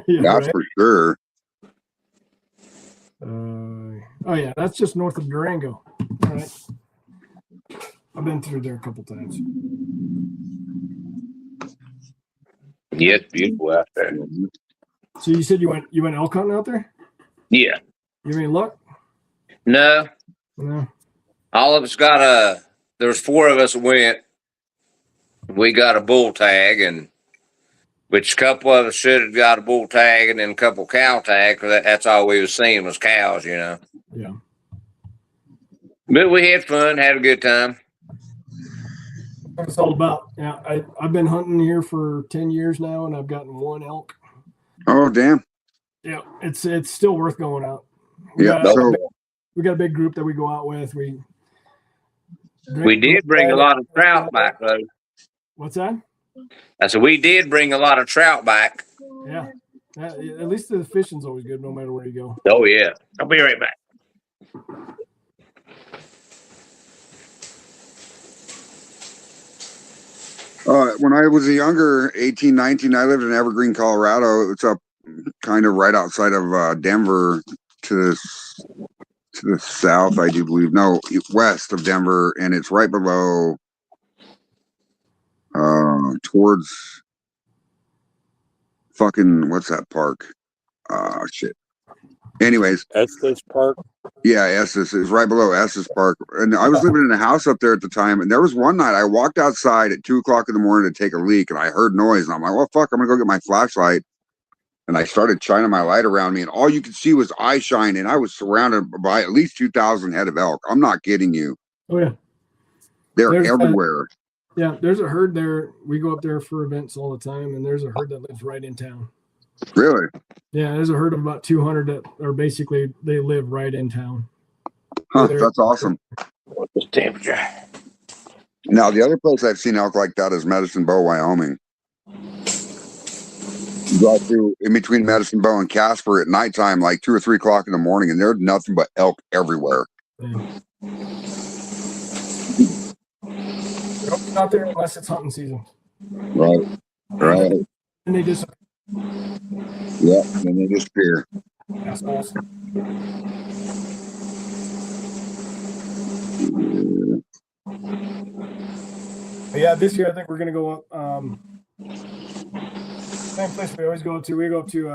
Yeah, That's right? for sure. Oh yeah, that's just north of Durango. All right. I've been through there a couple times. Yeah, it's beautiful out there. So you said you went elk hunting out there? Yeah. You mean luck? No. No. All of us got there was 4 of us that went. We got a bull tag, and which a couple of us should have got a bull tag and then a couple cow tag, because that's all we was seeing was cows, you know. Yeah. But we had fun, had a good time. What it's all about. Yeah, I've been hunting here for 10 years now, and I've gotten 1 elk. Oh, damn. Yeah, it's still worth going out. Yeah. We got a big group that we go out with. We did bring a lot of trout back, though. What's that? I said we did bring a lot of trout back. Yeah. At least the fishing's always good, no matter where you go. Oh yeah, I'll be right back. When I was a younger 18, 19, I lived in Evergreen, Colorado. It's up kind of right outside of Denver to the south, I do believe. No, west of Denver, and it's right below towards fucking what's that park? Shit. Anyways, Estes Park. Yeah, Estes is right below Estes Park, and I was living in a house up there at the time. And there was one night I walked outside at 2:00 in the morning to take a leak, and I heard noise, and I'm like, "Well, fuck, I'm gonna go get my flashlight." and I started shining my light around me, and all you could see was eye shine, and I was surrounded by at least 2,000 head of elk. I'm not kidding you. Oh yeah, They're There's everywhere. there's a herd there. We go up there for events all the time, and there's a herd that lives right in town. Really? Yeah, there's a herd of about 200 that are basically they live right in town. Huh, that's awesome. What's the temperature? Now, the other place I've seen elk like that is Medicine Bow, Wyoming. You drive through in between Medicine Bow and Casper at nighttime, like 2 or 3 o'clock in the morning, and there's nothing but elk everywhere. Yeah. They're not there unless it's hunting season. Right. Right. And they just Yeah. And they disappear. assholes. But yeah, this year I think we're gonna go up. Same place we always go to. We go up to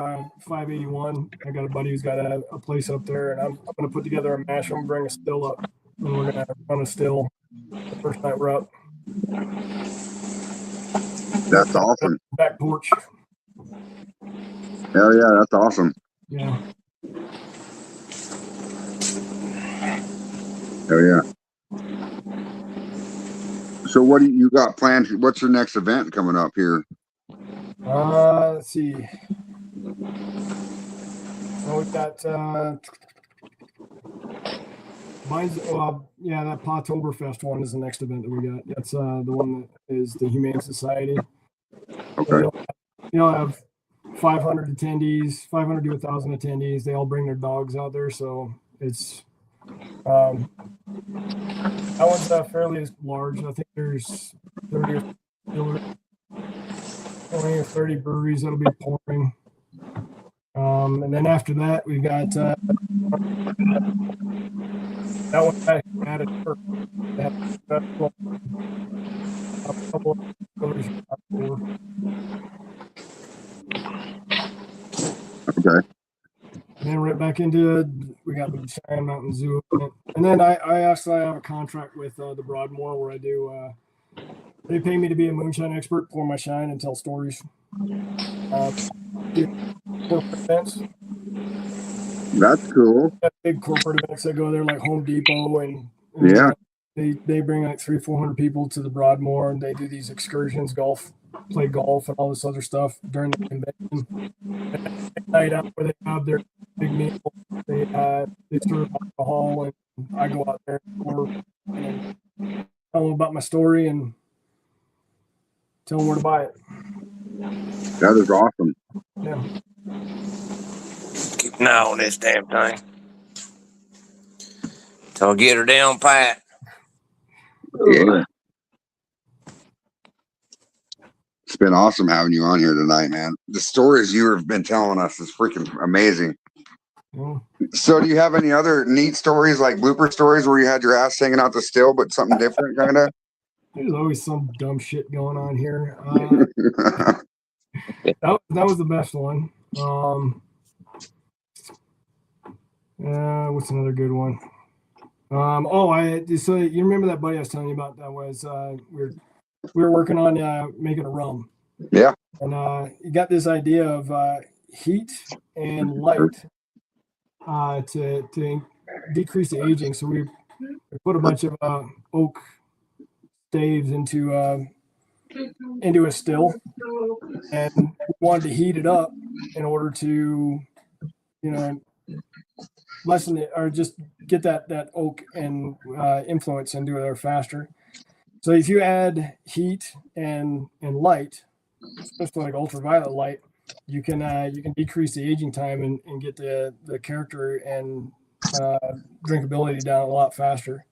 581. I got a buddy who's got a place up there, and I'm going to put together a mash. I'm going to bring a still up, and we're going to run a still the first night we're up. That's awesome. Back porch. Hell yeah, that's awesome. Yeah. Hell yeah. So what do you got planned? What's your next event coming up here? Let's see. Oh, we got mine's that Pottoberfest one is the next event that we got. That's the one that is the Humane Society. Okay. You'll have 500 attendees, 500 to 1,000 attendees. They all bring their dogs out there, so it's that one's fairly large. I think there's 30 or 30 breweries that'll be pouring. And then after that, we've got that one back at it. A couple of Okay. And then right back into we got the Cheyenne Mountain Zoo, and then I actually have a contract with the Broadmoor where I do. They pay me to be a moonshine expert, pour my shine, and tell stories. Corporate events. That's cool. Big corporate events that go there, like Home Depot, and Yeah. They bring like 300-400 people to the Broadmoor, and they do these excursions, play golf, and all this other stuff during the convention. And night out where they have their big meal, they serve alcohol, and I go out there and tell them about my story and tell them where to buy it. That is awesome. Yeah. Keep an eye on this damn thing. Till I get her down pat. Yeah. It's been awesome having you on here tonight, man. The stories you have been telling us is freaking amazing. Yeah. So do you have any other neat stories, like blooper stories where you had your ass hanging out the still, but something different kind of? There's always some dumb shit going on here. That was the best one. What's another good one? So you remember that buddy I was telling you about? That was we were working on making a rum. Yeah. And he got this idea of heat and light to decrease the aging. So we put a bunch of oak staves into a still, and we wanted to heat it up in order to, lessen it or just get that oak and influence into it faster. So if you add heat and light, especially like ultraviolet light, you can decrease the aging time and get the character and drinkability down a lot faster.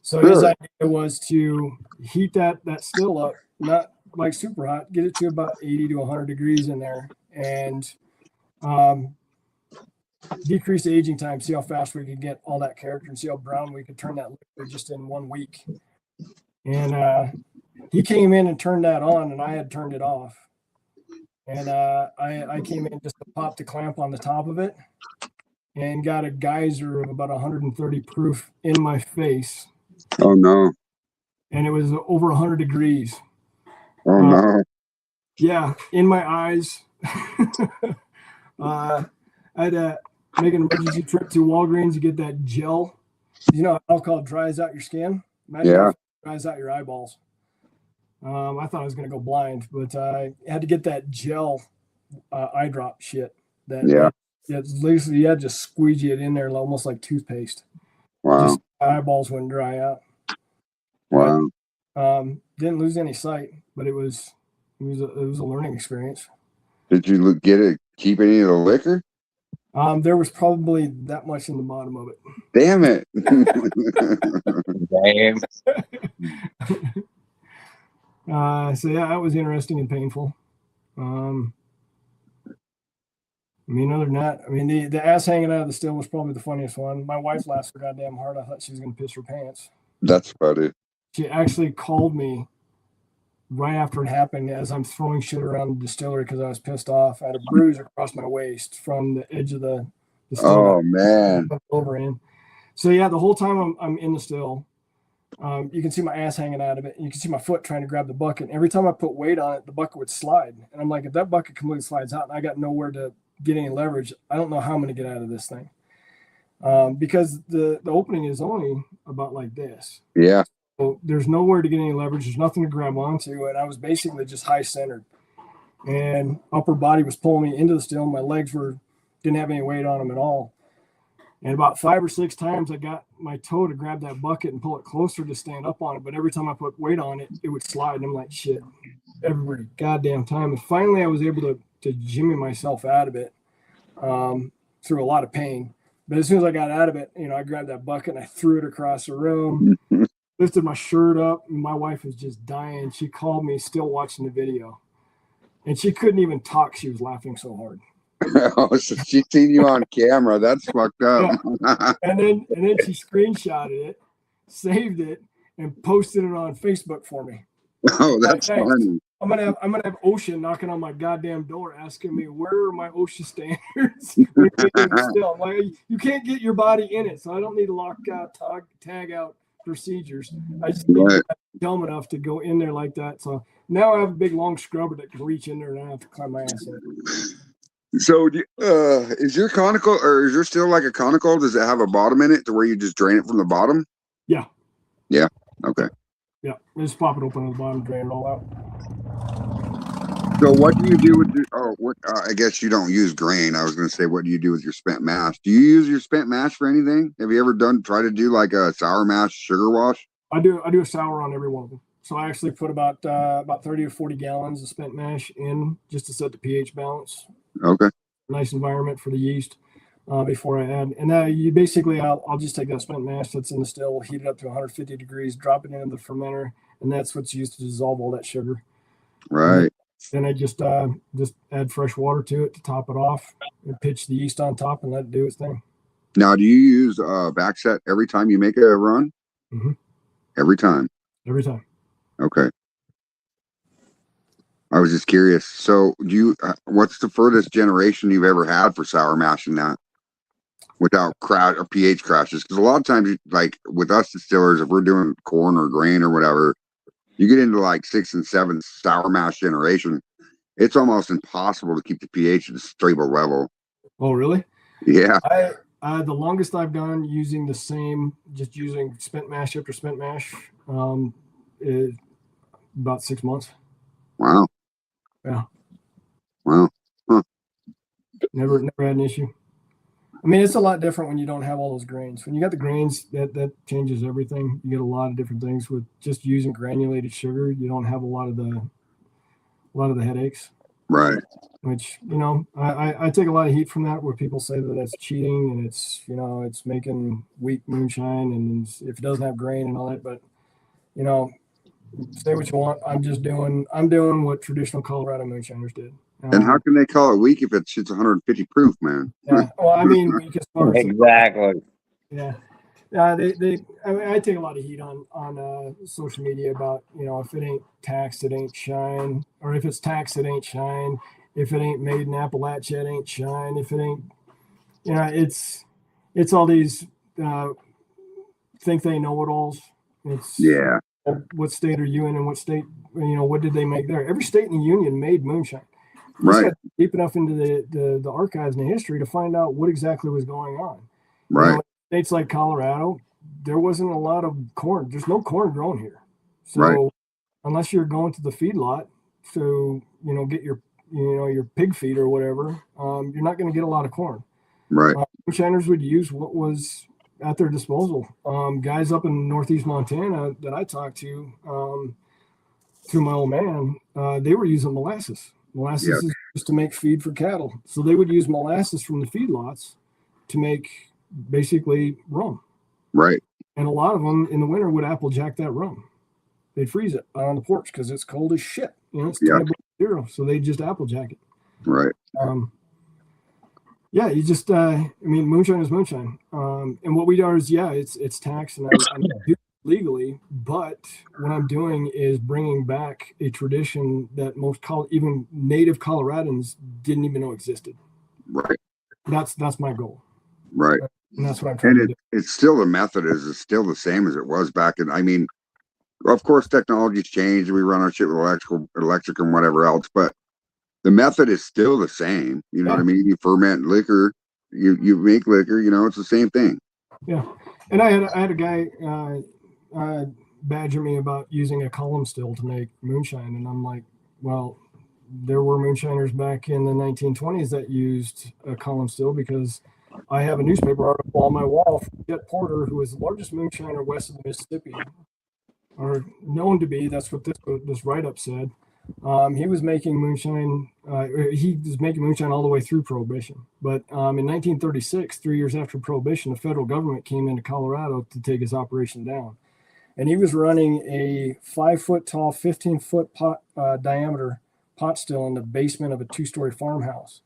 So his idea was to heat that still up, not like super hot, get it to about 80 to 100 degrees in there, and decrease the aging time, see how fast we could get all that character and see how brown we could turn that liquid just in 1 week. And he came in and turned that on, and I had turned it off. And I came in just to pop the clamp on the top of it and got a geyser of about 130 proof in my face. Oh, no. And it was over 100 degrees. Oh, no. Yeah, in my eyes. I had to make an emergency trip to Walgreens to get that gel. You know, alcohol dries out your skin. Imagine how it dries out your eyeballs. I thought I was going to go blind, but I had to get that gel eye drop shit. It's literally you had to just squeegee it in there almost like toothpaste. Wow. Just eyeballs wouldn't dry out. Wow. But, didn't lose any sight, but it was a learning experience. Did you keep any of the liquor? There was probably that much in the bottom of it. Damn it. Damn. So yeah, that was interesting and painful. I mean, other than that, I mean, the ass hanging out of the still was probably the funniest one. My wife laughed so goddamn hard, I thought she was going to piss her pants. That's funny. She actually called me right after it happened as I'm throwing shit around the distillery because I was pissed off. I had a bruise across my waist from the edge of the still. Oh, man. Over in. So yeah, the whole time I'm in the still, you can see my ass hanging out of it. You can see my foot trying to grab the bucket. Every time I put weight on it, the bucket would slide. And I'm like, if that bucket completely slides out and I got nowhere to get any leverage, I don't know how I'm going to get out of this thing. Because the opening is only about like this. Yeah. So there's nowhere to get any leverage. There's nothing to grab onto. And I was basically just high centered. And upper body was pulling me into the still. My legs didn't have any weight on them at all. And about 5 or 6 times I got my toe to grab that bucket and pull it closer to stand up on it. But every time I put weight on it, it would slide. And I'm like, shit, every goddamn time. And finally I was able to jimmy myself out of it through a lot of pain. But as soon as I got out of it, I grabbed that bucket and I threw it across the room, lifted my shirt up, and my wife was just dying. She called me still watching the video. And she couldn't even talk. She was laughing so hard. Oh, so she's seen you on camera. That's fucked up. Yeah. And then she screenshotted it, saved it, and posted it on Facebook for me. Oh, that's funny. I'm gonna have Ocean knocking on my goddamn door asking me where are my OSHA standards. Still, I'm like, you can't get your body in it, so I don't need to lock out, tag out procedures. I just need to have dumb enough to go in there like that. So now I have a big long scrubber that can reach in there and I don't have to climb my ass in. So, is your conical, or is your still like a conical? Does it have a bottom in it to where you just drain it from the bottom? Yeah. Yeah. Okay. Yeah. Just pop it open at the bottom, drain it all out. So, what do you do with your? I guess you don't use grain. I was going to say, what do you do with your spent mash? Do you use your spent mash for anything? Have you ever try to do like a sour mash sugar wash? I do a sour on every one of them. So I actually put about 30 or 40 gallons of spent mash in just to set the pH balance. Okay. Nice environment for the yeast before I add. And you basically, I'll just take that spent mash that's in the still, heat it up to 150 degrees, drop it into the fermenter, and that's what's used to dissolve all that sugar. Right. Then I just add fresh water to it to top it off, and pitch the yeast on top and let it do its thing. Now, do you use backset every time you make a run? Mm-hmm. Every time. Every time. Okay. I was just curious. So, what's the furthest generation you've ever had for sour mashing that without crash or pH crashes? Because a lot of times, like with us distillers, if we're doing corn or grain or whatever, you get into like 6 and 7 sour mash generation. It's almost impossible to keep the pH at a stable level. Oh, really? Yeah. The longest I've gone using just using spent mash after spent mash, is about 6 months. Wow. Yeah. Wow. Huh. Never had an issue. I mean, it's a lot different when you don't have all those grains. When you got the grains, that changes everything. You get a lot of different things with just using granulated sugar. You don't have a lot of the headaches. Right. Which, I take a lot of heat from that, where people say that that's cheating and it's making weak moonshine and if it doesn't have grain and all that. But, say what you want. I'm doing what traditional Colorado moonshiners did. And how can they call it weak if it's 150 proof, man? Yeah. Well, I mean, weak as far as Exactly. Yeah. I take a lot of heat on social media about, if it ain't taxed, it ain't shine, or if it's taxed, it ain't shine. If it ain't made in Appalachia, it ain't shine. If it ain't, it's all these think they know it alls. It's what state are you in and what state, what did they make there? Every state in the union made moonshine. You just Right. got deep enough into the archives and the history to find out what exactly was going on. Right. You know, states like Colorado, there wasn't a lot of corn. There's no corn grown here. So Right. unless you're going to the feedlot to, get your pig feed or whatever, you're not going to get a lot of corn. Right. Moonshiners would use what was at their disposal. Guys up in northeast Montana that I talked to, through my old man, they were using molasses. Molasses Yeah. is used to make feed for cattle. So they would use molasses from the feedlots to make basically rum. Right. And a lot of them in the winter would applejack that rum. They'd freeze it out on the porch because it's cold as shit. It's Yeah. 20 below 0. So they just applejack it. Right. Yeah, you just, moonshine is moonshine. And what we do is, it's taxed and I do it legally, but what I'm doing is bringing back a tradition that even native Coloradans didn't even know existed. Right. That's my goal. Right. And that's what I'm trying to do. It's still the method is still the same as it was back in. I mean, of course, technology's changed. We run our shit with electric and whatever else, but the method is still the same. You know what I mean? You ferment liquor, you make liquor. It's the same thing. Yeah, and I had a guy badger me about using a column still to make moonshine, and I'm like, well, there were moonshiners back in the 1920s that used a column still, because I have a newspaper article on my wall from Jet Porter, who is the largest moonshiner west of the Mississippi, or known to be. That's what this write-up said. He was making moonshine. He was making moonshine all the way through Prohibition. But in 1936, 3 years after Prohibition, the federal government came into Colorado to take his operation down, and he was running a 5-foot tall, 15-foot diameter pot still in the basement of a 2-story farmhouse.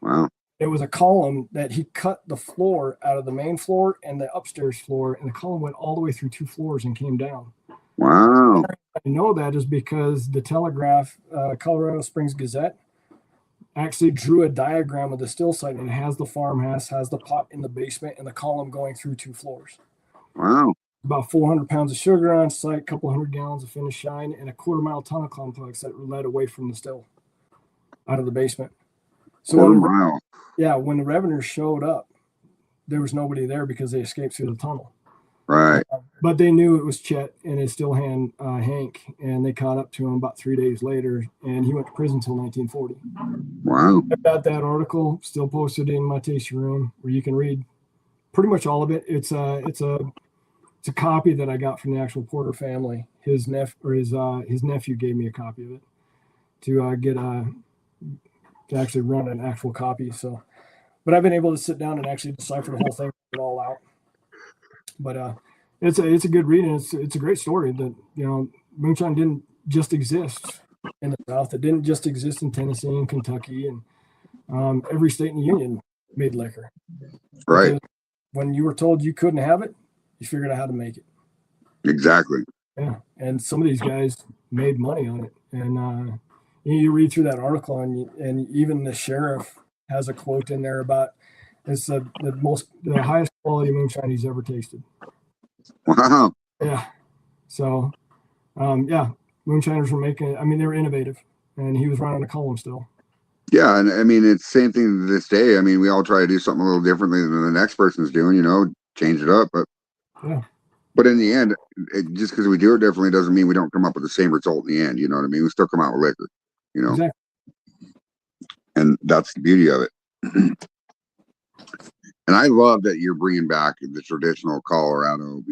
Wow. It was a column that he cut the floor out of the main floor and the upstairs floor, and the column went all the way through 2 floors and came down. Wow. I know that is because the Telegraph, Colorado Springs Gazette, actually drew a diagram of the still site, and it has the farmhouse, has the pot in the basement, and the column going through 2 floors. Wow. About 400 pounds of sugar on site, a couple hundred gallons of finished shine, and a quarter-mile tunnel complex that led away from the still out of the basement. So wow. when the revenues showed up, there was nobody there because they escaped through the tunnel. Right. But they knew it was Chet and his still hand, Hank, and they caught up to him about 3 days later, and he went to prison until 1940. Wow. I've got that article still posted in my tasting room where you can read pretty much all of it. It's a copy that I got from the actual Porter family. His nephew gave me a copy of it to actually run an actual copy. So, but I've been able to sit down and actually decipher the whole thing, it all out. But it's a good read, and it's a great story that moonshine didn't just exist in the South. It didn't just exist in Tennessee and Kentucky, and every state in the Union made liquor. Right. Because when you were told you couldn't have it, you figured out how to make it. Exactly. Yeah, and some of these guys made money on it, and you read through that article, and even the sheriff has a quote in there about it's the highest quality moonshine he's ever tasted. Wow. Yeah. So, moonshiners were making. They were innovative, and he was running a column still. Yeah, and it's the same thing to this day. We all try to do something a little differently than the next person's doing. Change it up, but yeah. But in the end, just because we do it differently doesn't mean we don't come up with the same result in the end. You know what I mean? We still come out with liquor. Exactly. And that's the beauty of it. And I love that you're bringing back the traditional Colorado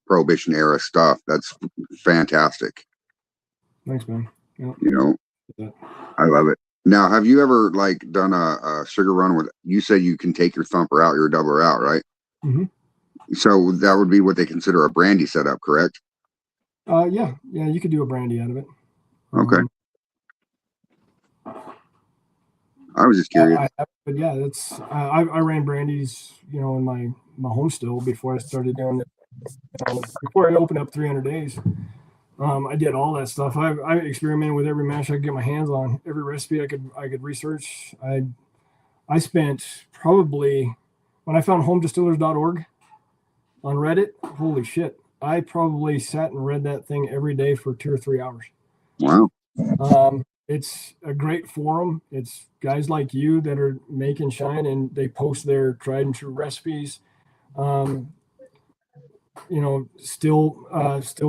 Prohibition era stuff. That's fantastic. Thanks, man. Yep. I love it. Now, have you ever done a sugar run with? You said you can take your thumper out, your doubler out, right? Mm-hmm. So that would be what they consider a brandy setup, correct? Yeah, you could do a brandy out of it. Okay. I was just curious. But yeah, I ran brandies, in my home still before I started doing it. Before I opened up 300 Days, I did all that stuff. I experimented with every mash I could get my hands on, every recipe I could research. I spent probably, when I found homedistillers.org on Reddit, holy shit, I probably sat and read that thing every day for 2 or 3 hours. Wow. It's a great forum. It's guys like you that are making shine, and they post their tried and true recipes. Um, still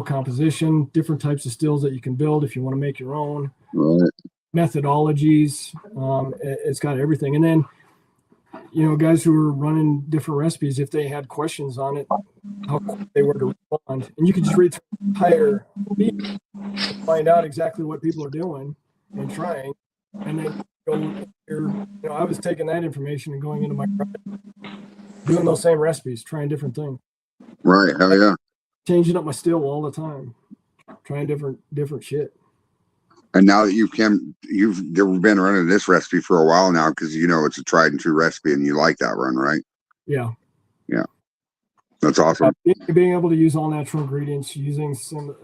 composition, different types of stills that you can build if you want to make your own. Right. Methodologies. It's got everything. And then, guys who are running different recipes, if they had questions on it, how quick they were to respond. And you can just read through the entire feed to find out exactly what people are doing and trying. And then go here. I was taking that information and going into my doing those same recipes, trying different things. Right. Hell yeah. Changing up my still all the time, trying different shit. And now that you've been running this recipe for a while now, because it's a tried and true recipe, and you like that run, right? Yeah. That's awesome. Being able to use all natural ingredients, using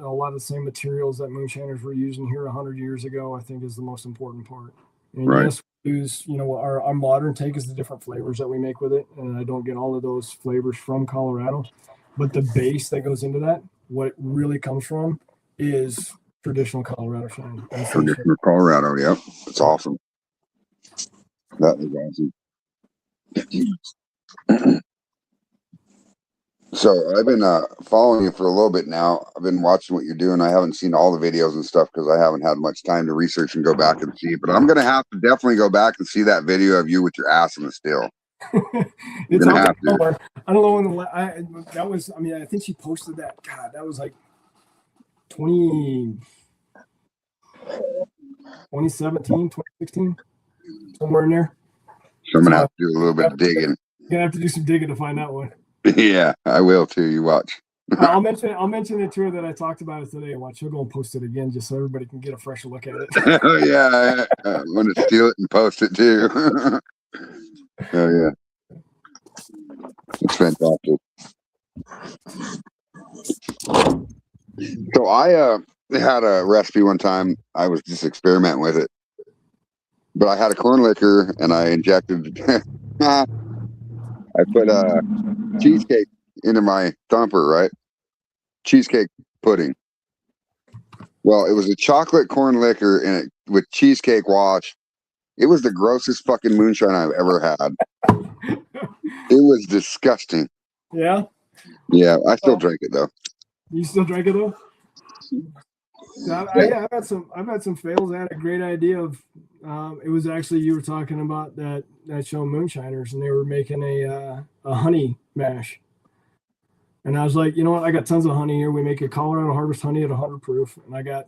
a lot of the same materials that moonshiners were using here 100 years ago, I think is the most important part. And right. Yes, we use, our modern take is the different flavors that we make with it. And I don't get all of those flavors from Colorado, but the base that goes into that, what it really comes from is traditional Colorado shine. Traditional Colorado. Yep. That's awesome. That is awesome. So I've been following you for a little bit now. I've been watching what you're doing. I haven't seen all the videos and stuff because I haven't had much time to research and go back and see. But I'm gonna have to definitely go back and see that video of you with your ass in the still. It's gonna have to. I don't know when that was. I mean, I think she posted that. God, that was like 2017, 2016, somewhere in there. So I'm gonna have to do a little bit of digging. You're gonna have to do some digging to find that one. Yeah, I will too. You watch. I'll mention it to her that I talked about it today. Watch, she'll go and post it again just so everybody can get a fresh look at it. Oh yeah, I'm gonna steal it and post it too. Oh yeah, it's fantastic. So I had a recipe one time. I was just experimenting with it, but I had a corn liquor and I injected. I put cheesecake into my thumper, right? Cheesecake pudding. Well, it was a chocolate corn liquor in it with cheesecake wash. It was the grossest fucking moonshine I've ever had. It was disgusting. Yeah? Yeah, I still drink it though. You still drink it though? I've had some fails. I had a great idea of it was actually, you were talking about that show Moonshiners, and they were making a honey mash. And I was like, you know what? I got tons of honey here. We make a Colorado Harvest honey at 100 proof, and I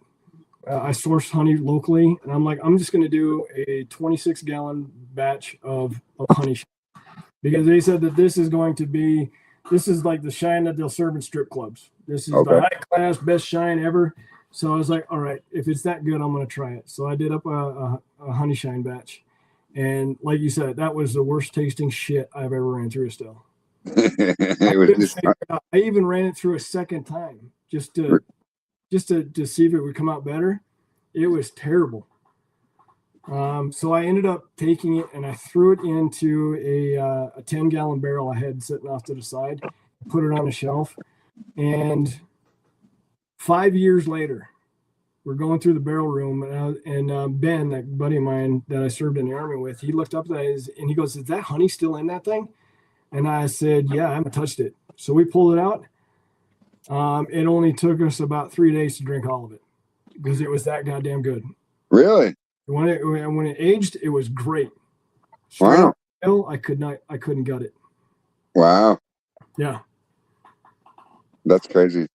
sourced honey locally, and I'm like, I'm just going to do a 26-gallon batch of honey, because they said that this is like the shine that they'll serve in strip clubs. This is the high class, best shine ever. So I was like, all right, if it's that good, I'm going to try it. So I did up a honey shine batch. And like you said, that was the worst tasting shit I've ever ran through a still. I even ran it through a second time just to see if it would come out better. It was terrible. So I ended up taking it and I threw it into a 10-gallon barrel I had sitting off to the side, put it on a shelf, and 5 years later, we're going through the barrel room, and Ben, that buddy of mine that I served in the Army with, he looked up at it and he goes, "Is that honey still in that thing?" And I said, "Yeah, I haven't touched it." So we pulled it out. It only took us about 3 days to drink all of it because it was that goddamn good. Really? When it aged, it was great. Wow. I couldn't gut it. Wow. Yeah. That's crazy.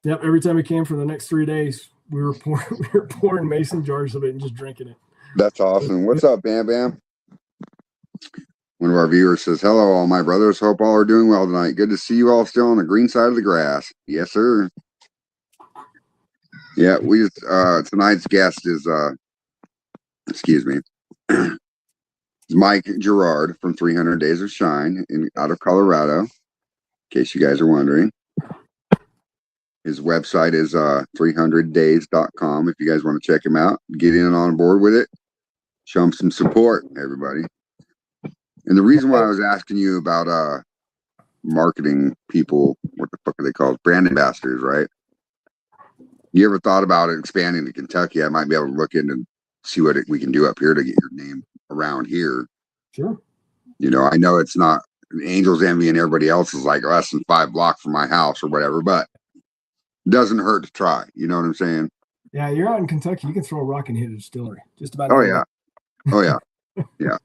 Yep. Every time it came for the next 3 days, we were pouring mason jars of it and just drinking it. That's awesome. What's up, Bam Bam? One of our viewers says, "Hello, all my brothers. Hope all are doing well tonight. Good to see you all still on the green side of the grass." Yes, sir. Yeah, we tonight's guest is Mike Gerard from 300 Days of Shine out of Colorado, in case you guys are wondering. His website is 300days.com. If you guys want to check him out, get in on board with it. Show him some support, everybody. And the reason why I was asking you about marketing people, what the fuck are they called? Brand ambassadors, right? You ever thought about expanding to Kentucky? I might be able to look into see what we can do up here to get your name around here. Sure. You know, I know it's not Angels Envy and everybody else is like less than 5 blocks from my house or whatever, but it doesn't hurt to try. You know what I'm saying? Yeah, you're out in Kentucky. You can throw a rock and hit a distillery. Just about. Oh yeah. Oh yeah. Yeah.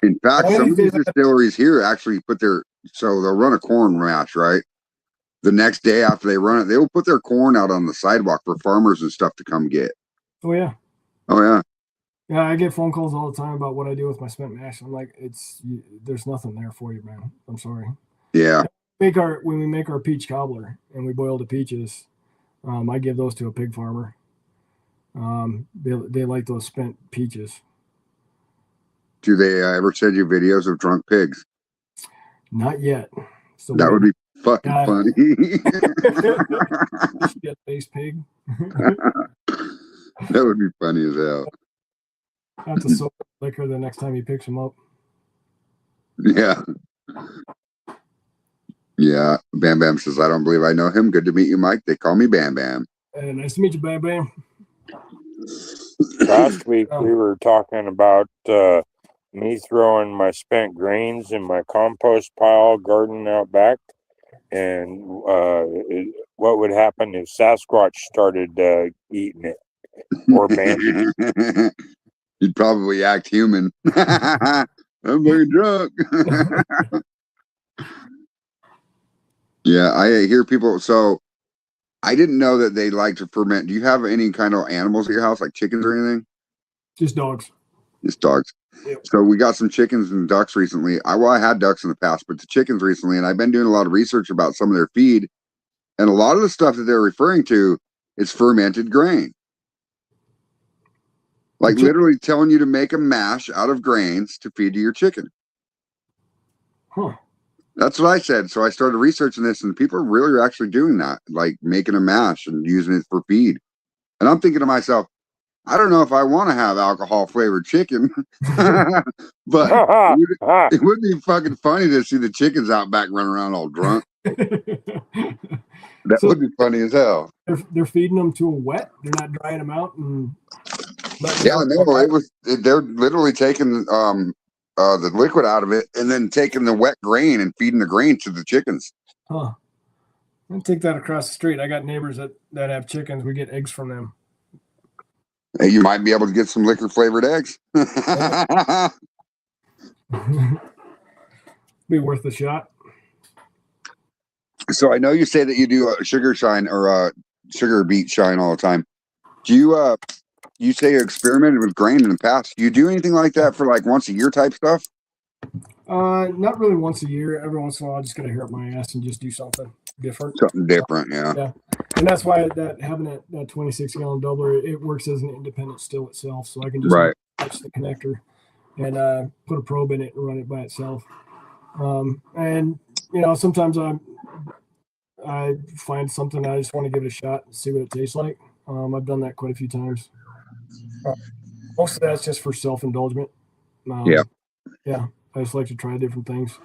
In fact, Well, some of these anything- distilleries here actually put so they'll run a corn match, right? The next day after they run it, they will put their corn out on the sidewalk for farmers and stuff to come get. Oh yeah. Oh yeah. Yeah, I get phone calls all the time about what I do with my spent mash. I'm like, there's nothing there for you, man. I'm sorry. Yeah. When we make our peach cobbler and we boil the peaches, I give those to a pig farmer. They like those spent peaches. Do they ever send you videos of drunk pigs? Not yet. So That would be fucking funny. Shit face pig. That would be funny as hell. Have to soak liquor the next time he picks them up. Yeah. Yeah. Bam Bam says, I don't believe I know him. Good to meet you, Mike. They call me Bam Bam. Nice to meet you, Bam Bam. Last week we were talking about me throwing my spent grains in my compost pile garden out back, and what would happen if Sasquatch started eating it or banned it. You'd probably act human. I'm very drunk. Yeah, I hear people. So I didn't know that they like to ferment. Do you have any kind of animals at your house, like chickens or anything? Just dogs. Just dogs. Yep. So we got some chickens and ducks recently. I had ducks in the past, but the chickens recently, and I've been doing a lot of research about some of their feed, and a lot of the stuff that they're referring to is fermented grain. Like literally telling you to make a mash out of grains to feed to your chicken. Huh. That's what I said. So I started researching this, and people really are actually doing that, like making a mash and using it for feed. And I'm thinking to myself, I don't know if I want to have alcohol flavored chicken, but it would be fucking funny to see the chickens out back running around all drunk. That would be funny as hell. They're feeding them to a wet. They're not drying them out and. Yeah, no, they're literally taking the liquid out of it and then taking the wet grain and feeding the grain to the chickens. Huh. I'll take that across the street. I got neighbors that have chickens. We get eggs from them. Hey, you might be able to get some liquor flavored eggs. Be worth a shot. So I know you say that you do a sugar shine or a sugar beet shine all the time. Do you say you experimented with grain in the past? Do you do anything like that for like once a year type stuff? Not really once a year. Every once in a while, I just got to hear up my ass and just do something different. Something different, yeah. Yeah, and that's why having that 26-gallon doubler, it works as an independent still itself. So I can just touch the connector and put a probe in it and run it by itself. And sometimes I find something I just want to give it a shot and see what it tastes like. I've done that quite a few times. Most of that's just for self-indulgence. Yeah. I just like to try different things.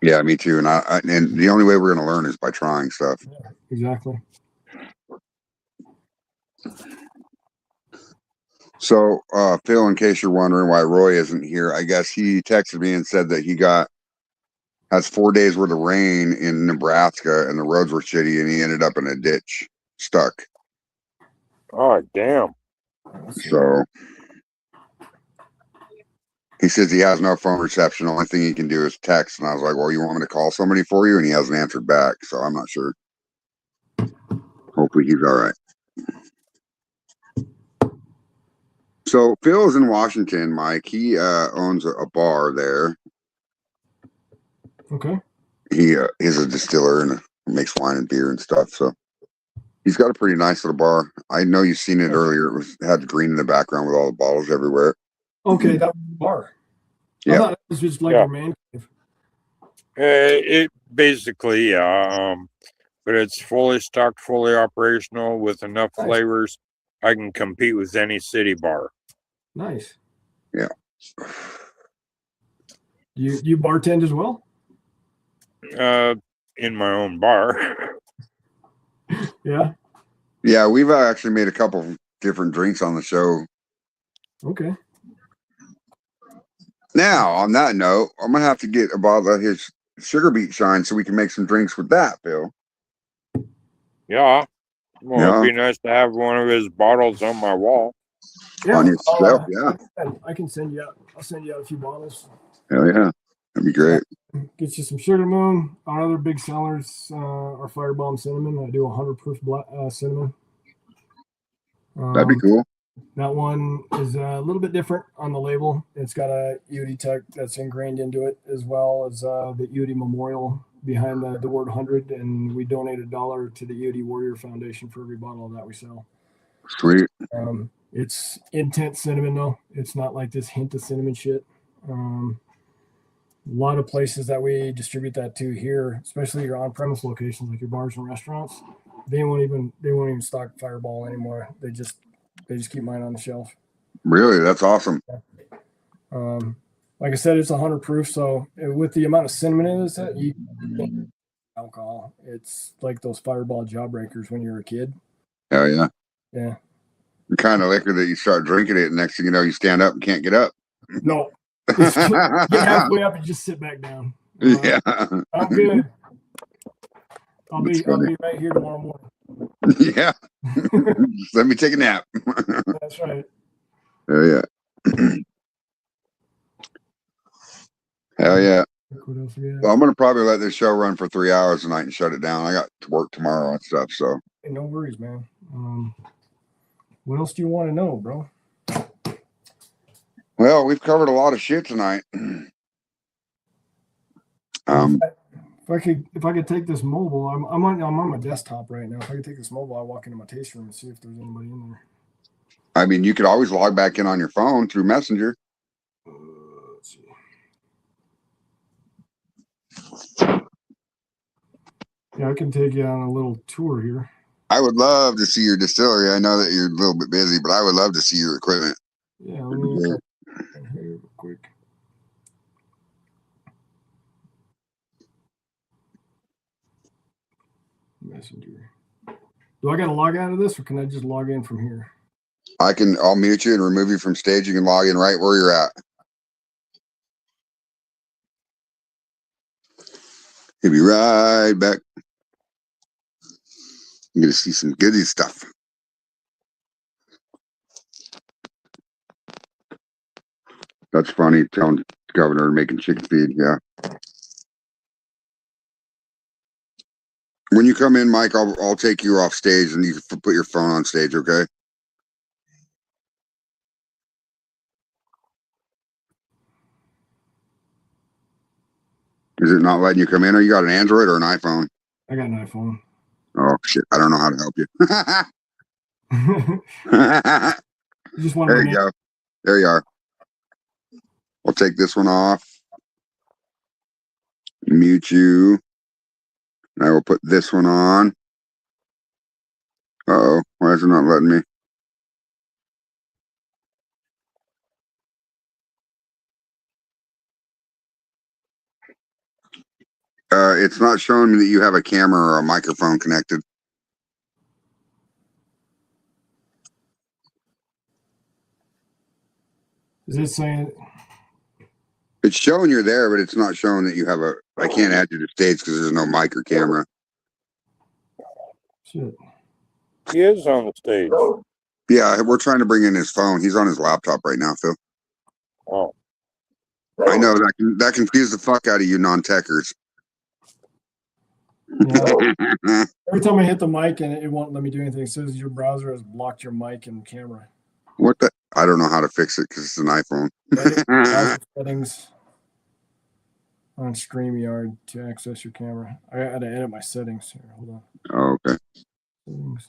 Yeah, me too. And the only way we're going to learn is by trying stuff. Yeah, exactly. So, Phil, in case you're wondering why Roy isn't here, I guess he texted me and said that he has 4 days worth of rain in Nebraska and the roads were shitty and he ended up in a ditch stuck. Oh, damn. So he says he has no phone reception. The only thing he can do is text. And I was like, well, you want me to call somebody for you? And he hasn't answered back. So I'm not sure. Hopefully he's all right. So Phil is in Washington, Mike. He owns a bar there. Okay. He is a distiller and makes wine and beer and stuff. So he's got a pretty nice little bar. I know you've seen it earlier. It had green in the background with all the bottles everywhere. Okay, that was the bar. Yeah. I thought it was just like your man cave. It basically, but it's fully stocked, fully operational with enough flavors. I can compete with any city bar. Nice. Yeah. You bartend as well? In my own bar. Yeah. Yeah, we've actually made a couple different drinks on the show Okay. Now, on that note, I'm gonna have to get a bottle of his sugar beet shine so we can make some drinks with that, Phil. Yeah. Well, Yeah. it'd be nice to have one of his bottles on my wall. Yeah. On your shelf, yeah. I can send you out. I'll send you out a few bottles. Hell yeah. That'd be great. Get you some Sugar Moon. Our other big sellers are Firebomb Cinnamon. I do 100 proof cinnamon. That'd be cool. That one is a little bit different on the label. It's got a UD tech that's ingrained into it, as well as the UD memorial behind the word 100. And we donate $1 to the UD Warrior Foundation for every bottle that we sell. Sweet. It's intense cinnamon, though. It's not like this hint of cinnamon shit. A lot of places that we distribute that to here, especially your on-premise locations like your bars and restaurants, they won't even stock Fireball anymore. They just keep mine on the shelf. Really? That's awesome. Like I said, it's 100 proof, so with the amount of cinnamon in it, you can't alcohol. It's like those Fireball jawbreakers when you're a kid. Hell yeah. Yeah. The kind of liquor that you start drinking it, and next thing you know, you stand up and can't get up. No. Get halfway up and just sit back down. Yeah. I'm good. I'll be right here tomorrow morning. Yeah. Just let me take a nap. That's right. Hell yeah. Hell yeah. What else we got? Well, I'm gonna probably let this show run for 3 hours tonight and shut it down. I got to work tomorrow and stuff. So Hey, no worries, man. What else do you want to know, bro? well, we've covered a lot of shit tonight. If I could take this mobile, I'm on my desktop right now. If I could take this mobile, I'll walk into my taste room and see if there's anybody in there. I mean, you could always log back in on your phone through Messenger. Let's see. Yeah, I can take you on a little tour here. I would love to see your distillery. I know that you're a little bit busy, but I would love to see your equipment. Yeah, let me here real quick. Messenger. Do I got to log out of this, or can I just log in from here? I'll mute you and remove you from stage. You can log in right where you're at. He'll be right back. You're gonna see some goody stuff. That's funny. Telling the governor making chicken feed. Yeah. When you come in, Mike, I'll take you off stage and you can put your phone on stage. Okay. Is it not letting you come in, or you got an Android or an iPhone? I got an iPhone. Oh shit! I don't know how to help you. You just want There to you go. There you are. I'll take this one off. Mute you. And I will put this one on. Uh-oh. Why is it not letting me? It's not showing me that you have a camera or a microphone connected. Is it saying? It's showing you're there, but it's not showing that you have a. I can't add you to stage because there's no mic or camera. Shit. He is on the stage. Yeah, we're trying to bring in his phone. He's on his laptop right now, Phil. Oh. I know that confused the fuck out of you non-techers. Yeah. Every time I hit the mic and it won't let me do anything, it says your browser has blocked your mic and camera. What the? I don't know how to fix it because it's an iPhone. Browser settings on StreamYard to access your camera. I had to edit my settings here. Hold on. Oh, okay. Settings.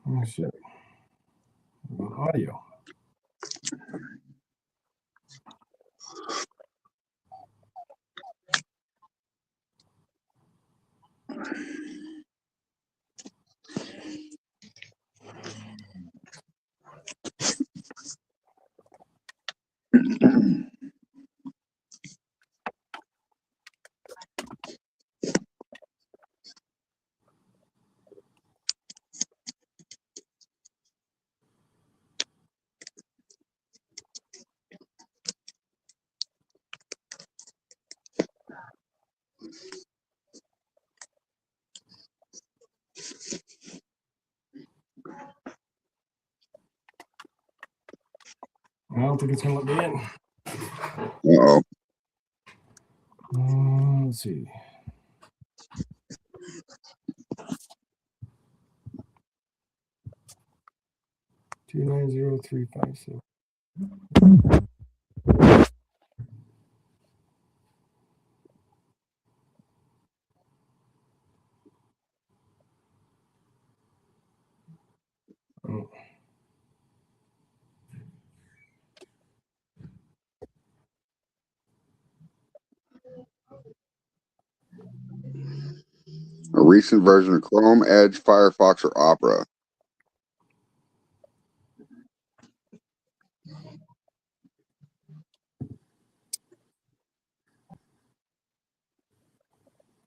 Oh shit. Audio. I don't think it's going to let me in. Uh-oh. Let's see. Two 90357. Oh. A recent version of Chrome, Edge, Firefox, or Opera.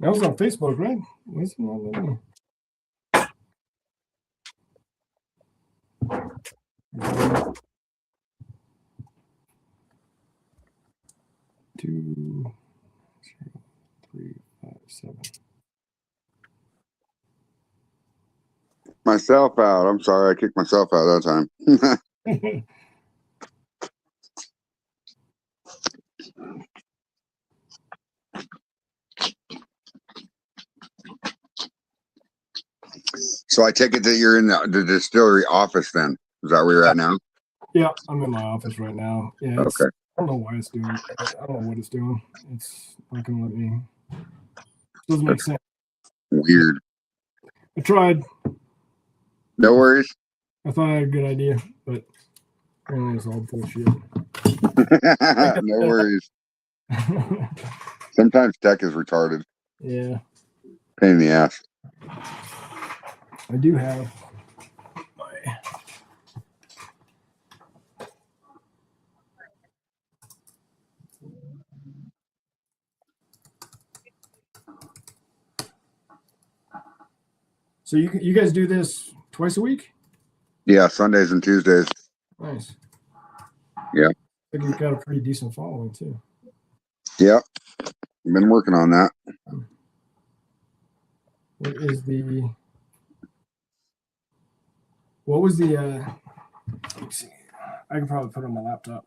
That was on Facebook, right? Why is it not letting me? Two 357. Myself out. I'm sorry, I kicked myself out that time. So I take it that you're in the distillery office then. Is that where you're at now? Yeah, I'm in my office right now. Yeah, Okay. I don't know why it's doing. I don't know what it's doing. It's not going to let me. Doesn't make sense. Weird. I tried. No worries. I thought I had a good idea, but apparently it's all bullshit. No worries. Sometimes tech is retarded. Yeah, Pain in the ass. I do have my. So you guys do this twice a week? Yeah, Sundays and Tuesdays. Nice. Yeah. I think you've got a pretty decent following too. Yep. I've been working on that. What is the? What was the? Let's see. I can probably put it on my laptop.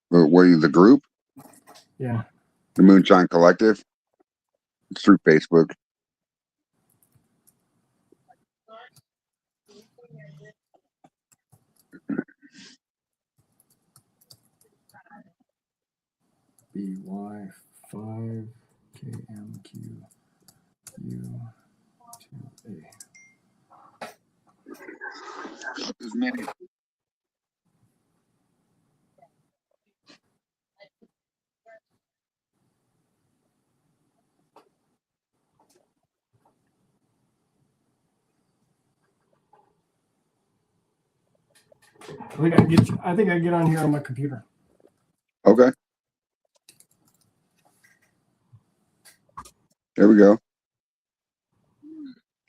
What are you, the group? Yeah. The Moonshine Collective? It's through Facebook. BY5KMQU2A. As many. I think I get on here on my computer. Okay. There we go.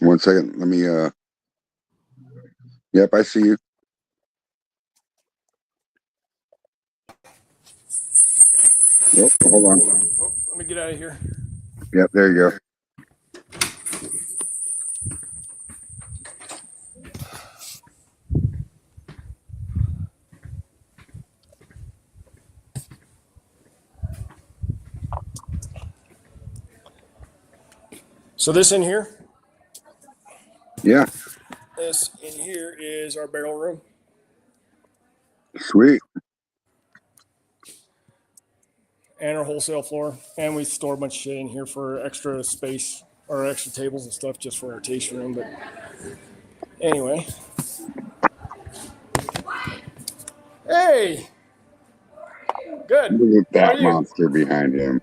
1 second. Let me Yep, I see you. Oh, hold on. Oh, let me get out of here. Yep, there you go. So this in here? Yeah. This in here is our barrel room. Sweet. And our wholesale floor. And we store a bunch of shit in here for extra space or extra tables and stuff just for our tasting room. But anyway. Hey! Good. Look at How are that you? monster behind him.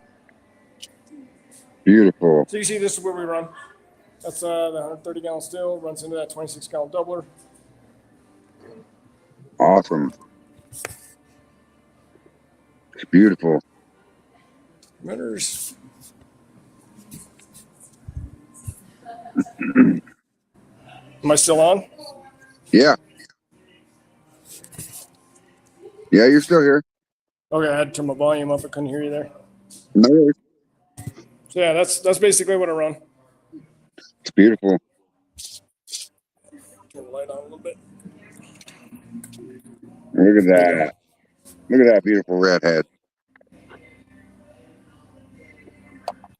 Beautiful. So you see, this is where we run. That's the 130 gallon still, runs into that 26 gallon doubler. Awesome. It's beautiful. Runners. Am I still on? Yeah. Yeah, you're still here. Okay, I had to turn my volume up. I couldn't hear you there. No worries. So yeah, that's basically what I run. It's beautiful. Turn the light on a little bit. Look at that. Look at that beautiful redhead.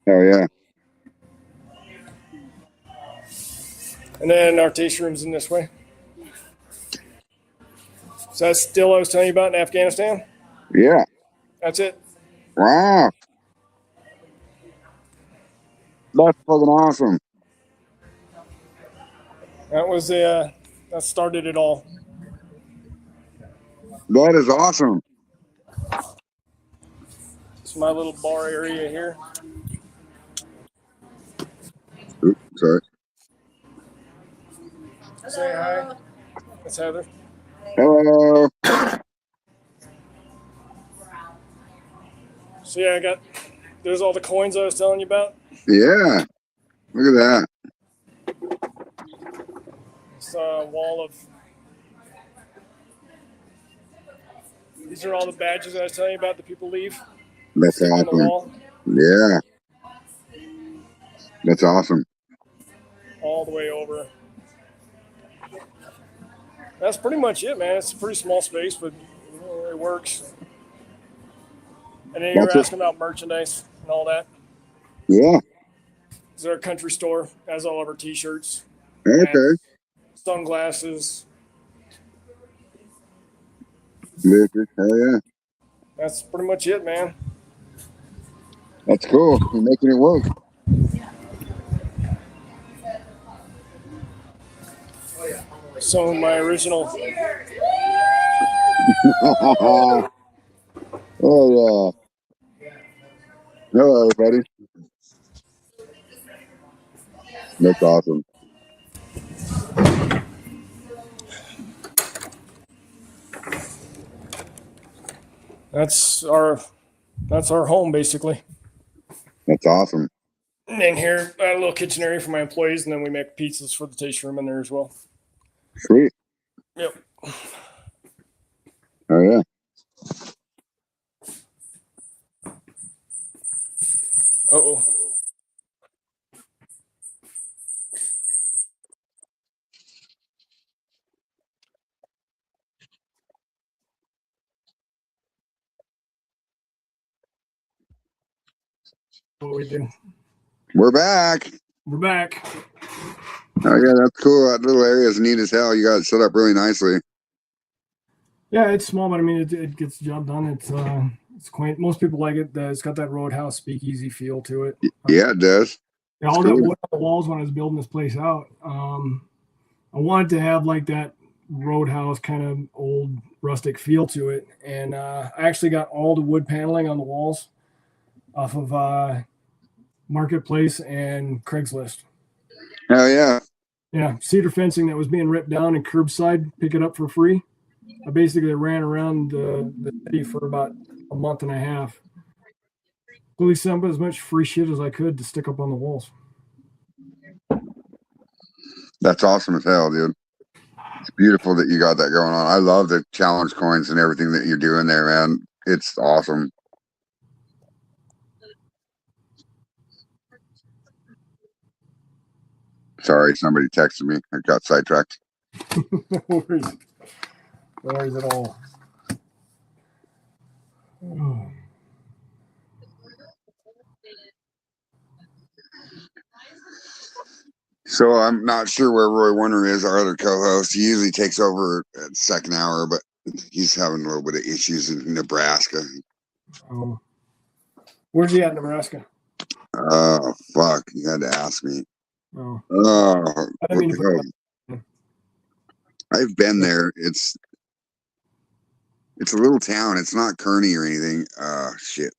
Oh yeah. And then our taste room's in this way. So that's still I was telling you about in Afghanistan. Yeah. That's it. Wow. That's fucking awesome. That was that started it all. That is awesome. It's my little bar area here. Oops, sorry. Say hi. That's Heather. Hello. So yeah, there's all the coins I was telling you about. Yeah. Look at that. It's a wall of. These are all the badges I was telling you about that people leave. That's Stick on the awesome. wall. Yeah. That's awesome. All the way over. That's pretty much it, man. It's a pretty small space, but it works. And then you were asking about merchandise and all that. Yeah. Is there a country store? Has all of our T-shirts, Okay. hats, sunglasses. Liquor. Hell yeah. That's pretty much it, man. That's cool. You're making it work. Some of my original. Oh yeah. Hello, buddy. That's awesome. That's our home, basically. That's awesome. And then here, I have a little kitchen area for my employees, and then we make pizzas for the taste room in there as well. Sweet. Yep. Oh yeah. Uh-oh. What we do? We're back. We're back. Oh yeah, that's cool. That little area is neat as hell. You got it set up really nicely. Yeah, it's small, but I mean, it gets the job done. It's quaint. Most people like it. It's got that roadhouse speakeasy feel to it. Yeah, it does. Yeah, all that wood on the walls when I was building this place out. I wanted to have like that roadhouse kind of old rustic feel to it, and I actually got all the wood paneling on the walls off of Marketplace and Craigslist. Hell yeah. Yeah, cedar fencing that was being ripped down and curbside, pick it up for free. I basically ran around the city for about a month and a half. Really sent as much free shit as I could to stick up on the walls. That's awesome as hell, dude. It's beautiful that you got that going on. I love the challenge coins and everything that you're doing there, man. It's awesome. Sorry, somebody texted me. I got sidetracked. No worries. No worries at all. So I'm not sure where Roy Warner is, our other co-host. He usually takes over at the second hour, but he's having a little bit of issues in Nebraska. Where's he at in Nebraska? Oh, fuck. You had to ask me. Oh. I mean, I've been there. It's a little town. It's not Kearney or anything. Shit.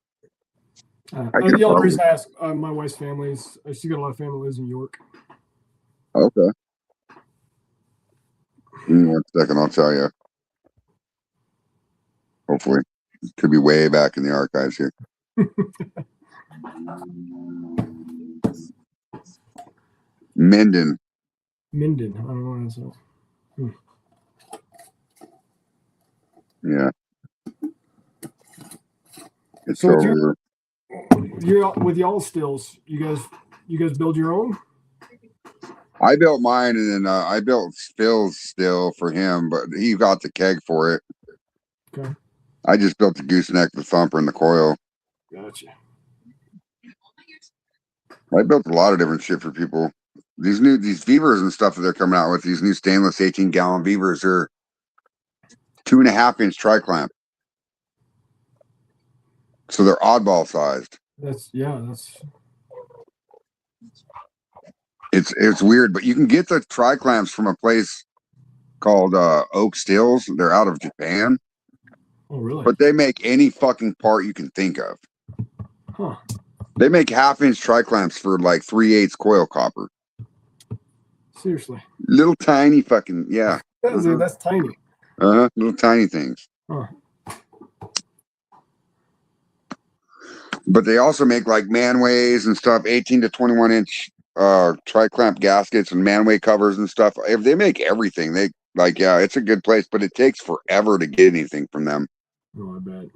The only reason I ask, my wife's family is, she got a lot of family lives in York. Okay. 1 second, I'll tell you. Hopefully. It could be way back in the archives here. Minden. Minden. I don't know what that's. Yeah. It's so over. You're with y'all stills. You guys build your own? I built mine, and then I built Phil's still for him, but he got the keg for it. Okay. I just built the gooseneck, the thumper, and the coil. Gotcha. I built a lot of different shit for people. These Beavers and stuff that they're coming out with, these new stainless 18-gallon Beavers are 2.5-inch tri-clamp. So they're oddball sized. That's It's weird, but you can get the tri-clamps from a place called Oak Stills. They're out of Japan. oh really? But they make any fucking part you can think of. Huh. They make 1/2-inch tri-clamps for like 3/8 coil copper. Seriously. Little tiny fucking, yeah. That's tiny. Little tiny things. Huh. But they also make like manways and stuff, 18 to 21-inch tri-clamp gaskets and manway covers and stuff. They make everything. They like, yeah, it's a good place, but it takes forever to get anything from them. Oh, I bet.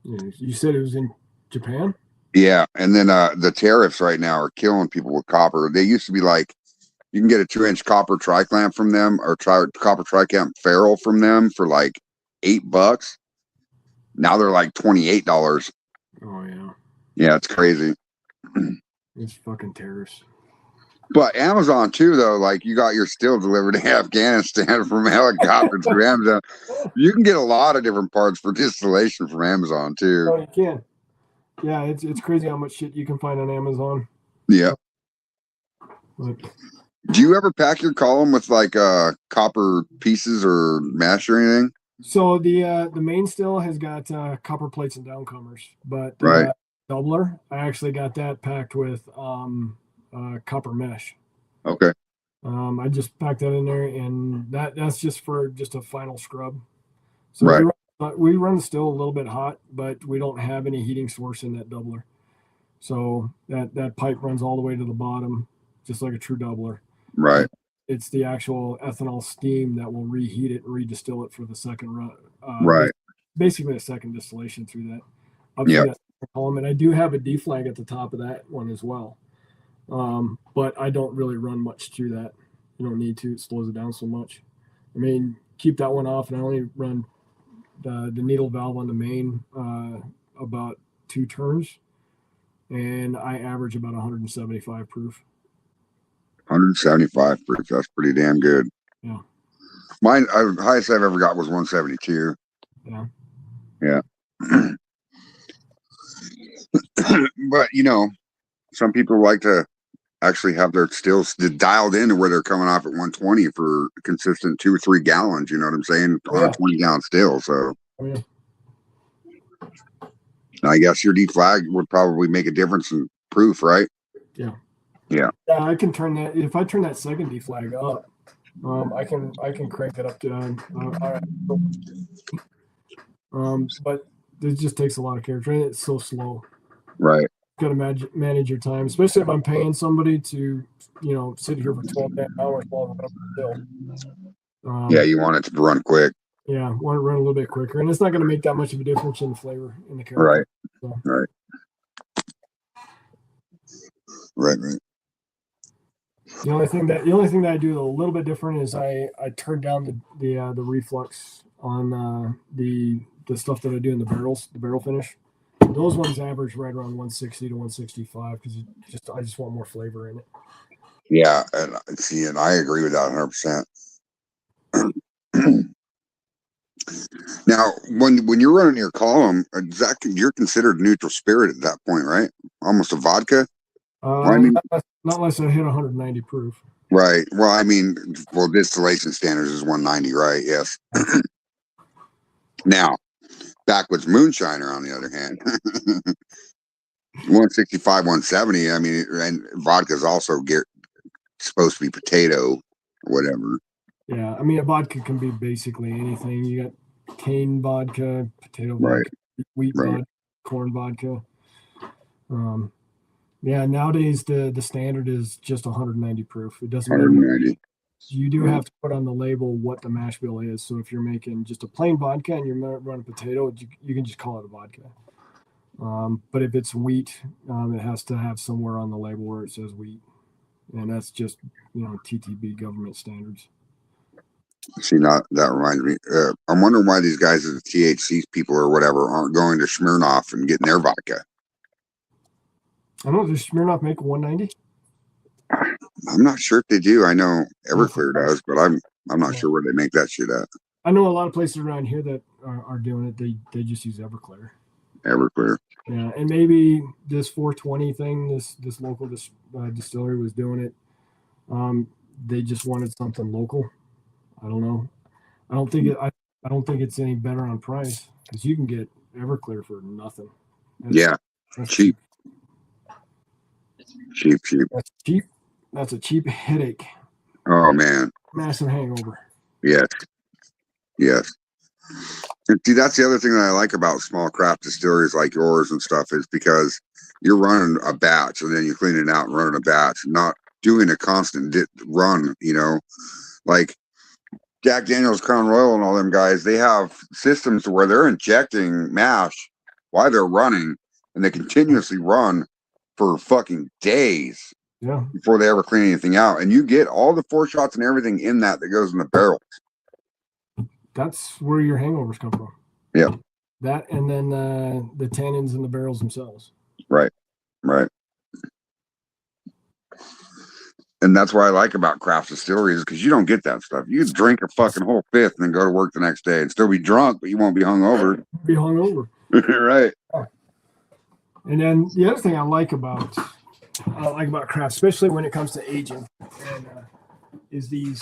Yeah, you said it was in Japan? Yeah, and then the tariffs right now are killing people with copper. They used to be like, you can get a 2-inch copper tri-clamp from them, or copper tri-clamp ferrule from them for like $8. Now they're like $28. Oh yeah. Yeah, it's crazy. It's fucking terrorists. But Amazon too, though, like you got your steel delivered to Afghanistan from helicopter through Amazon. You can get a lot of different parts for distillation from Amazon too. Oh, you can. Yeah, it's crazy how much shit you can find on Amazon. Yeah. Like, do you ever pack your column with like copper pieces or mash or anything? so the main still has got copper plates and downcomers, but Right. doubler, I actually got that packed with copper mesh. Okay. I just packed that in there, and that's just for just a final scrub. So Right. we run still a little bit hot, but we don't have any heating source in that doubler. So that pipe runs all the way to the bottom, just like a true doubler. Right. It's the actual ethanol steam that will reheat it and redistill it for the second run. Right. Basically a second distillation through that. Yep. That column, and I do have a deflag at the top of that one as well. But I don't really run much through that. You don't need to. It slows it down so much. I mean, keep that one off, and I only run the needle valve on the main about 2 turns, and I average about 175 proof. 175 proof. That's pretty damn good. Yeah. Mine, highest I've ever got was 172. Yeah. Yeah. But you know, some people like to actually have their stills dialed in to where they're coming off at 120 for consistent 2 or 3 gallons. You know what I'm saying? Oh, yeah. On a 20-gallon still. So Oh, yeah. I guess your deflag would probably make a difference in proof, right? Yeah. Yeah. Yeah, I can turn that. If I turn that second deflag up, I can crank it up to. But it just takes a lot of character. It's so slow. Right. Got to manage your time, especially if I'm paying somebody to, sit here for 12 hours while I'm still. Yeah, you want it to run quick. Yeah, want to run a little bit quicker, and it's not going to make that much of a difference in the flavor in the character. Right. So. Right. Right. The only thing that I do a little bit different is I turn down the reflux on the stuff that I do in the barrels, the barrel finish. Those ones average right around 160 to 165 because I just want more flavor in it. Yeah, and I agree with that 100%. Now, when you're running your column, you're considered neutral spirit at that point, right? Almost a vodka. Not unless I hit 190 proof. Right. Well, distillation standards is 190, right? Yes. Now, backwoods moonshiner, on the other hand, 165, 170. And vodka is also supposed to be potato or whatever. Yeah, a vodka can be basically anything. You got cane vodka, potato vodka, wheat vodka, corn vodka. Yeah, nowadays the standard is just 190 proof. It doesn't 190. You do have to put on the label what the mash bill is. So if you're making just a plain vodka and you're running potato, you can just call it a vodka. But if it's wheat, it has to have somewhere on the label where it says wheat, and that's just TTB government standards. See, not that reminds me. I'm wondering why these guys at the THC people or whatever aren't going to Smirnoff and getting their vodka. I don't know. Does Smirnoff make 190? I'm not sure if they do. I know Everclear does, but I'm not sure where they make that shit at. I know a lot of places around here that are doing it. They just use Everclear. Everclear. Yeah, and maybe this 420 thing, this local distillery was doing it. They just wanted something local. I don't know. I don't think it's any better on price because you can get Everclear for nothing. That's cheap. Cheap. That's cheap. That's a cheap headache. Oh man. Massive hangover. Yes. And see, that's the other thing that I like about small craft distilleries like yours and stuff is because you're running a batch and then you clean it out and running a batch, not doing a constant run, like Jack Daniels, Crown Royal, and all them guys. They have systems where they're injecting mash while they're running, and they continuously run for fucking days before they ever clean anything out. And you get all the foreshots and everything in that goes in the barrels. That's where your hangovers come from. Yeah. That and then the tannins in the barrels themselves. Right. And that's what I like about craft distilleries because you don't get that stuff. You can drink a fucking whole fifth and then go to work the next day and still be drunk, but you won't be hungover. Right. And then the other thing I like about craft, especially when it comes to aging, is these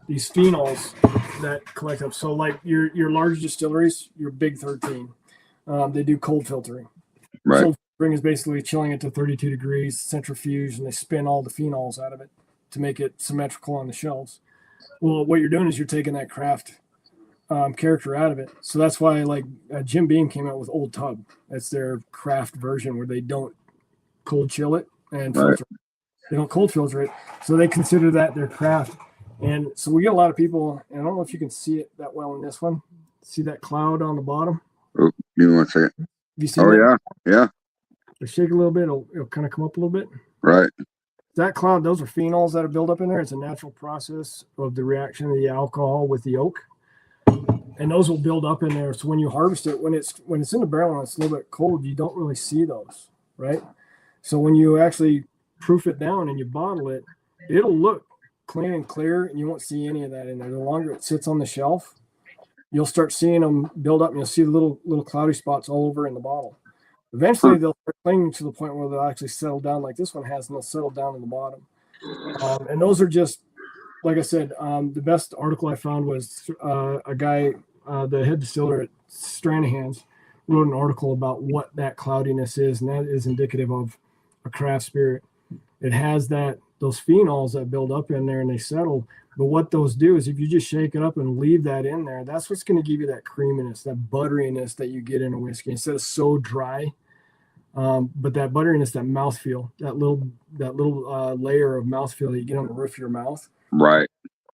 phenols that collect up. So like your large distilleries, your big 13, they do cold filtering. Right. Cold filtering is basically chilling it to 32 degrees, centrifuge, and they spin all the phenols out of it to make it symmetrical on the shelves. Well, what you're doing is you're taking that craft character out of it. So that's why like Jim Beam came out with Old Tub. That's their craft version where they don't cold chill it and filter it. They don't cold filter it. So they consider that their craft. And so we get a lot of people, and I don't know if you can see it that well in this one. See that cloud on the bottom? Oh, give me 1 second. Have you seen that? Yeah. Shake a little bit, it'll kind of come up a little bit. Right. That cloud, those are phenols that are built up in there. It's a natural process of the reaction of the alcohol with the oak. And those will build up in there. So when you harvest it, when it's in the barrel and it's a little bit cold, you don't really see those, right? So when you actually proof it down and you bottle it, it'll look clean and clear, and you won't see any of that in there. The longer it sits on the shelf, you'll start seeing them build up, and you'll see little cloudy spots all over in the bottle. Eventually, they'll start clinging to the point where they'll actually settle down like this one has, and they'll settle down in the bottom. And those are just, like I said, the best article I found was a guy, the head distiller at Stranahan's, wrote an article about what that cloudiness is, and that is indicative of a craft spirit. It has those phenols that build up in there and they settle. But what those do is if you just shake it up and leave that in there, that's what's going to give you that creaminess, that butteriness that you get in a whiskey instead of so dry. But that butteriness, that mouthfeel, that little layer of mouthfeel that you get on the roof of your mouth. Right.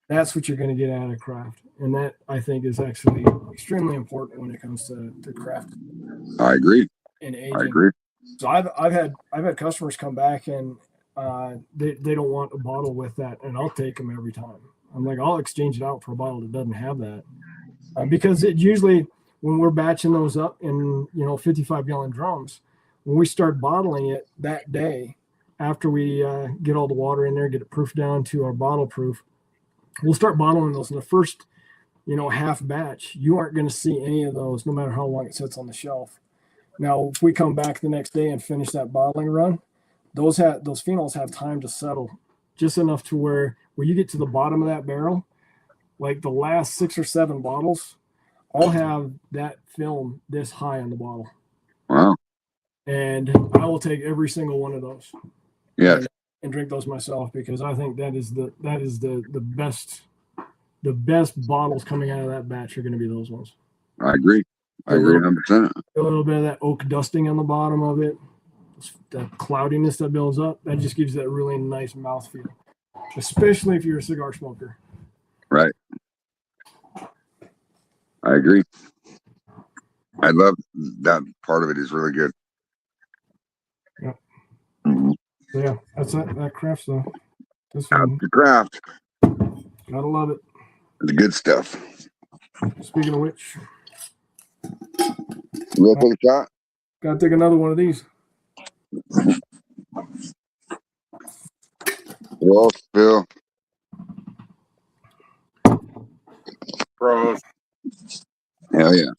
That's what you're going to get out of craft. And that, I think, is actually extremely important when it comes to craft. I agree. And aging. I agree. So I've had customers come back and they don't want a bottle with that, and I'll take them every time. I'm like, I'll exchange it out for a bottle that doesn't have that, because it usually, when we're batching those up in 55-gallon drums, when we start bottling it that day after we get all the water in there, get it proofed down to our bottle proof, we'll start bottling those. In the first half batch, you aren't going to see any of those no matter how long it sits on the shelf. Now if we come back the next day and finish that bottling run, those phenols have time to settle just enough to where you get to the bottom of that barrel, like the last 6 or 7 bottles all have that film this high on the bottle. Wow. And I will take every single one of those. Yes. And drink those myself, because I think that is the best bottles coming out of that batch are going to be those ones. I agree. I agree 100%. A little bit of that oak dusting on the bottom of it, that cloudiness that builds up, that just gives that really nice mouthfeel, especially if you're a cigar smoker. Right. I agree. I love that part of it is really good. Yep. Mm-hmm. So yeah, that's that craft stuff. This one, the craft. Gotta love it. It's good stuff. Speaking of which, Real quick shot. gotta take another one of these. Well, Phil. Pros. Hell yeah.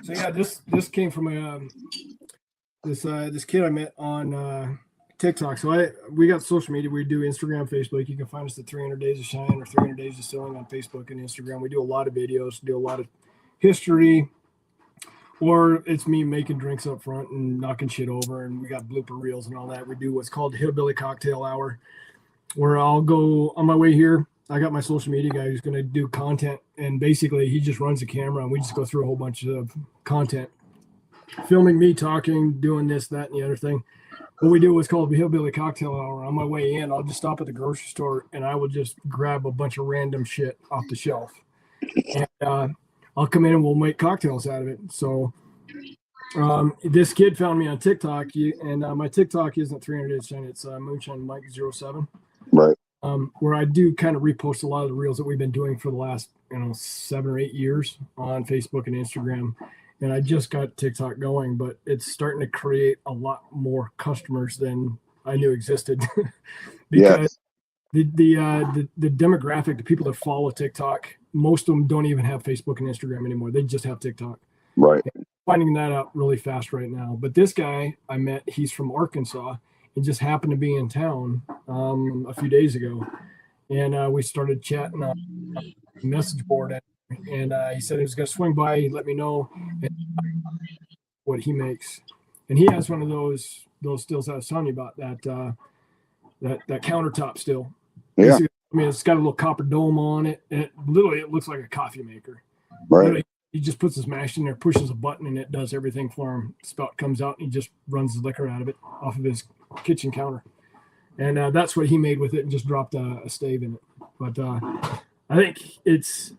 So yeah, this came from a this kid I met on TikTok. So we got social media. We do Instagram, Facebook. You can find us at 300 Days of Shine or 300 Days of Selling on Facebook and Instagram. We do a lot of videos, do a lot of history, or it's me making drinks up front and knocking shit over. And we got blooper reels and all that. We do what's called the Hillbilly Cocktail Hour, where I'll go on my way here. I got my social media guy who's going to do content, and basically he just runs the camera and we just go through a whole bunch of content, filming me talking, doing this, that, and the other thing. What we do is called the Hillbilly Cocktail Hour. On my way in, I'll just stop at the grocery store and I will just grab a bunch of random shit off the shelf. And I'll come in and we'll make cocktails out of it. So this kid found me on TikTok, and my TikTok isn't 300 Days Shine, it's Moonshine Mike 07. Right. Where I do kind of repost a lot of the reels that we've been doing for the last 7 or 8 years on Facebook and Instagram. And I just got TikTok going, but it's starting to create a lot more customers than I knew existed. Because the demographic, the people that follow TikTok, most of them don't even have Facebook and Instagram anymore. They just have TikTok. Right. And finding that out really fast right now. But this guy I met, he's from Arkansas and just happened to be in town a few days ago. And we started chatting on the message board. And he said he was going to swing by, let me know what he makes. And he has one of those stills I was telling you about, that countertop still. Yeah. Basically, I mean, it's got a little copper dome on it. And it looks like a coffee maker. Right. Literally, he just puts his mash in there, pushes a button, and it does everything for him. Spout comes out, and he just runs the liquor out of it off of his kitchen counter. And that's what he made with it, and just dropped a stave in it. But I think it's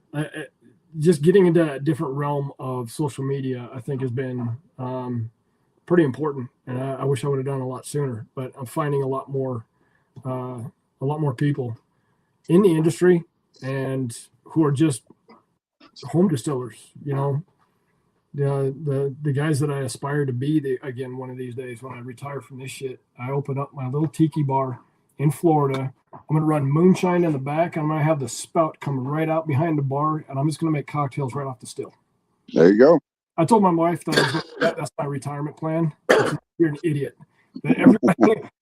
just getting into a different realm of social media, I think, has been pretty important. And I wish I would have done a lot sooner. But I'm finding a lot more people in the industry and who are just home distillers. The guys that I aspire to be. Again, one of these days when I retire from this shit, I open up my little tiki bar in Florida. I'm going to run moonshine in the back. I'm going to have the spout come right out behind the bar, and I'm just going to make cocktails right off the still. There you go. I told my wife that's my retirement plan. You're an idiot. But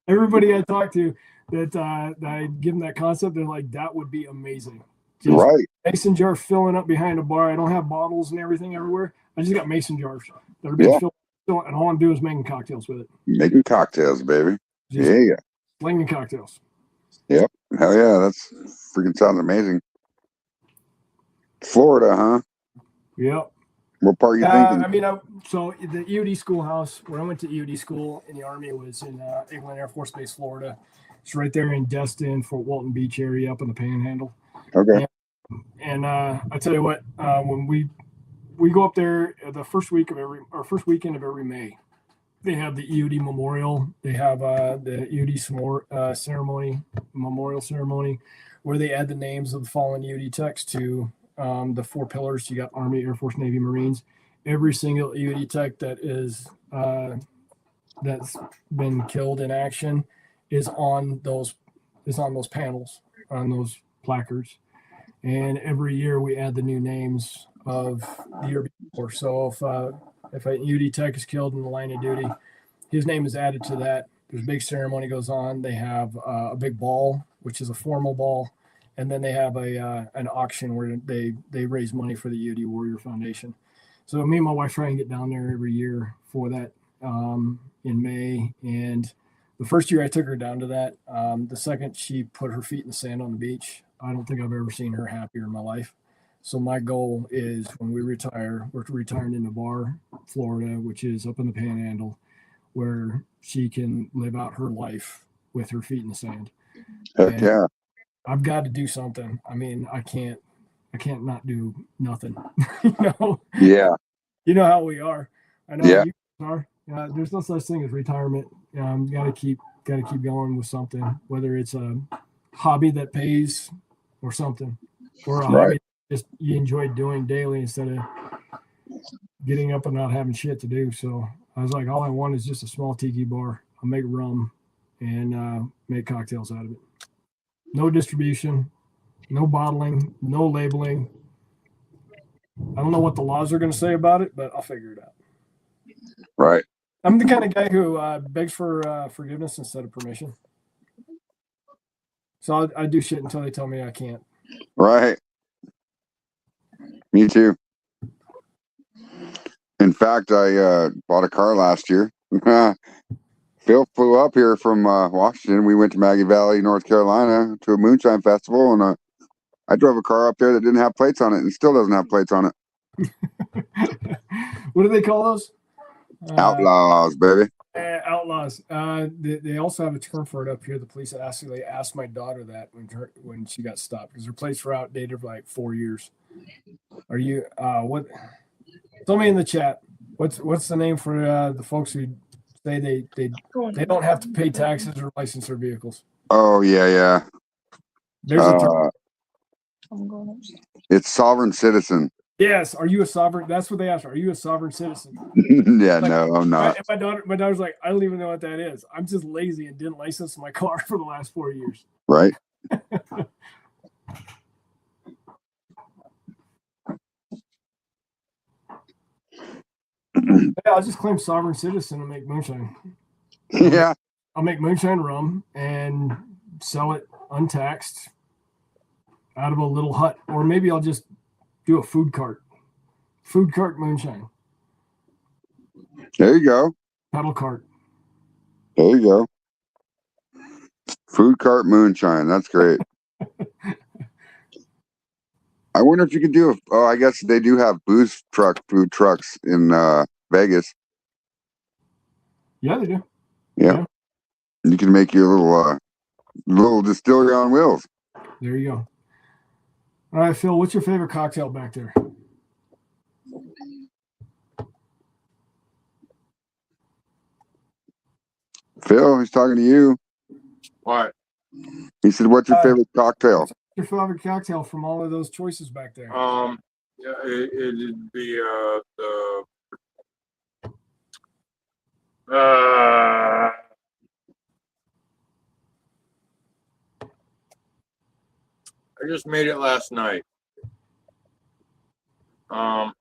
everybody I talk to that I give them that concept, they're like, that would be amazing. Just right. Mason jar filling up behind a bar. I don't have bottles and everything everywhere. I just got mason jars that are being filled, and all I'm doing is making cocktails with it. Making cocktails, baby. Yeah. Slinging cocktails. Yep. Hell yeah. That's freaking sounds amazing. Florida, huh? Yep. What part are you thinking? I mean, so the EOD schoolhouse, where I went to EOD school in the Army, was in England Air Force Base, Florida. It's right there in Destin, Fort Walton Beach area up in the Panhandle. Okay. And I tell you what, when we go up there the first weekend of every May, they have the EOD memorial. They have the EOD ceremony, memorial ceremony, where they add the names of the fallen EOD techs to the 4 pillars. You got Army, Air Force, Navy, Marines. Every single EOD tech that that's been killed in action is on those panels, on those placards. And every year we add the new names of the year before. So if an EOD tech is killed in the line of duty, his name is added to that. There's a big ceremony goes on. They have a big ball, which is a formal ball. And then they have an auction where they raise money for the EOD Warrior Foundation. So me and my wife try and get down there every year for that in May. And the first year I took her down to that. The second she put her feet in the sand on the beach, I don't think I've ever seen her happier in my life. So my goal is when we retire, we're retiring in Navarre, Florida, which is up in the Panhandle, where she can live out her life with her feet in the sand. Heck yeah. I've got to do something. I mean, I can't not do nothing. Yeah. You know how we are. I know Yeah. you are. There's no such thing as retirement. You got to keep going with something, whether it's a hobby that pays or something, or a Right. hobby just you enjoy doing daily instead of getting up and not having shit to do. So I was like, all I want is just a small tiki bar. I'll make rum and make cocktails out of it. No distribution, no bottling, no labeling. I don't know what the laws are going to say about it, but I'll figure it out. Right. I'm the kind of guy who begs for forgiveness instead of permission. So I do shit until they tell me I can't. Right. Me too. In fact, I bought a car last year. Phil flew up here from Washington. We went to Maggie Valley, North Carolina, to a moonshine festival, and I drove a car up there that didn't have plates on it, and still doesn't have plates on it. What do they call those? Outlaws, baby. Outlaws. They also have a term for it up here. The police actually asked my daughter that when she got stopped because her plates were outdated for like 4 years. Are you what? Tell me in the chat. What's the name for the folks who say they don't have to pay taxes or license their vehicles? Oh yeah. There's a term. It's sovereign citizen. Yes. Are you a sovereign? That's what they asked. Are you a sovereign citizen? Yeah, Like, no, I'm not. My daughter's like, I don't even know what that is. I'm just lazy and didn't license my car for the last 4 years. Right. Yeah, I'll just claim sovereign citizen and make moonshine. Yeah. I'll make moonshine rum and sell it untaxed out of a little hut, or maybe I'll just do a food cart moonshine, There you go. paddle cart. There you go. Food cart moonshine. That's great. I wonder if you could do I guess they do have booze food trucks in Vegas. Yeah, they do. Yeah. You can make your little distillery on wheels. There you go. All right, Phil, what's your favorite cocktail back there? Phil, he's talking to you. What? He said, "What's your favorite cocktail?" Your favorite cocktail from all of those choices back there? Yeah, it'd be I just made it last night. The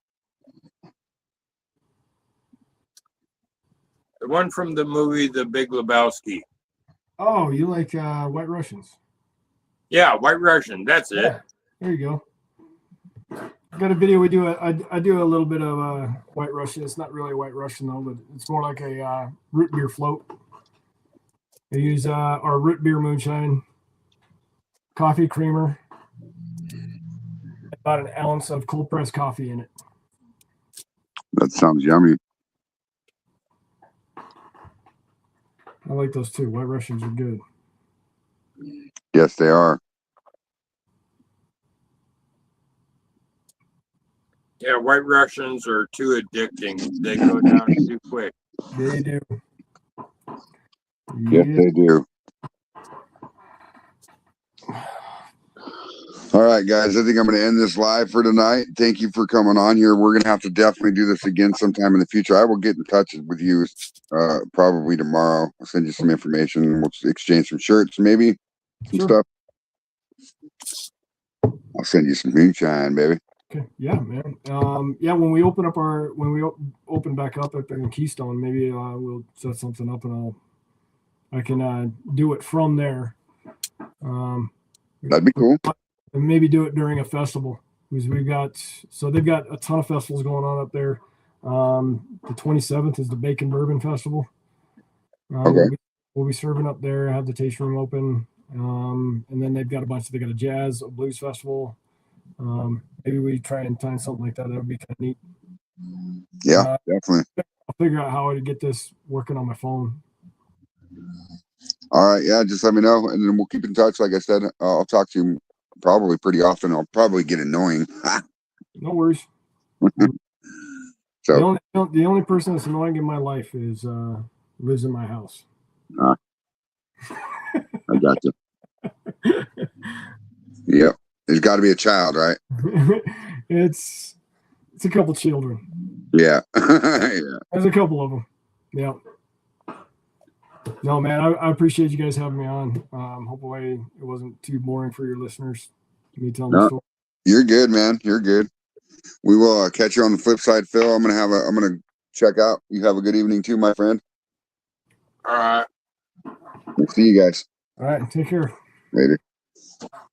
one from the movie The Big Lebowski. Oh, you like White Russians? Yeah, White Russian. That's it. Yeah, there you go. Got a video. We do. I do a little bit of White Russian. It's not really White Russian though, but it's more like a root beer float. I use our root beer moonshine, coffee creamer, about an ounce of cold pressed coffee in it. That sounds yummy. I like those too. White Russians are good. Yes, they are. Yeah, White Russians are too addicting. They go down too quick. They do. Yes, they do. All right, guys. I think I'm going to end this live for tonight. Thank you for coming on here. We're going to have to definitely do this again sometime in the future. I will get in touch with you probably tomorrow. I'll send you some information. We'll exchange some shirts, maybe some stuff. I'll send you some moonshine, baby. Okay. Yeah, man. Yeah, when we open back up in Keystone, maybe we'll set something up and I can do it from there. That'd be cool. And maybe do it during a festival because they've got a ton of festivals going on up there. The 27th is the Bacon Bourbon Festival. Okay. We'll be serving up there, have the tasting room open. And then they got a jazz, a blues festival. Maybe we try and find something like that. That would be kind of neat. Yeah, definitely. I'll figure out how to get this working on my phone. All right. Yeah, just let me know, and then we'll keep in touch. Like I said, I'll talk to you probably pretty often. I'll probably get annoying. No worries. So the only person that's annoying in my life is lives in my house. I got you. Yep. There's got to be a child, right? It's a couple children. Yeah. Yeah. There's a couple of them. Yeah. No, man, I appreciate you guys having me on. Hopefully it wasn't too boring for your listeners. Me telling the No. story. You're good, man. You're good. We will catch you on the flip side, Phil. I'm gonna check out. You have a good evening too, my friend. All right. We'll see you guys All right, take care. later.